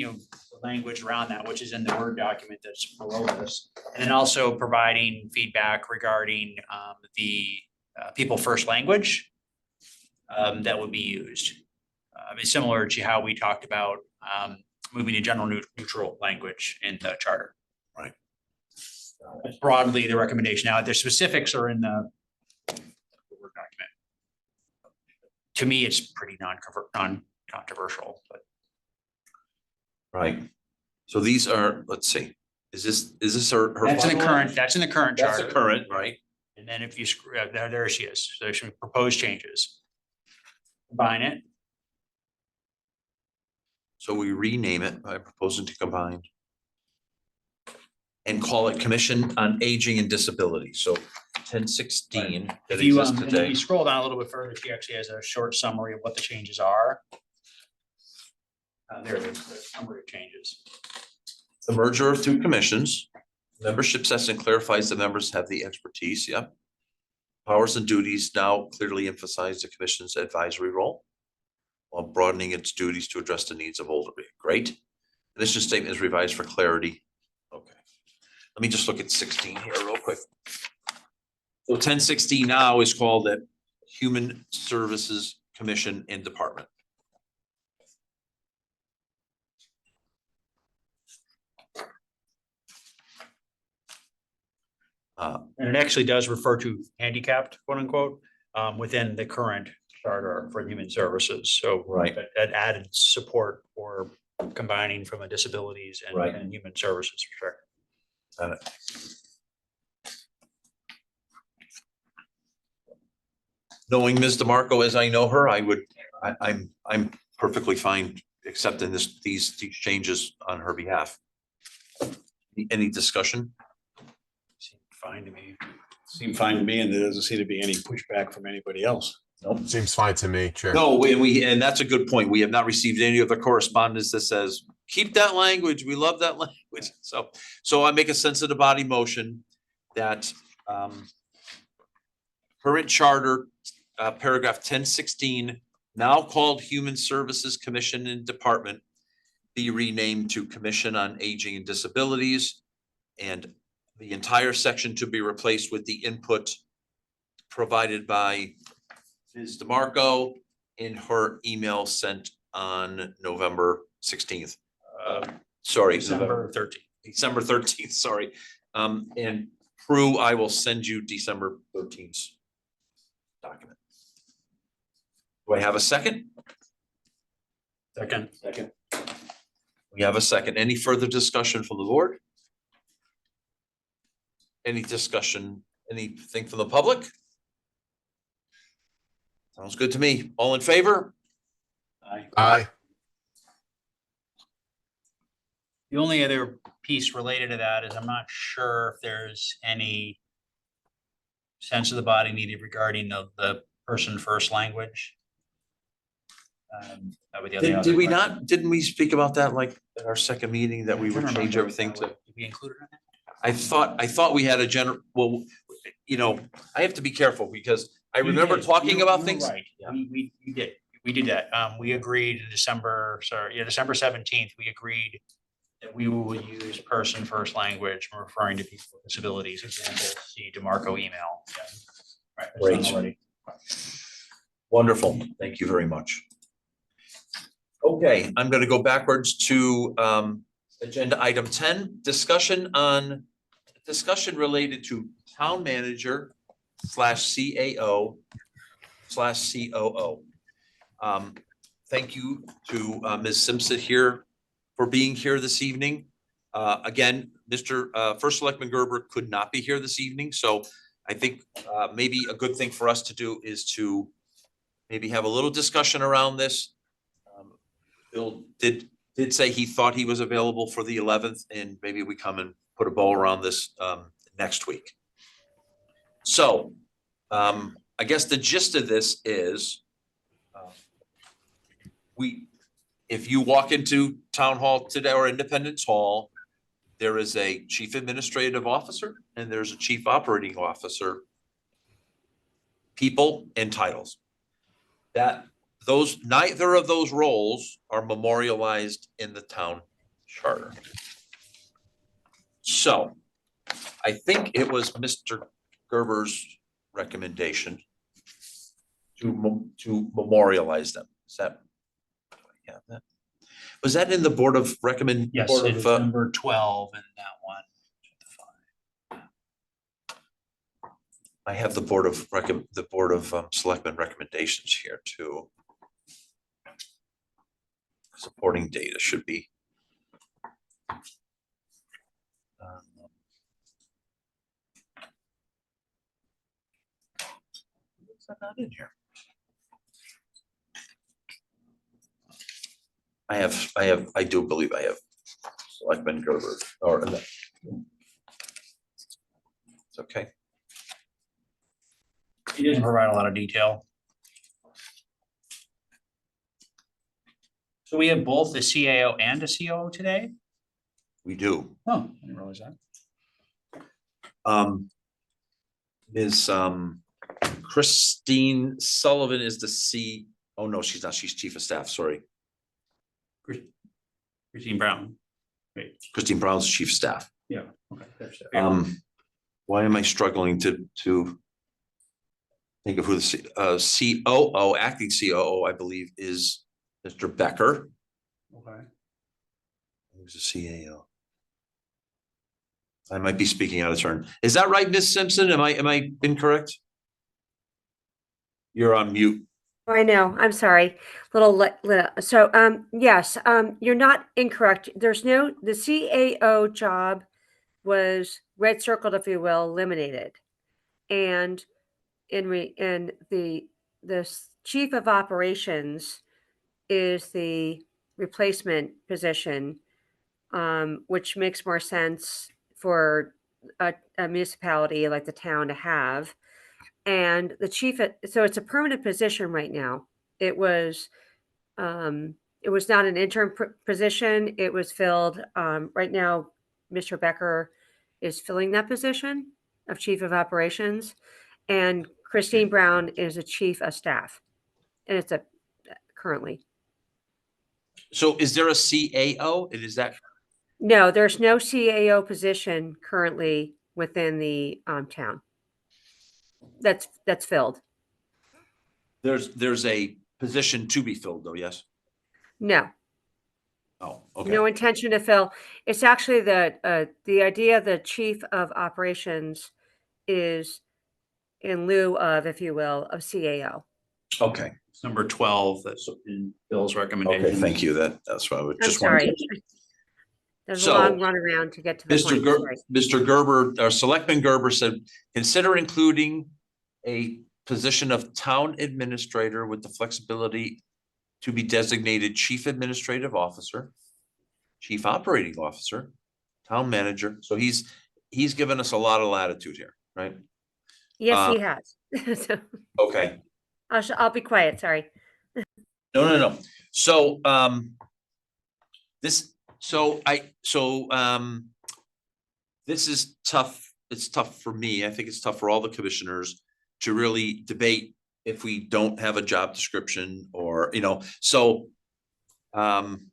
language around that, which is in the Word document that's below this. And then also providing feedback regarding the people first language that would be used. It's similar to how we talked about moving to general neutral language in the charter. Right. That's broadly the recommendation. Now, the specifics are in the Word document. To me, it's pretty non-controversial, but. Right. So these are, let's see, is this her? That's in the final current, one? that's in the current That's charter. the current, right? And then if you screw, there she is. So there's some proposed changes. Combine it. So we rename it by proposing to combine. And call it Commission on Aging and Disability. So 1016 that If you, exists and today. you scroll down a little bit further, she actually has a short summary of what the changes are. There it is, the summary of changes. The merger of two commissions, membership sets and clarifies the members have the expertise, yep. Powers and duties now clearly emphasize the commission's advisory role, while broadening its duties to address the needs of older, great. The mission statement is revised for clarity. Okay. Let me just look at 16 here real quick. So 1016 now is called the Human Services Commission and Department. And it actually does refer to handicapped, quote unquote, within the current charter for human services. So Right. that added support for combining from a disabilities Right. and human services perspective. Got it. Knowing Ms. DeMarco as I know her, I'm perfectly fine accepting these changes on her behalf. Any discussion? Seemed fine to me. Seemed fine to me, and there doesn't seem to be any pushback from anybody else. Seems fine to me, Chair. No, and that's a good point. We have not received any of the correspondence that says, keep that language. We love that language. So I make a sense of the body motion that current charter, paragraph 1016, now called Human Services Commission and Department, be renamed to Commission on Aging and Disabilities, and the entire section to be replaced with the input provided by Ms. DeMarco in her email sent on November 16th. Sorry, December 13th. December 13th, sorry. And Prue, I will send you December 13th document. Do I have a second? Second. We have a second. Any further discussion from the board? Any discussion, anything from the public? Sounds good to me. All in favor? Aye. The only other piece related to that is I'm not sure if there's any sense of the body needed regarding the person first language. That would be the other Did we question. not, didn't we speak about that like at our second meeting that we I would can't change remember everything if that to? Did we include it in that? I thought we had a general, well, I have to be careful because I remember You did. talking You- about you were things. right. Yeah. We did that. We agreed in December 17th, we agreed that we will use person first language when referring to people with disabilities, example, see DeMarco email. Yeah. Right, that's done Great. already. Wonderful. Thank you very much. Okay, I'm gonna go backwards to Agenda item 10, discussion related to town manager / CAO / COO. Thank you to Ms. Simpson here for being here this evening. Again, First Selectman Gerber could not be here this evening, so I think maybe a good thing for us to do is to maybe have a little discussion around this. Bill did say he thought he was available for the 11th, and maybe we come and put a bow around this next week. So I guess the gist of this is if you walk into Town Hall today or Independence Hall, there is a chief administrative officer and there's a chief operating officer, people and titles. Neither of those roles are memorialized in the town charter. So I think it was Mr. Gerber's recommendation to memorialize them. Is that? Yeah, was that in the Board of Recommend? Yes, Board it of, is number 12 in that one. I have the Board of Selectmen recommendations here too. Supporting data should be. Is that not in here? I do believe I have Selectman Gerber or it's okay. He doesn't provide a lot of detail. So we have both the CAO and a COO today? We do. Oh, I didn't realize that. Ms. Christine Sullivan is the oh no, she's not. She's chief of staff. Sorry. Christine Brown. Wait, Christine Brown's chief of staff. yeah, okay. There's that. Why am I struggling to think of who the COO, acting COO, I believe, is Mr. Becker. Okay. Who's the CAO? I might be speaking out of turn. Is that right, Ms. Simpson? Am I incorrect? You're on mute. I know, I'm sorry. So, yes, you're not incorrect. The CAO job was red circled, if you will, eliminated. And the chief of operations is the replacement position, which makes more sense for a municipality like the town to have. And the chief, so it's a permanent position right now. It was not an interim position. It was filled. Right now, Mr. Becker is filling that position of chief of operations, and Christine Brown is a chief of staff, and it's currently. So is there a CAO? Is that? No, there's no CAO position currently within the town. That's filled. There's a position to be filled though, yes? No. Oh, okay. No intention to fill. It's actually the idea of the chief of operations is in lieu of, if you will, of CAO. Okay. It's number 12 that's in Bill's recommendation. Okay, thank you. That's why I was I'm just sorry. wondering. There's So, a long run around to get to the point. Sorry. Mr. Gerber, or Selectman Gerber said, consider including a position of town administrator with the flexibility to be designated chief administrative officer, chief operating officer, town manager. So he's given us a lot of latitude here, right? Yes, he has. So, Okay. I'll be quiet. Sorry. No. So, this is tough. It's tough for me. I think it's tough for all the commissioners to really debate if we don't have a job description or, so. Can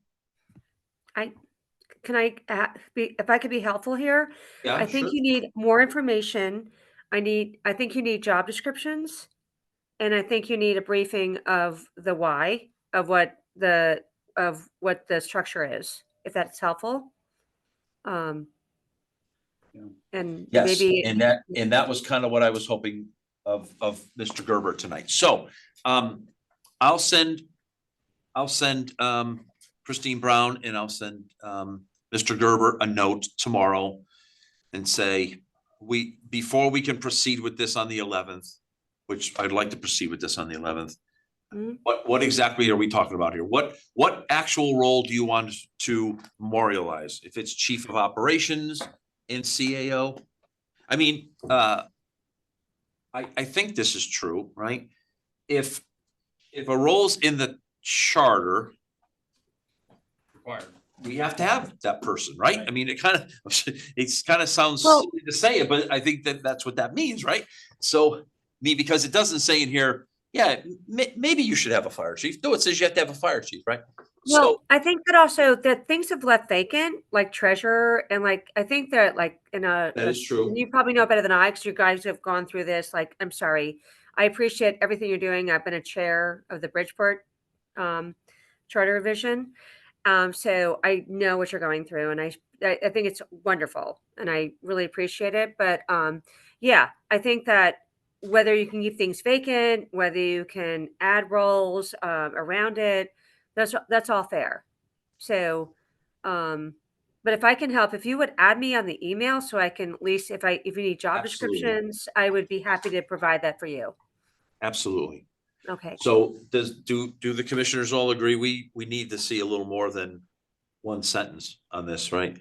I if I could be helpful here? Yeah, I think sure. you need more information. I think you need job descriptions, and I think you need a briefing of the why of what the structure is, if that's helpful. Yeah. And Yes, maybe, and that was kind of what I was hoping of Mr. Gerber tonight. So, I'll send Christine Brown and I'll send, Mr. Gerber a note tomorrow and say, before we can proceed with this on the 11th, which I'd like to proceed with this on the 11th. Mhm. What exactly are we talking about here? What actual role do you want to memorialize? If it's chief of operations in CAO? I mean, I think this is true, right? If a role's in the charter, Required. we have to have that person, right? I mean, it kind of sounds Well- silly to say it, but I think that's what that means, right? So, because it doesn't say in here, yeah, maybe you should have a fire chief. No, it says you have to have a fire chief, right? So, well, I think that also that things have left vacant, like treasurer, and like, I think that like in that is true. and you probably know better than I, because you guys have gone through this, like, I'm sorry. I appreciate everything you're doing. I've been a chair of the Bridgeport Charter Revision. So I know what you're going through, and I think it's wonderful, and I really appreciate it. But yeah, I think that whether you can keep things vacant, whether you can add roles around it, that's all fair. So, but if I can help, if you would add me on the email, so I can at least, if you need job Absolutely. descriptions, I would be happy to provide that for you. Absolutely. Okay. So do the commissioners all agree? We need to see a little more than one sentence on this, right?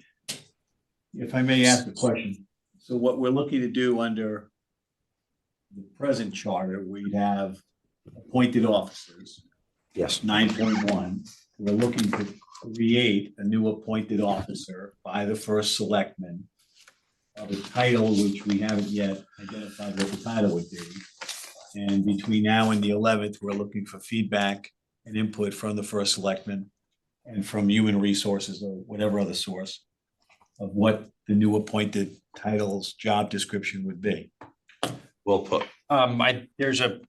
If I may ask a question, so what we're looking to do under the present charter, we have appointed officers, Yes. 9.1. We're looking to create a new appointed officer by the first selectman of a title which we haven't yet identified what the title would be. And between now and the 11th, we're looking for feedback and input from the first selectman and from human resources or whatever other source of what the new appointed title's job description would be. Well put. There's a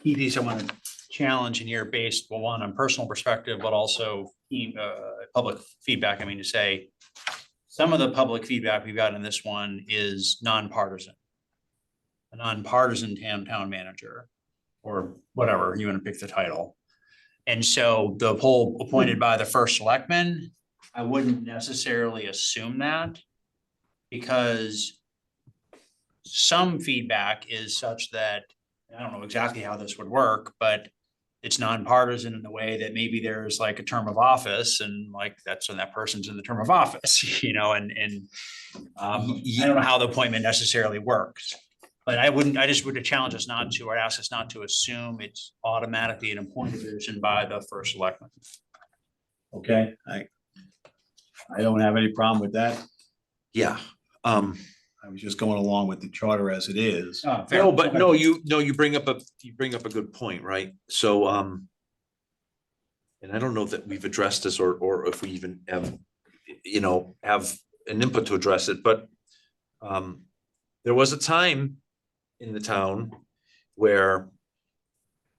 key piece I want to challenge in here based, well, one, on personal perspective, but also public feedback. I mean, to say, some of the public feedback we've got in this one is nonpartisan. A nonpartisan town manager, or whatever, you want to pick the title. And so the whole appointed by the first selectman, I wouldn't necessarily assume that, because some feedback is such that, I don't know exactly how this would work, but it's nonpartisan in the way that maybe there's like a term of office, and like that's when that person's in the term of office, you know, and I don't know how the appointment necessarily works. But I just would challenge us not to, or ask us not to assume it's automatically an appointed position by the first selectman. Okay, I don't have any problem with that. Yeah. I was just going along with the charter as it is. No, but no, you bring up a good point, right? So, and I don't know that we've addressed this or if we even have an input to address it, but there was a time in the town where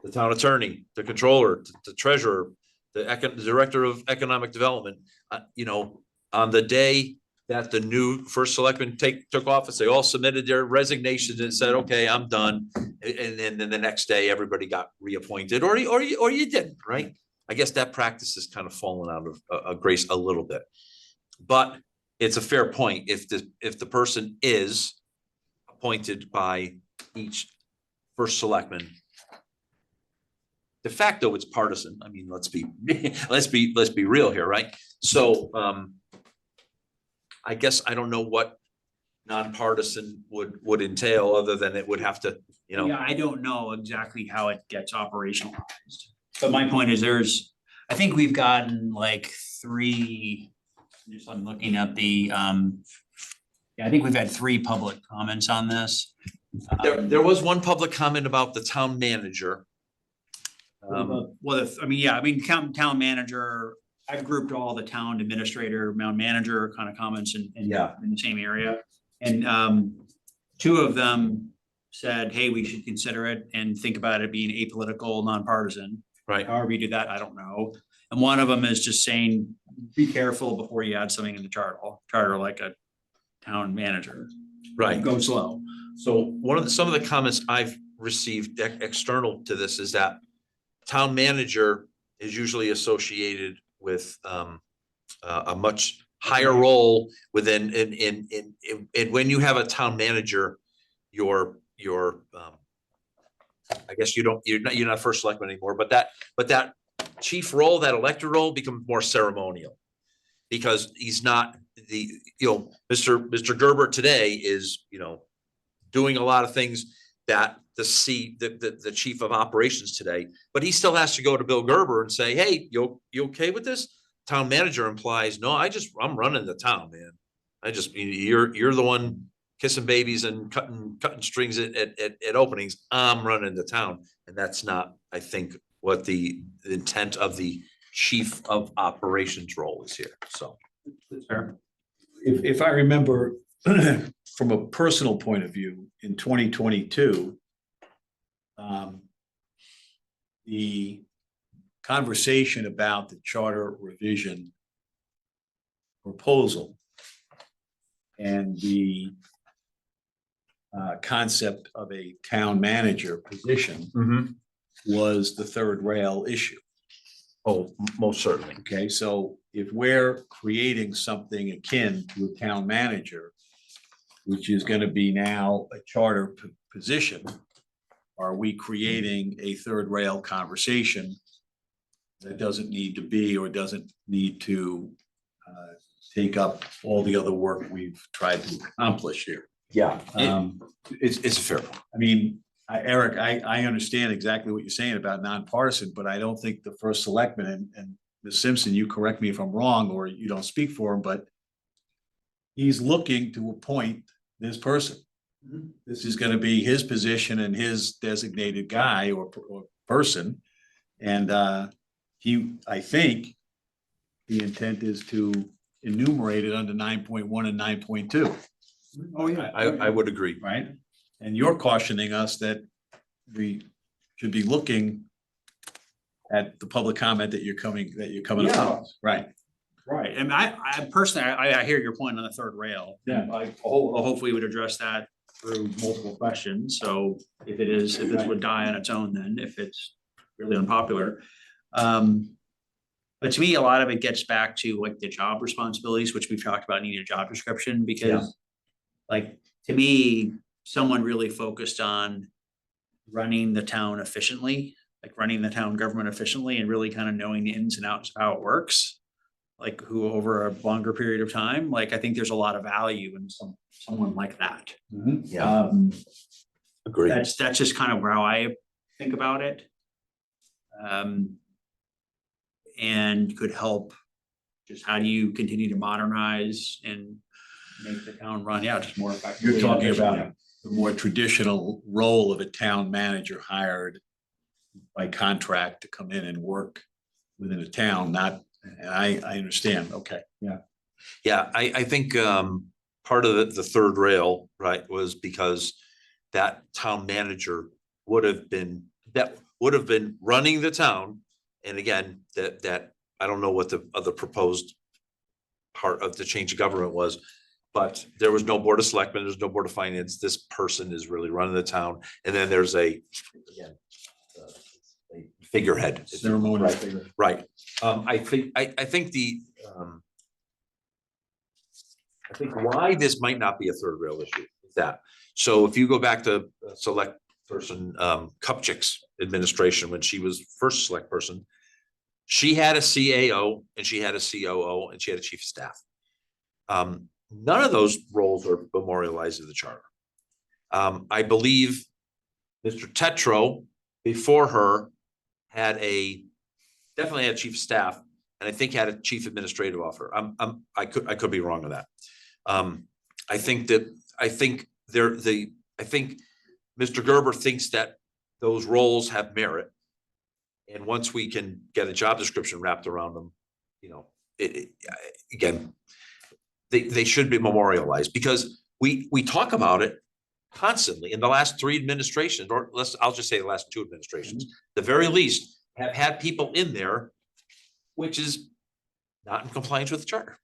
the town attorney, the controller, the treasurer, the director of economic development, on the day that the new first selectman took office, they all submitted their resignations and said, okay, I'm done. And then the next day, everybody got reappointed, or you didn't, right? I guess that practice has kind of fallen out of grace a little bit. But it's a fair point. If the person is appointed by each first selectman, de facto it's partisan. I mean, let's be real here, right? So I guess I don't know what nonpartisan would entail, other than it would have to, Yeah, I don't know exactly how it gets operationalized. But my point is I think we've gotten like I'm looking at the, I think we've had 3 public comments on this. There was one public comment about the town manager. Town manager, I've grouped all the town administrator, town manager kind of comments in the same area. And 2 of them said, hey, we should consider it and think about it being apolitical, nonpartisan. Right. However you do that, I don't know. And one of them is just saying, be careful before you add something in the charter like a town manager. Right. Go slow. So some of the comments I've received external to this is that town manager is usually associated with a much higher role within, and when you have a town manager, your I guess you're not first selectman anymore, but that chief role, that elected role becomes more ceremonial. Because he's not Mr. Gerber today is, doing a lot of things that the chief of operations today, but he still has to go to Bill Gerber and say, hey, you okay with this? Town manager implies, no, I'm running the town, man. You're the one kissing babies and cutting strings at openings. I'm running the town. And that's not, I think, what the intent of the chief of operations role is here. So. If I remember from a personal point of view, in 2022, the conversation about the charter revision proposal and the concept of a town manager position was the third rail issue. Oh, most certainly. Okay, so if we're creating something akin to a town manager, which is going to be now a charter position, are we creating a third rail conversation that doesn't need to be, or doesn't need to take up all the other work we've tried to accomplish here? Yeah, it's fair. I mean, Eric, I understand exactly what you're saying about nonpartisan, but I don't think the first selectman, and Ms. Simpson, you correct me if I'm wrong, or you don't speak for him, but he's looking to appoint this person. This is going to be his position and his designated guy or person. And I think the intent is to enumerate it under 9.1 and 9.2. Oh, yeah. I would agree. Right? And you're cautioning us that we should be looking at the public comment that you're coming across. Right. Right. And I personally, I hear your point on the third rail. Yeah. Hopefully we would address that through multiple questions. So if this would die on its own, then if it's really unpopular. But to me, a lot of it gets back to like the job responsibilities, which we've talked about needing a job description, because like, to me, someone really focused on running the town efficiently, like running the town government efficiently and really kind of knowing the ins and outs of how it works, like who over a longer period of time, like I think there's a lot of value in someone like that. Yeah. Agreed. That's just kind of how I think about it. And could help just how do you continue to modernize and make the town run, just more effectively. You're talking about the more traditional role of a town manager hired by contract to come in and work within a town, not, and I understand, okay, yeah. Yeah, I think part of the third rail, right, was because that town manager would have been running the town. And again, that I don't know what the other proposed part of the change of government was, but there was no board of selectmen, there's no board of finance. This person is really running the town. And then there's a figurehead. Ceremonial Right. figure. Right. I think why this might not be a third rail issue is that. So if you go back to select person, Kupchik's administration, when she was first select person, she had a CAO and she had a COO and she had a chief of staff. None of those roles are memorialized in the charter. I believe Mr. Tetro before her definitely had chief of staff, and I think had a chief administrative officer. I could be wrong on that. I think Mr. Gerber thinks that those roles have merit. And once we can get a job description wrapped around them, again, they should be memorialized, because we talk about it constantly in the last 3 administrations, or I'll just say the last 2 administrations, the very least have had people in there which is not in compliance with the charter.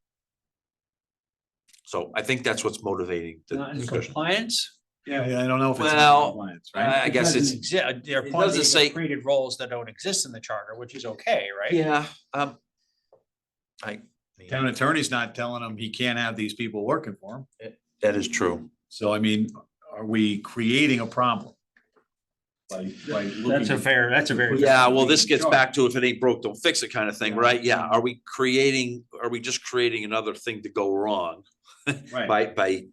So I think that's what's motivating the Not in discussion. compliance? Yeah, I don't know if it's in Well, compliance, right? I guess it's, There it doesn't say- created roles that don't exist in the charter, which is okay, right? yeah, I mean, Town attorney's not telling him he can't have these people working for him. that is true. So I mean, are we creating a problem? By That's a very. Yeah, well, this gets back to if it ain't broke, don't fix it kind of thing, right? Yeah, are we just creating another thing to go wrong Right. by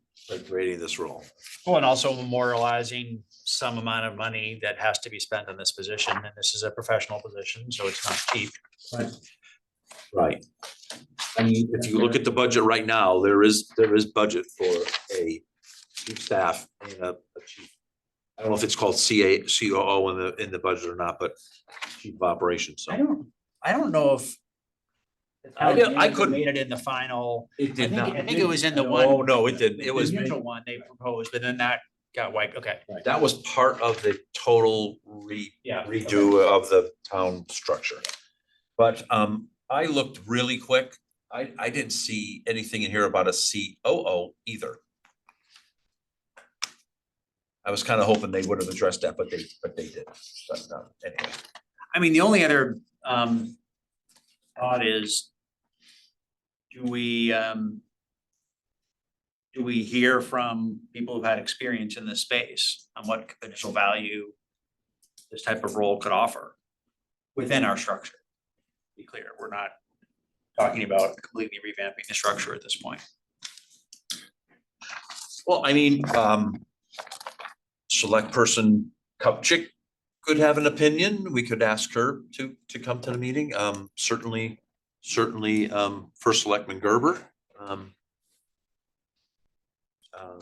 creating this role? Well, and also memorializing some amount of money that has to be spent on this position, and this is a professional position, so it's not cheap. Right. I mean, if you look at the budget right now, there is budget for a chief staff and a chief. I don't know if it's called COO in the budget or not, but chief of operations, so. I don't know if. I couldn't- Made it in the final. It did not. I think it was in the one. Oh, no, it didn't. It was, The initial one they proposed, but then that got wiped, okay. that was part of the total Yeah. redo of the town structure. But I looked really quick. I didn't see anything in here about a COO either. I was kind of hoping they would have addressed that, but they did. But anyway. I mean, the only other thought is, do we hear from people who've had experience in this space on what potential value this type of role could offer within our structure? Be clear, we're not talking about completely revamping the structure at this point. Well, I mean, select person Kupchik could have an opinion. We could ask her to come to the meeting. Certainly, First Selectman Gerber.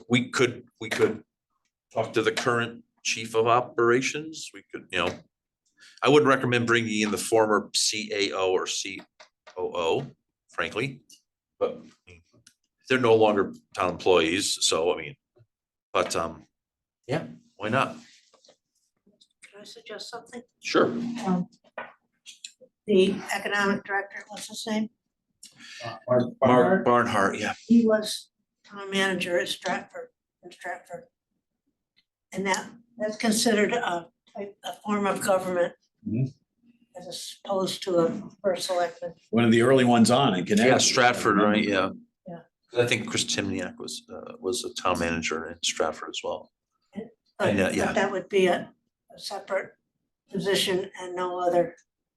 We could talk to the current chief of operations. We could, I wouldn't recommend bringing in the former CAO or COO, frankly, but they're no longer town employees, so I mean, but yeah, why not? Can I suggest something? Sure. The economic director, what's his name? Mark Barnhart, yeah. He was town manager at Stratford, in Stratford. And that's considered a form of government. Mhm. As opposed to a first selectman. One of the early ones on in Connecticut. Yeah, Stratford, right, yeah. Yeah. I think Chris Timniak was a town manager in Stratford as well. But yeah. but that would be a separate position and no other.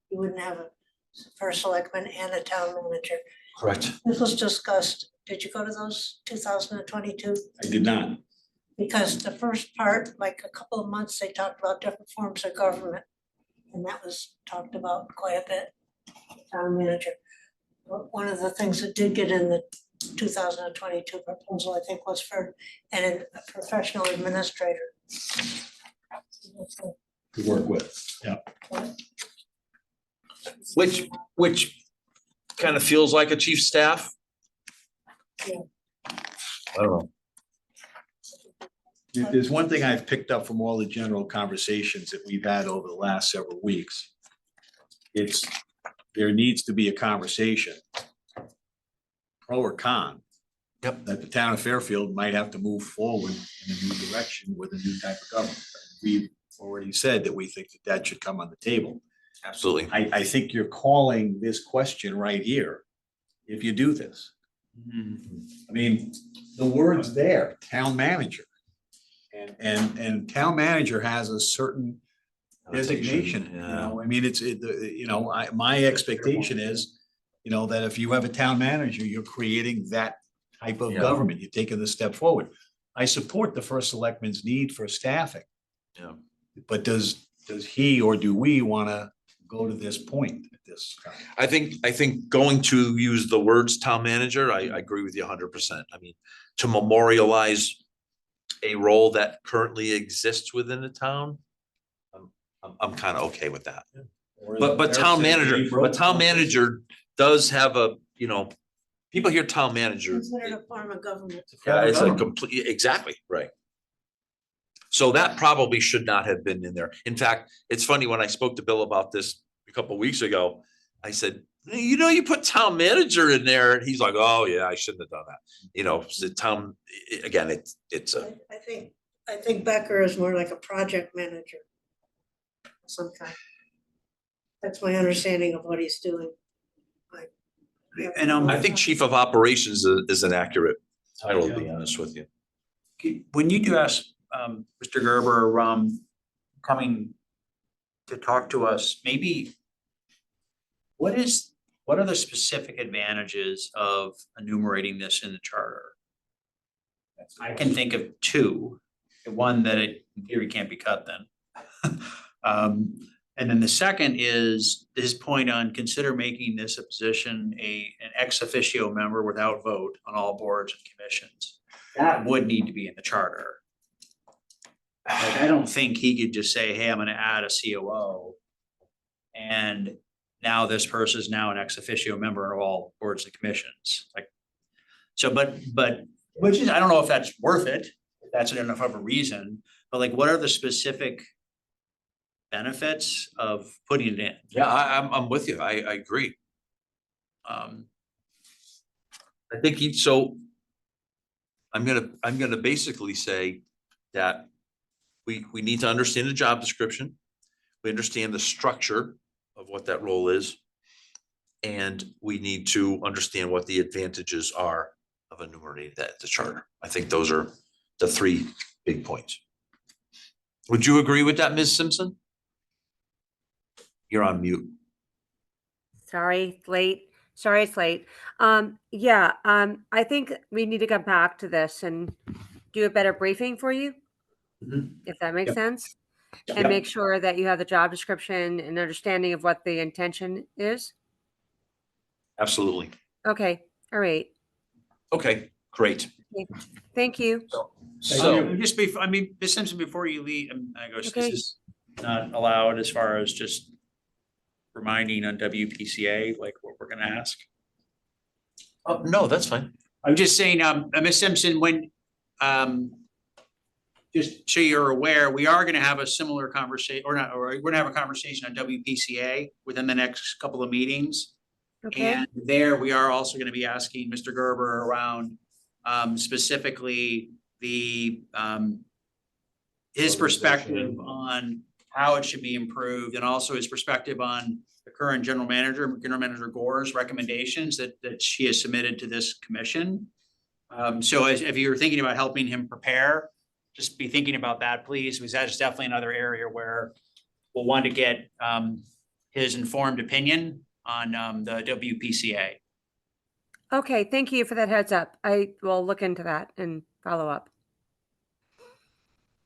You wouldn't have a first selectman and a town manager. Correct. This was discussed. Did you go to those 2022? I did not. Because the first part, like a couple of months, they talked about different forms of government. And that was talked about quite a bit, town manager. But one of the things that did get in the 2022 proposal, I think, was for a professional administrator. To work with. Which kind of feels like a chief staff. Yeah. I don't know. If there's one thing I've picked up from all the general conversations that we've had over the last several weeks. It's, there needs to be a conversation. Pro or con. Yep. That the town of Fairfield might have to move forward in a new direction with a new type of government. We've already said that we think that should come on the table. Absolutely. I think you're calling this question right here. If you do this, I mean, the word's there, town manager. And town manager has a certain designation, I mean, my expectation is, that if you have a town manager, you're creating that type of Yeah. government, you're taking the step forward. I support the first selectman's need for staffing. Yeah. But does he or do we wanna go to this point at this time? I think going to use the words town manager, I agree with you 100%. I mean, to memorialize a role that currently exists within the town, I'm kind of okay with that. But town manager does have a, people hear town manager. Considered a form of government. Yeah, it's a complete, exactly, right. So that probably should not have been in there. In fact, it's funny, when I spoke to Bill about this a couple of weeks ago, I said, you know, you put town manager in there and he's like, oh yeah, I shouldn't have done that. You know, the town, again, it's a, I think Becker is more like a project manager. of some kind. That's my understanding of what he's doing. And I think chief of operations is an accurate title, to be honest with you. when you do ask Mr. Gerber coming to talk to us, maybe what are the specific advantages of enumerating this in the charter? I can think of two. One that it in theory can't be cut then. And then the second is his point on consider making this a position an ex officio member without vote on all boards and commissions. That would need to be in the charter. Like, I don't think he could just say, hey, I'm gonna add a COO. And now this person is now an ex officio member of all boards and commissions, like. So, but, which is, I don't know if that's worth it, if that's enough of a reason, but like, what are the specific benefits of putting it in? Yeah, I'm with you. I agree. I think so I'm gonna basically say that we need to understand the job description. We understand the structure of what that role is. And we need to understand what the advantages are of enumerating the charter. I think those are the three big points. Would you agree with that, Ms. Simpson? You're on mute. Sorry, it's late. Yeah, I think we need to come back to this and do a better briefing for you, if that makes Yep. sense. And Yep. make sure that you have the job description and understanding of what the intention is. Absolutely. Okay, all right. Okay, great. Thank you. So, Just I mean, Ms. Simpson, before you leave, I go, Okay. this is not allowed as far as just reminding on WPCA, like what we're gonna ask. no, that's fine. I'm just saying, Ms. Simpson, when, just so you're aware, we are gonna have a similar conversation, or we're gonna have a conversation on WPCA within the next couple of meetings. Okay, And there, we are also gonna be asking Mr. Gerber around, specifically the, his perspective on how it should be improved, and also his perspective on the current General Manager Gore's recommendations that she has submitted to this commission. So if you're thinking about helping him prepare, just be thinking about that, please, because that is definitely another area where we'll want to get his informed opinion on the WPCA. okay, thank you for that heads up. I will look into that and follow up.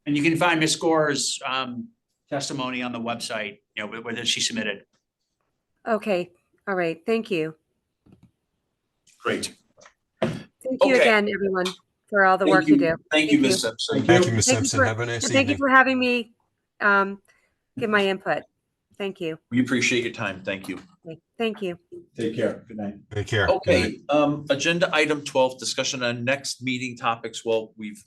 And you can find Ms. Gore's testimony on the website, you know, whether she submitted. Okay, all right, thank you. Great. Thank you Okay. again, everyone, for all the work you do. Thank you, Thank Ms. you. Simpson. Thank you, Ms. Thank you Simpson. for- Have a nice And thank you evening. for having me give my input. Thank you. We appreciate your time. Thank you. Okay, thank you. Take care. Good night. Take care. Good night. Okay, agenda item 12, discussion on next meeting topics. Well, we've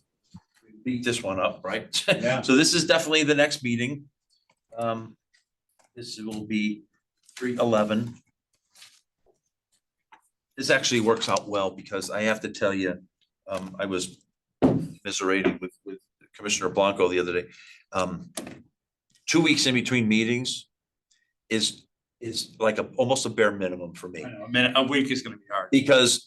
beat this one up, right? Yeah. So this is definitely the next meeting. This will be 3/11. This actually works out well because I have to tell you, I was commiserating with Commissioner Blanco the other day. 2 weeks in between meetings is like almost a bare minimum for me. I know, a week is gonna be hard. Because,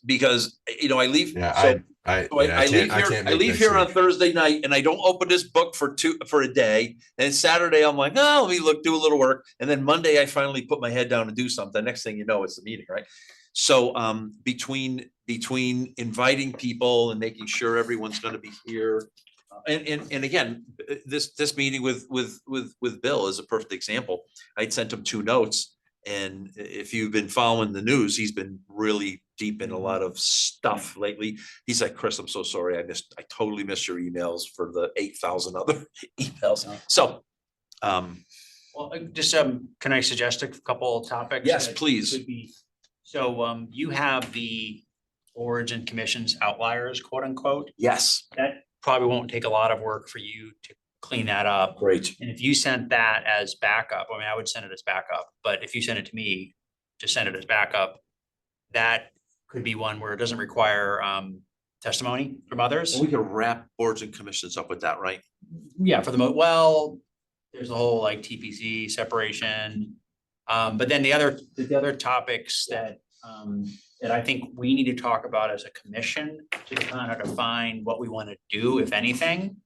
you know, I leave. Yeah, so- I so I leave can't here, I make leave next here on week. Thursday night and I don't open this book for a day. And Saturday, I'm like, oh, let me do a little work. And then Monday, I finally put my head down and do something. Next thing you know, it's the meeting, right? So between inviting people and making sure everyone's gonna be here. And again, this meeting with Bill is a perfect example. I'd sent him 2 notes. And if you've been following the news, he's been really deep in a lot of stuff lately. He's like, Chris, I'm so sorry. I totally missed your emails for the 8,000 other emails. So, Well, just, can I suggest a couple of topics? Yes, that please. could be- So, you have the boards and commissions outliers, quote unquote. yes, That probably won't take a lot of work for you to clean that up. great. And if you sent that as backup, I mean, I would send it as backup, but if you send it to me to send it as backup. That could be one where it doesn't require testimony from others. We could wrap boards and commissions up with that, right? Yeah, for the well, there's the whole like TPC separation. But then the other topics that that I think we need to talk about as a commission to kind of define what we want to do, if anything.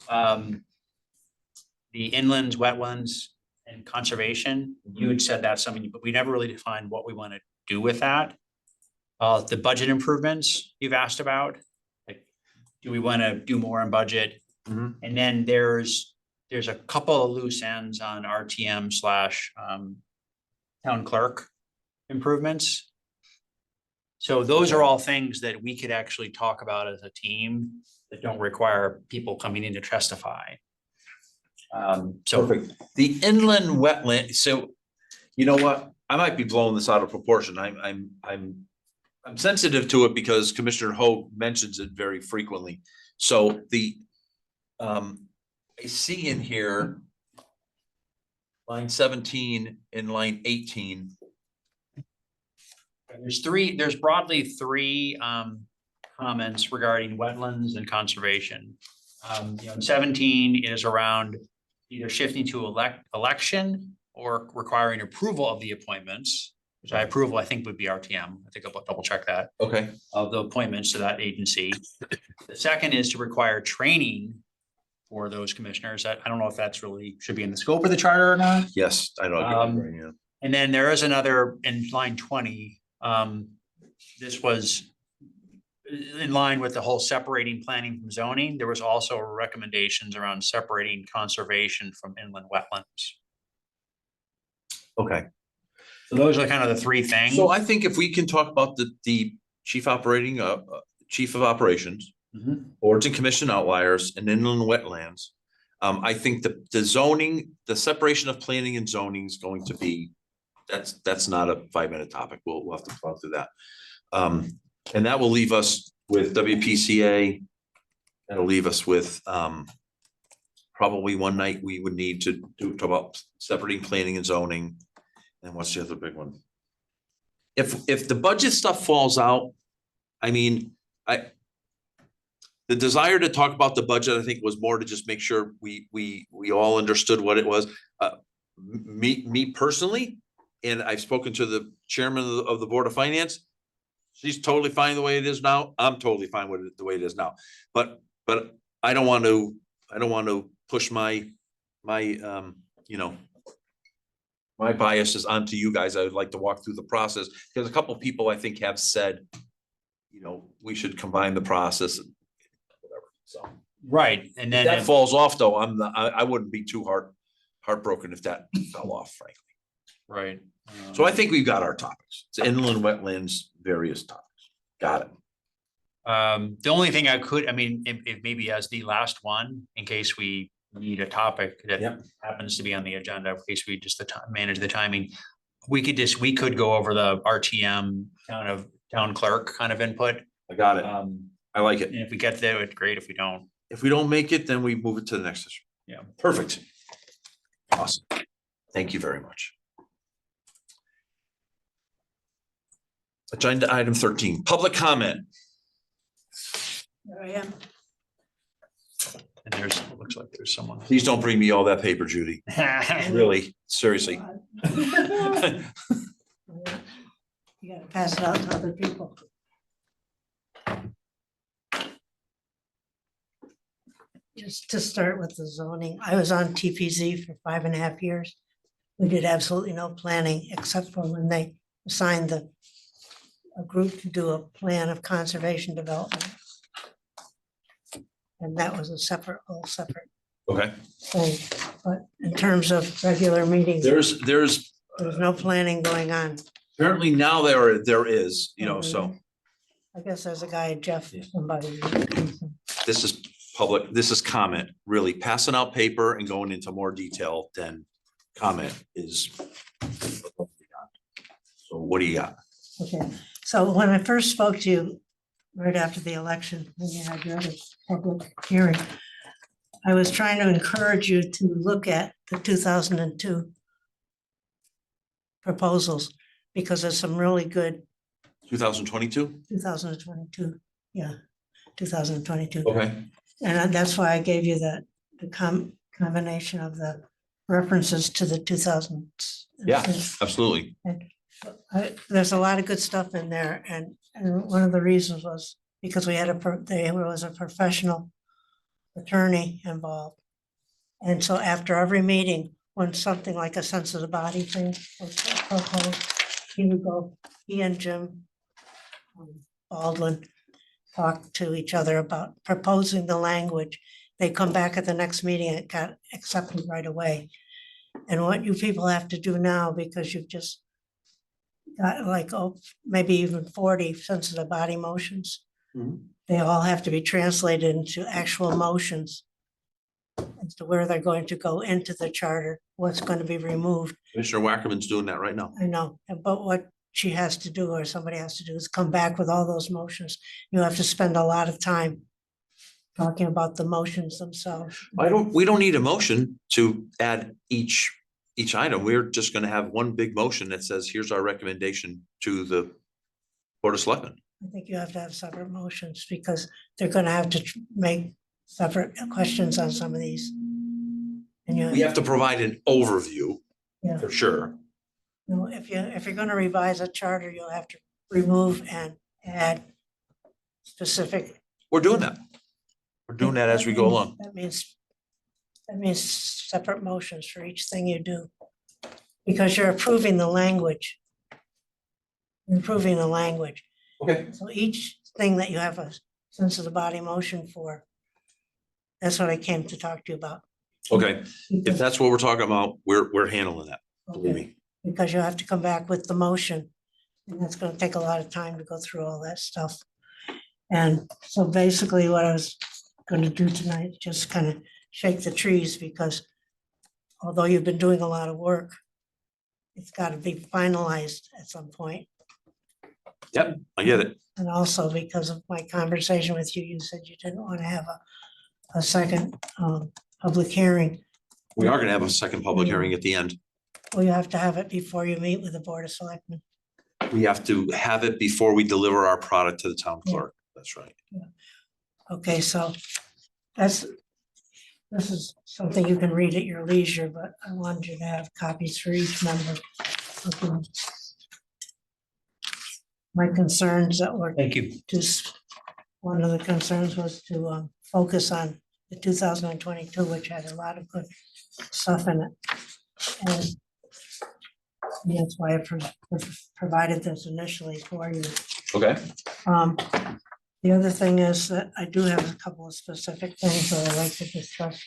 The inlands, wetlands, and conservation, you had said that's something, but we never really defined what we want to do with that. The budget improvements you've asked about, like, do we want to do more on budget? Mhm. And then there's a couple of loose ends on RTM / town clerk improvements. So those are all things that we could actually talk about as a team that don't require people coming in to testify. So Perfect. The inland wetland, so you know what? I might be blowing this out of proportion. I'm sensitive to it because Commissioner Hoag mentions it very frequently. So I see in here line 17 and line 18. there's broadly three comments regarding wetlands and conservation. 17 is around either shifting to election or requiring approval of the appointments, which I think would be RTM. I think I'll double check that, Okay. of the appointments to that agency. The second is to require training for those commissioners. I don't know if that's really should be in the scope of the charter or not. Yes, I know. Yeah. And then there is another in line 20. This was in line with the whole separating planning from zoning. There was also recommendations around separating conservation from inland wetlands. Okay. So those are kind of the three things. So I think if we can talk about the chief of operations, boards and commission outliers and inland wetlands. I think the zoning, the separation of planning and zoning is going to be, that's not a 5-minute topic. We'll have to talk through that. And that will leave us with WPCA. That'll leave us with probably one night we would need to talk about separating planning and zoning. And what's the other big one? If the budget stuff falls out, I mean, the desire to talk about the budget, I think, was more to just make sure we all understood what it was. Me personally, and I've spoken to the chairman of the Board of Finance. She's totally fine the way it is now. I'm totally fine with it the way it is now. But I don't want to push my biases onto you guys. I would like to walk through the process because a couple of people I think have said, we should combine the process and whatever. So Right, and if then that falls off though, I wouldn't be too heartbroken if that fell off, frankly. right. So I think we've got our topics. It's inland wetlands, various topics. Got it. The only thing if maybe as the last one, in case we need a topic that Yep. happens to be on the agenda, in case we just manage the timing. We could go over the RTM town clerk kind of input. I got it. I like it. And if we get there, it's great. If we don't, If we don't make it, then we move it to the next session. Yeah. Perfect. Awesome. Thank you very much. Agenda item 13, public comment. There I am. and it looks like there's someone. Please don't bring me all that paper, Judy. Really, seriously. You gotta pass it out to other people. Just to start with the zoning, I was on TPZ for 5.5 years. We did absolutely no planning except for when they assigned a group to do a plan of conservation development. And that was a whole separate Okay, thing. But in terms of regular meetings, there's there's no planning going on. apparently now there is, so I guess there's a guy, Jeff, somebody. this is public, this is comment, really passing out paper and going into more detail than comment is. So what do you got? Okay, so when I first spoke to you, right after the election, when you had your other public hearing, I was trying to encourage you to look at the 2002 proposals, because there's some really good 2022? 2022, yeah, 2022. Okay. And that's why I gave you the combination of the references to the 2000s. Yeah, absolutely. There's a lot of good stuff in there, and one of the reasons was because we had there was a professional attorney involved. And so after every meeting, when something like a sense of the body thing was proposed, he would go, he and Jim Baldwin talked to each other about proposing the language. They come back at the next meeting and it got accepted right away. And what you people have to do now, because you've just got like, oh, maybe even 40 sense of the body motions. Mhm. They all have to be translated into actual motions as to where they're going to go into the charter, what's going to be removed. Commissioner Wackerman's doing that right now. I know, but what she has to do, or somebody has to do, is come back with all those motions. You have to spend a lot of time talking about the motions themselves. We don't need a motion to add each item. We're just gonna have one big motion that says, here's our recommendation to the Board of Selectmen. I think you have to have separate motions because they're gonna have to make separate questions on some of these. And We have to provide an overview Yeah. for sure. you know, if you're gonna revise a charter, you'll have to remove and add specific. We're doing that. We're doing that as we go along. That means separate motions for each thing you do. Because you're approving the language. You're approving the language. Okay. So each thing that you have a sense of the body motion for, that's what I came to talk to you about. Okay, if that's what we're talking about, we're handling that, believe Okay, me. because you have to come back with the motion. And that's gonna take a lot of time to go through all that stuff. And so basically what I was gonna do tonight, is just kind of shake the trees, because although you've been doing a lot of work, it's gotta be finalized at some point. Yep, I get it. And also because of my conversation with you, you said you didn't want to have a second public hearing. We are gonna have a second public hearing at the end. Well, you have to have it before you meet with the Board of Selectmen. We have to have it before we deliver our product to the town clerk. That's right. Okay, so this is something you can read at your leisure, but I wanted you to have copies for each member. Okay. My concerns that were Thank you. just, one of the concerns was to focus on the 2022, which had a lot of good stuff in it. And that's why I provided this initially for you. Okay. The other thing is that I do have a couple of specific things that I'd like to discuss.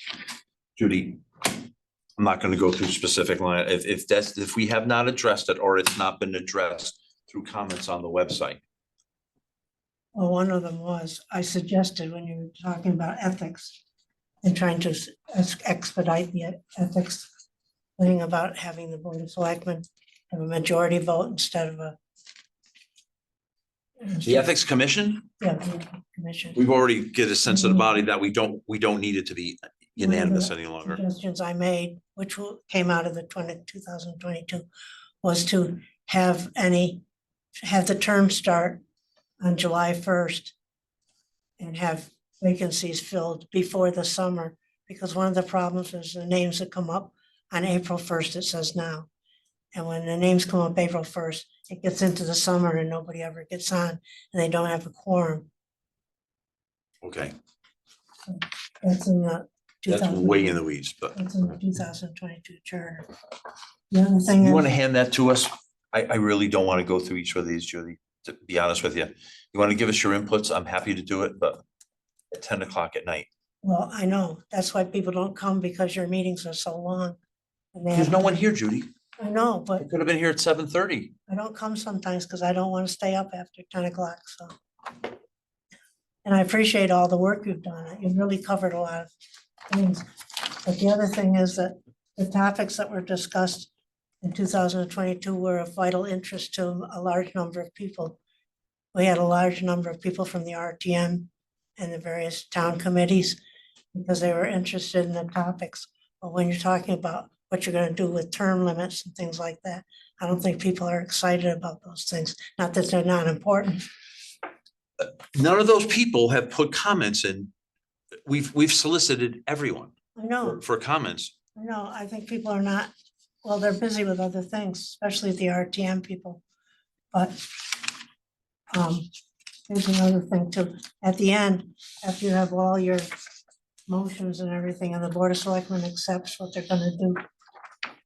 Judy, I'm not gonna go through specific line. If we have not addressed it or it's not been addressed through comments on the website. Well, one of them was, I suggested when you were talking about ethics and trying to expedite the ethics thing about having the Board of Selectmen have a majority vote instead of a. The Ethics Commission, Yeah, the commission. we've already get a sense of the body that we don't need it to be unanimous any longer. Suggestions I made, which came out of the 2022, was to have the term start on July 1st and have vacancies filled before the summer, because one of the problems is the names that come up on April 1st, it says now. And when the names come up April 1st, it gets into the summer and nobody ever gets on and they don't have a quorum. Okay, That's in the. that's 2000 way in the weeds, but That's in the 2022 charter. The other thing you is. want to hand that to us? I really don't want to go through each of these, Judy, to be honest with you. You want to give us your inputs? I'm happy to do it, but at 10 o'clock at night. Well, I know, that's why people don't come, because your meetings are so long. And they There's have- no one here, Judy. I know, I but could have been here at 7:30. I don't come sometimes because I don't want to stay up after 10 o'clock, so. And I appreciate all the work you've done. You've really covered a lot of things. But the other thing is that the topics that were discussed in 2022 were of vital interest to a large number of people. We had a large number of people from the RTM and the various town committees because they were interested in the topics. But when you're talking about what you're gonna do with term limits and things like that. I don't think people are excited about those things, not that they're not important. None of those people have put comments in. We've solicited everyone I know, for comments. I know, I think people are not, well, they're busy with other things, especially the RTM people. But here's another thing too, at the end, after you have all your motions and everything, and the Board of Selectmen accepts what they're gonna do,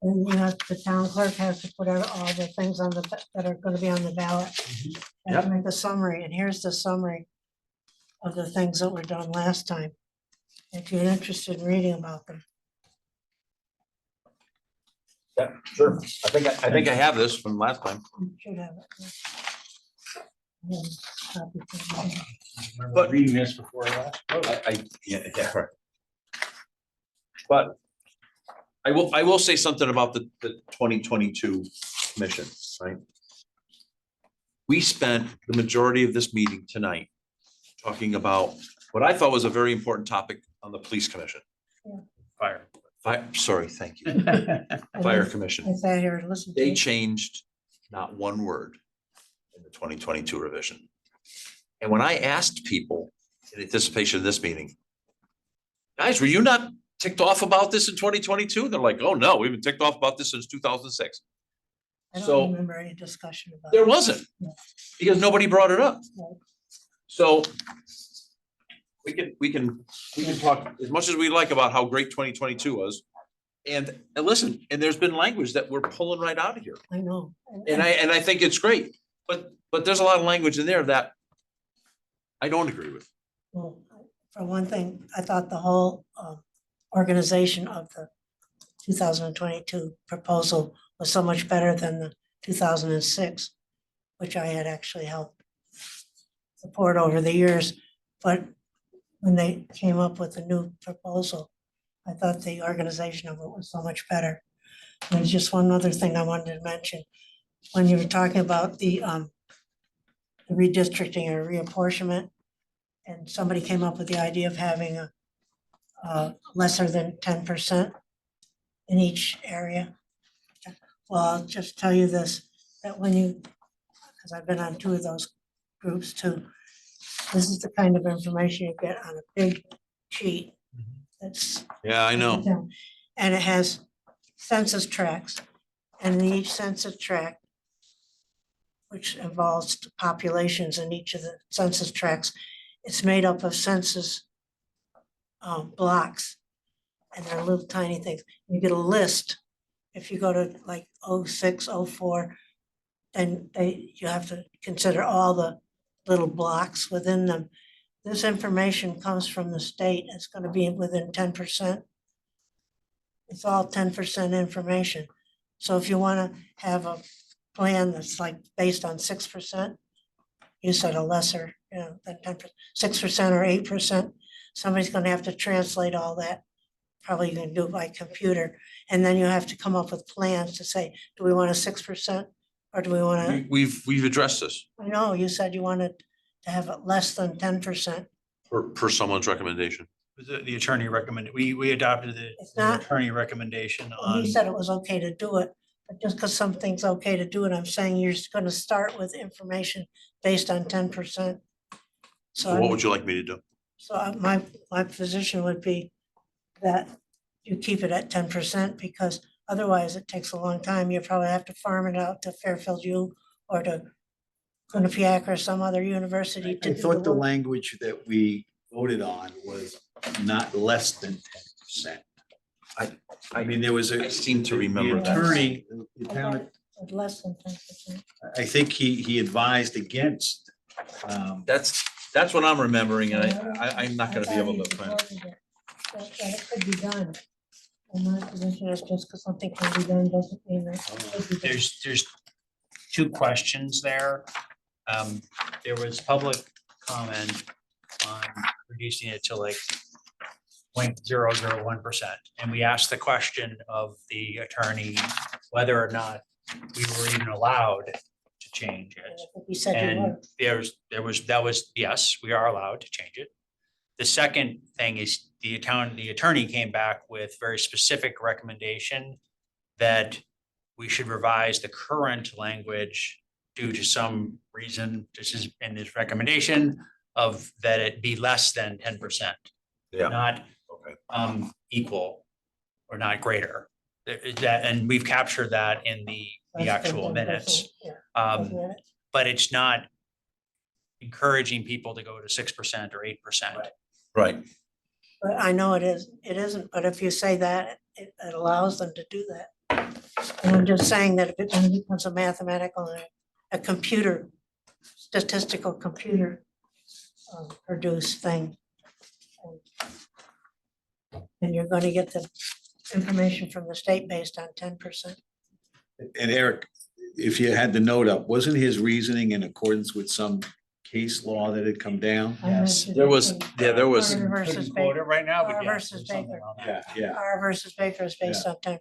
then you have, the town clerk has to put out all the things on the, that are gonna be on the ballot. And Yep. make a summary, and here's the summary of the things that were done last time. If you're interested in reading about them. Yeah, sure. I think I have this from last time. You should have it. Yeah, copy for you. But- reading this before that. Yeah, right. But I will say something about the 2022 commission, right? We spent the majority of this meeting tonight talking about what I thought was a very important topic on the police commission. Fire. Sorry, thank you. Fire commission. I sat here and listened to They you. changed not one word in the 2022 revision. And when I asked people in anticipation of this meeting, guys, were you not ticked off about this in 2022? They're like, oh no, we've been ticked off about this since 2006. I so- don't remember any discussion about. There it. wasn't, Yeah. because nobody brought it up. Right. So we can talk as much as we like about how great 2022 was. And listen, and there's been language that we're pulling right out of here. I know. And I think it's great, but there's a lot of language in there that I don't agree with. Well, for one thing, I thought the whole organization of the 2022 proposal was so much better than the 2006, which I had actually helped support over the years. But when they came up with a new proposal, I thought the organization of it was so much better. There's just one other thing I wanted to mention. When you were talking about the redistricting or reapportionment, and somebody came up with the idea of having a lesser than 10% in each area. Well, I'll just tell you this, that when you, because I've been on 2 of those groups too, this is the kind of information you get on a big sheet. That's. Yeah, I know. And it has census tracts, and in each census tract, which involves the populations in each of the census tracts, it's made up of census blocks, and they're little tiny things. You get a list. If you go to like 06, 04, then you have to consider all the little blocks within them. This information comes from the state. It's gonna be within 10%. It's all 10% information. So if you wanna have a plan that's like based on 6%, you said a lesser, than 10%, 6% or 8%, somebody's gonna have to translate all that. Probably you can do it by computer, and then you have to come up with plans to say, do we want a 6%? Or do we wanna, We've addressed this I know, you said you wanted to have it less than 10%. per someone's recommendation. The attorney recommended, we adopted It's the not- attorney recommendation Well, on. he said it was okay to do it, but just because something's okay to do it, I'm saying you're just gonna start with information based on 10%. So what would you like me to do? So my position would be that you keep it at 10%, because otherwise it takes a long time. You probably have to farm it out to Fairfield U or to Quinnipiac or some other university to I do thought the work. language that we voted on was not less than 10%. I mean, there was a. I seem to remember The that. attorney, the I town, thought it said less than 10%. I think he advised against. That's what I'm remembering, and I'm not gonna be I able thought to he find. supported it, that it could be done. And my position is just because something can be done doesn't mean that it could be done. There's 2 questions there. There was public comment on reducing it to like 0.001%. And we asked the question of the attorney whether or not we were even allowed to change And it. I think he said you And were. that was, yes, we are allowed to change it. The second thing is the attorney came back with very specific recommendation that we should revise the current language due to some reason, this is in his recommendation, of that it be less than 10%. Yeah. Not Okay. equal or not greater. That, and we've captured that in the Less than actual 10%, minutes. yeah, Um, wasn't it? but it's not encouraging people to go to 6% or 8%. Right. But I know it isn't, but if you say that, it allows them to do that. And I'm just saying that if it then becomes a mathematical, and a computer, statistical computer produced thing. And you're gonna get the information from the state based on 10%. And Eric, if you had the note up, wasn't his reasoning in accordance with some case law that had come down? Yes. There was, there was, Carter versus Couldn't quote it Baker, right now, but Carter yes, versus there's something Baker. on that. Yeah. Carr versus Baker is based on 10%.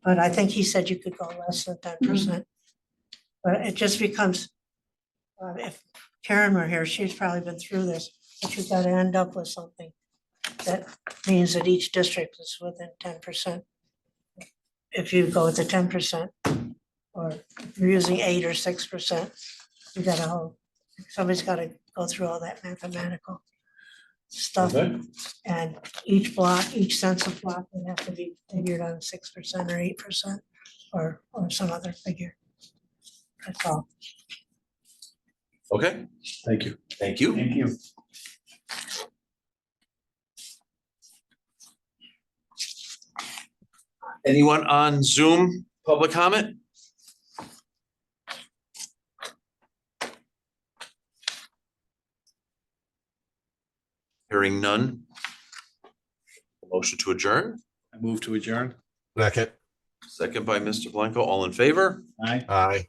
But I think he said you could go less than 10%. But it just becomes, if Karen were here, she's probably been through this, but you've got to end up with something that means that each district is within 10%. If you go with the 10%, or if you're using 8 or 6%, you gotta hold, somebody's gotta go through all that mathematical stuff. Okay. And each block, each census block would have to be figured on 6% or 8%, or some other figure. That's all. okay, Thank you. thank you. Thank you. Anyone on Zoom, public comment? Hearing none. Motion to adjourn, I move to adjourn. Second, second by Mr. Blanco, all in favor? Aye. aye.